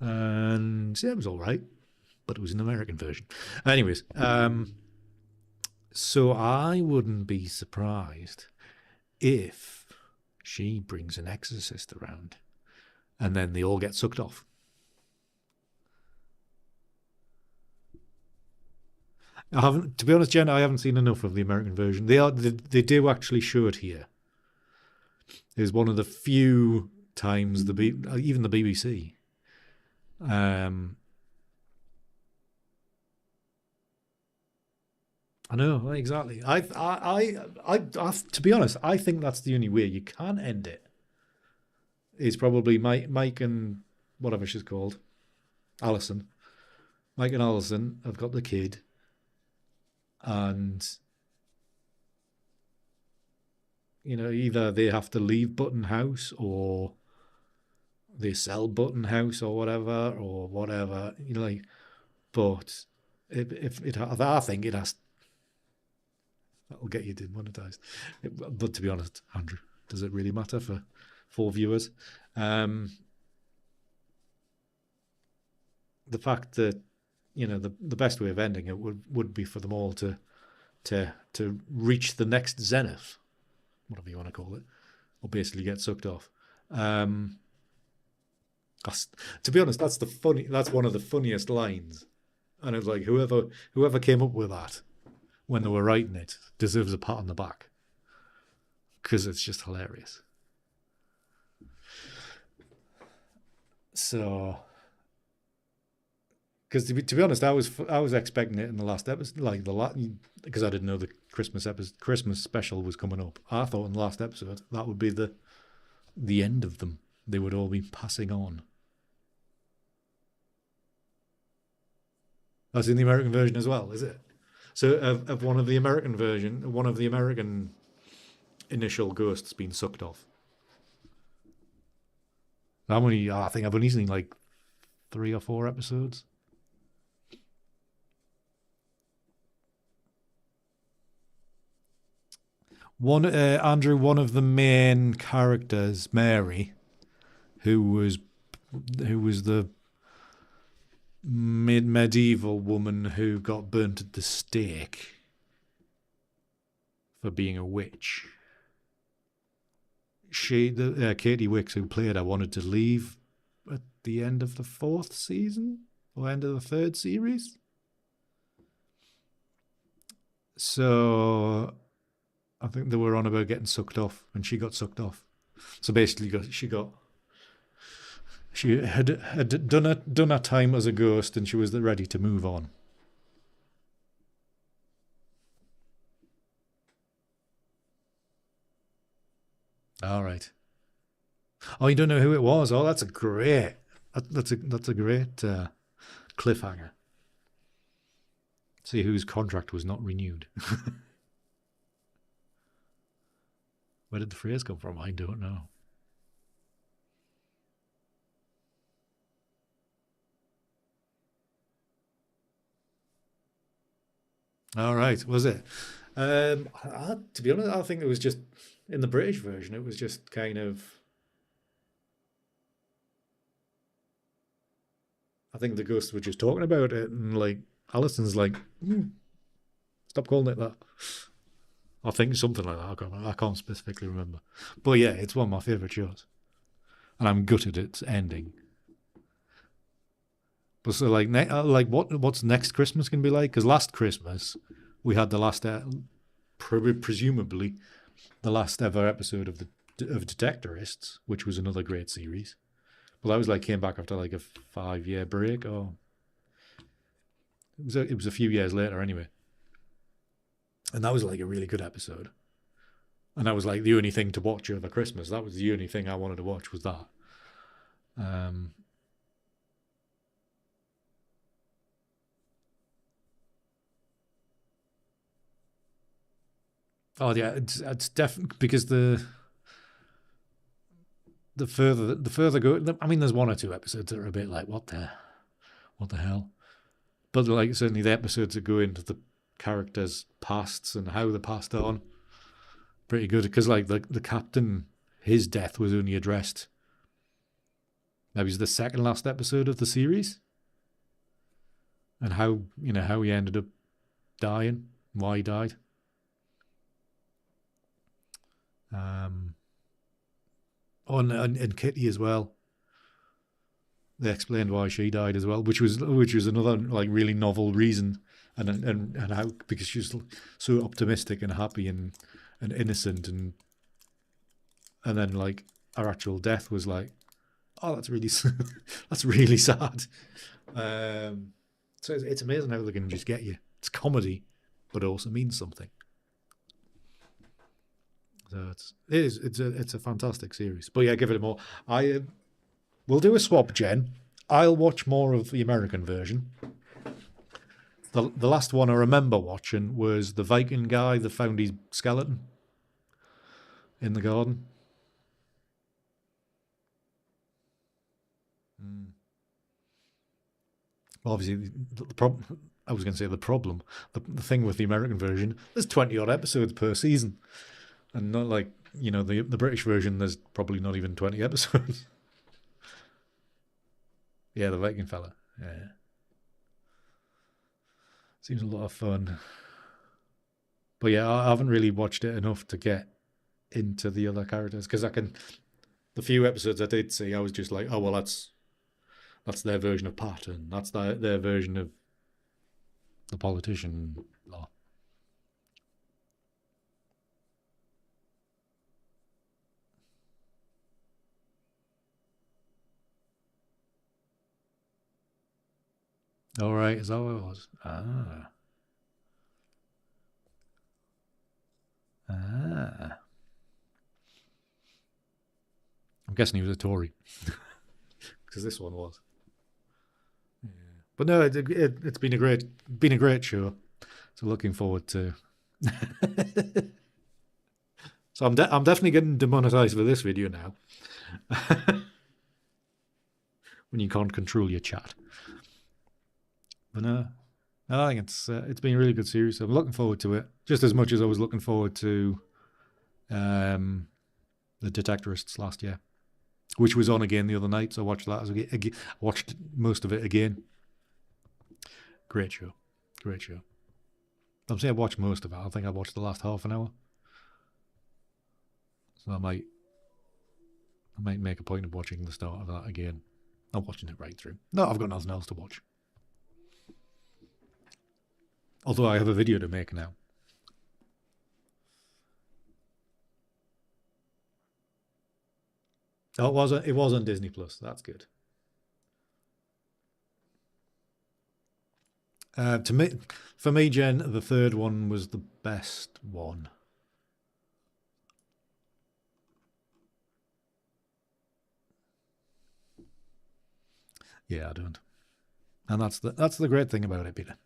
and yeah, it was all right, but it was an American version. Anyways, so I wouldn't be surprised if she brings an exorcist around, and then they all get sucked off. I haven't, to be honest, Jen, I haven't seen enough of the American version. They do actually show it here. It's one of the few times even the BBC. I know exactly. To be honest, I think that's the only way you can end it. Is probably Mike and whatever she's called, Alison. Mike and Alison have got the kid, and either they have to leave Button House or they sell Button House or whatever. But I think it has. That'll get you demonetized. But to be honest, Andrew, does it really matter for viewers? The fact that the best way of ending it would be for them all to reach the next zenith, whatever you want to call it, or basically get sucked off. To be honest, that's one of the funniest lines, and it's like whoever came up with that when they were writing it deserves a pat on the back, because it's just hilarious. So, because to be honest, I was expecting it in the last episode, because I didn't know the Christmas special was coming up. I thought in the last episode that would be the end of them. They would all be passing on. That's in the American version as well, is it? So of one of the American initial ghosts being sucked off. How many? I think I've only seen 3 or 4 episodes. Andrew, one of the main characters, Mary, who was the medieval woman who got burnt at the stake for being a witch. Katie Wicks, who played her, wanted to leave at the end of the 4th season or end of the 3rd series. So I think they were on about getting sucked off, and she got sucked off. So basically, she had done her time as a ghost, and she was ready to move on. All right. Oh, you don't know who it was? Oh, that's a great cliffhanger. See whose contract was not renewed. Where did the phrase come from? I don't know. All right, was it? To be honest, I think it was just in the British version. It was just kind of. I think the ghosts were just talking about it, and Alison's like, stop calling it that. I think something like that. I can't specifically remember. But yeah, it's one of my favourite shows. And I'm gutted it's ending. But so like what's next Christmas going to be like? Because last Christmas we had the last, presumably, the last ever episode of Detectorists, which was another great series. But that was like came back after like a 5-year break, or it was a few years later anyway. And that was like a really good episode. And that was like the only thing to watch over Christmas. That was the only thing I wanted to watch was that. Oh yeah, it's definitely because the further go. I mean, there's one or two episodes that are a bit like what the hell, but like certainly the episodes that go into the characters' pasts and how they passed on, pretty good. Because like the captain, his death was only addressed. That was the second last episode of the series, and how he ended up dying, why he died. And Kitty as well. They explained why she died as well, which was another like really novel reason, and how, because she's so optimistic and happy and innocent, and then like her actual death was like, oh, that's really that's really sad. So it's amazing how they can just get you. It's comedy, but it also means something. So it's a fantastic series. But yeah, give it a more. We'll do a swap, Jen. I'll watch more of the American version. The last one I remember watching was the Viking guy that found his skeleton in the garden. Well, obviously, the problem. I was going to say the problem. The thing with the American version, there's 20 odd episodes per season, and not like the British version. There's probably not even 20 episodes. Yeah, the Viking fella. Yeah. Seems a lot of fun. But yeah, I haven't really watched it enough to get into the other characters, because the few episodes I did see, I was just like, oh well, that's their version of Pat, and that's their version of the politician. Oh. All right, is that what it was? Ah. I'm guessing he was a Tory, because this one was. Yeah. But no, it's been a great show. So looking forward to. So I'm definitely getting demonetized for this video now. When you can't control your chat. But no, I think it's been a really good series. I'm looking forward to it just as much as I was looking forward to the Detectorists last year, which was on again the other night. So I watched that again. Watched most of it again. Great show. I'm saying I watched most of it. I think I watched the last half an hour. So I might make a point of watching the start of that again. Not watching it right through. No, I've got nothing else to watch. Although I have a video to make now. Oh, it was on Disney Plus. That's good. For me, Jen, the third one was the best one. Yeah, I don't. And that's the great thing about it, Peter.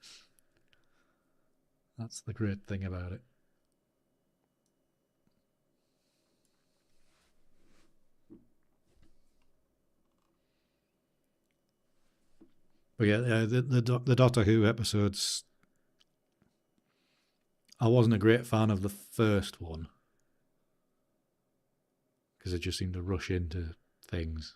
That's the great thing about it. But yeah, the Doctor Who episodes, I wasn't a great fan of the first one, because it just seemed to rush into things.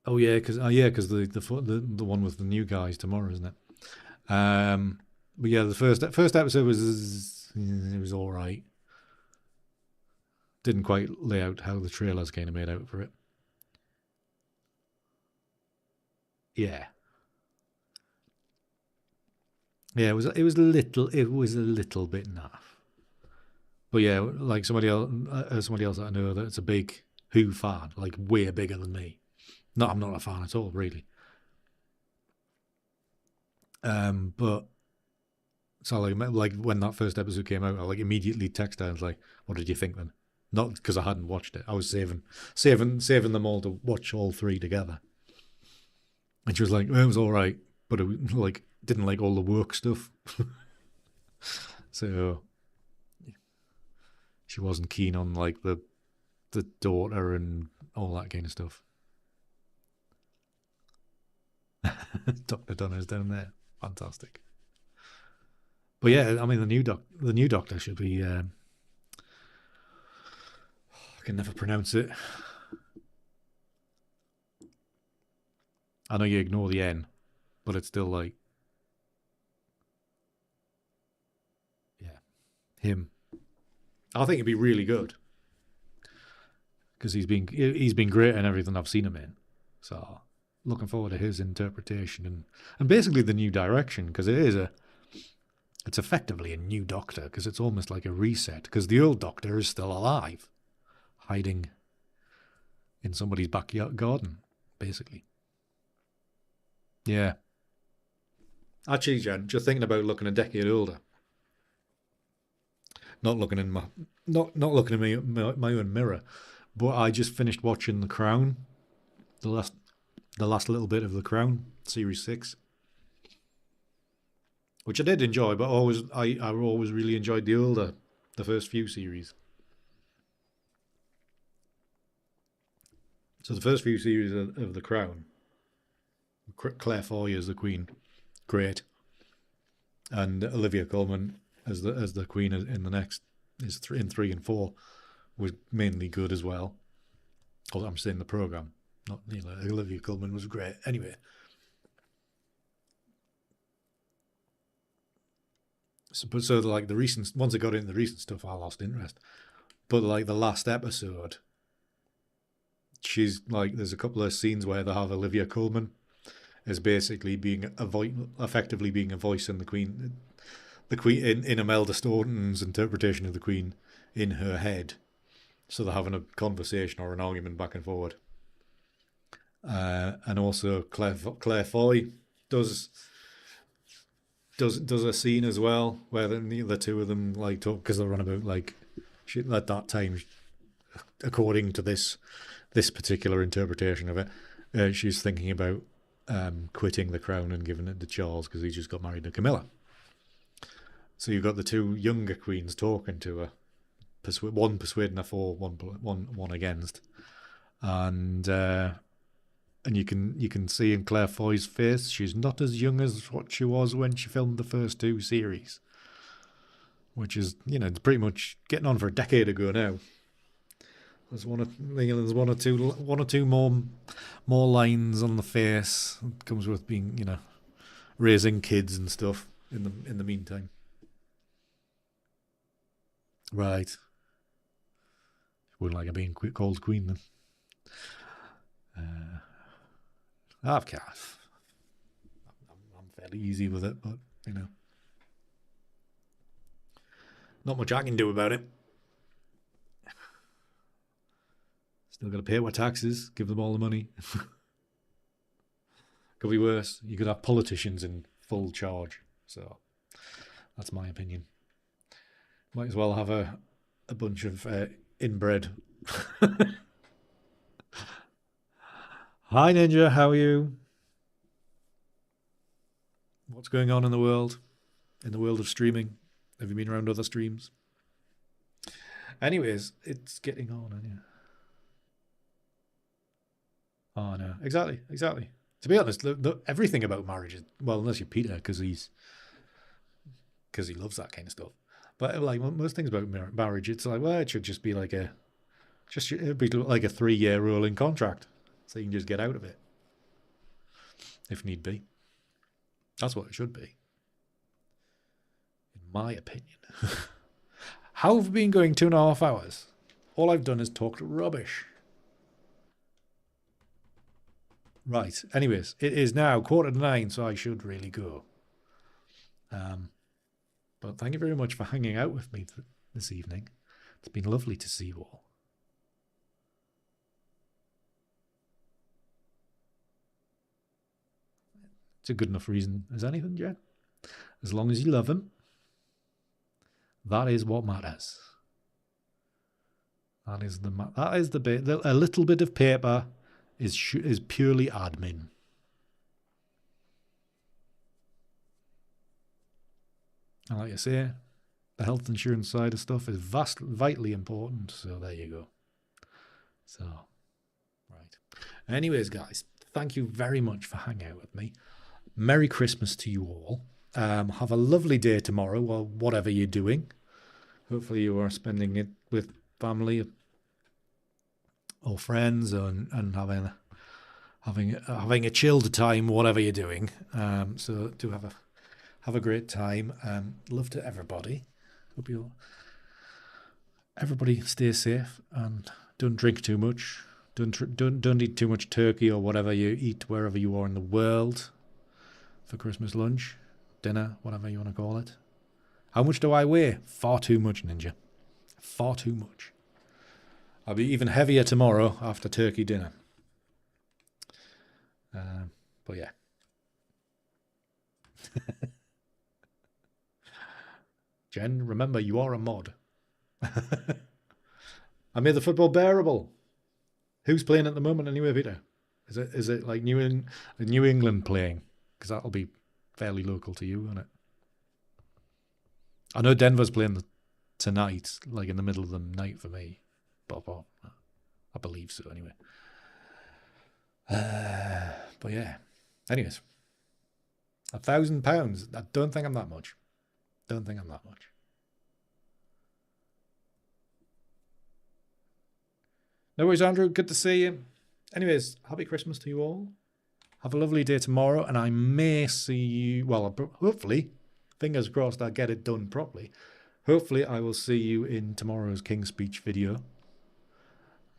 Oh yeah, because the one with the new guys tomorrow, isn't it? But yeah, the first episode was all right. Didn't quite lay out how the trailers kind of made out for it. Yeah, yeah, it was a little bit naff. But yeah, like somebody else that I know that's a big Who fan, like way bigger than me. No, I'm not a fan at all, really. But so like when that first episode came out, I like immediately texted her and was like, "What did you think then?" Not because I hadn't watched it. I was saving them all to watch all three together. And she was like, well, "It was all right, but it like didn't like all the work stuff." So she wasn't keen on like the daughter and all that kind of stuff. Dr. Donner's down there, fantastic. But yeah, I mean the new Doctor should be. I can never pronounce it. I know you ignore the N, but it's still like, yeah, him. I think he'd be really good because he's been great in everything I've seen him in. So looking forward to his interpretation and basically the new direction because it's effectively a new Doctor because it's almost like a reset because the old Doctor is still alive, hiding in somebody's backyard garden, basically. Yeah. Actually, Jen, just thinking about looking a decade older, not looking in my, not looking in my own mirror, but I just finished watching The Crown, the last the last little bit of The Crown, series 6, which I did enjoy, but I always really enjoyed the first few series. So the first few series of The Crown, Claire Foy as the Queen, great, and Olivia Colman as the Queen in the next is in 3 and 4 was mainly good as well. Although I'm saying the program, not Olivia Colman was great. Anyway, so like the recent once I got into the recent stuff, I lost interest. But like the last episode, she's like there's a couple of scenes where they have Olivia Colman as basically being effectively being a voice in the Queen in Imelda Staunton's interpretation of the Queen in her head. So they're having a conversation or an argument back and forward. And also Claire Foy does a scene as well where the two of them like talk because they're on about like at that time, according to this particular interpretation of it, she's thinking about quitting the crown and giving it to Charles because he just got married to Camilla. So you've got the two younger queens talking to her, one persuading her for, one against, and you can see in Claire Foy's face she's not as young as what she was when she filmed the first 2 series, which is pretty much getting on for a decade ago now. There's one or two more lines on the face. It comes with being raising kids and stuff in the meantime. Right. Wouldn't like it being called Queen then. I've I'm fairly easy with it, but not much I can do about it. Still got to pay our taxes, give them all the money. Could be worse. You could have politicians in full charge. So that's my opinion. Might as well have a bunch of inbred. Hi Ninja, how are you? What's going on in the world? In the world of streaming? Have you been around other streams? Anyways, it's getting on, isn't it? Oh no, exactly. To be honest, everything about marriage is well, unless you're Peter, because he loves that kind of stuff. But like most things about marriage, it's like it should just be like it'd be like a 3-year rolling contract, so you can just get out of it if need be. That's what it should be. My opinion. How have we been going 2.5 hours? All I've done is talked rubbish. Right. Anyways, it is now 8:45, so I should really go. But thank you very much for hanging out with me this evening. It's been lovely to see you all. It's a good enough reason as anything, Jen. As long as you love him, that is what matters. That is the bit. A little bit of paper is purely admin. And like I say, the health insurance side of stuff is vitally important. So there you go. So, right. Anyways, guys, thank you very much for hanging out with me. Merry Christmas to you all. Have a lovely day tomorrow, or whatever you're doing. Hopefully you are spending it with family or friends and having a chilled time, whatever you're doing. So do have a great time. Love to everybody. Hope everybody stay safe and don't drink too much. Don't eat too much turkey or whatever you eat wherever you are in the world for Christmas lunch, dinner, whatever you want to call it. How much do I weigh? Far too much, Ninja. Far too much. I'll be even heavier tomorrow after turkey dinner. But yeah. Jen, remember, you are a mod. I made the football bearable. Who's playing at the moment anyway, Peter? Is it like New England playing? Because that'll be fairly local to you, won't it? I know Denver's playing tonight, like in the middle of the night for me. But I believe so anyway. But yeah. Anyways. £1,000. I don't think I'm that much. Don't think I'm that much. No worries, Andrew. Good to see you. Anyways, happy Christmas to you all. Have a lovely day tomorrow, and I may see you, well, hopefully, fingers crossed I get it done properly. Hopefully I will see you in tomorrow's King's Speech video.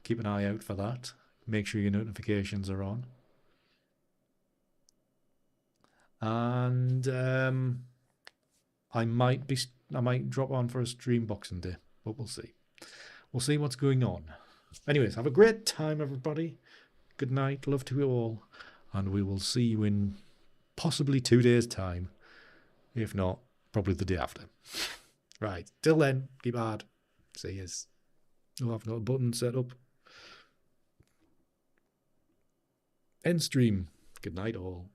Keep an eye out for that. Make sure your notifications are on. And I might drop on for a stream Boxing Day, but we'll see. We'll see what's going on. Anyways, have a great time, everybody. Good night. Love to you all. And we will see you in possibly 2 days' time. If not, probably the day after. Right. Till then, keep hard. See yous. Oh, I've got a button set up. End stream. Good night, all.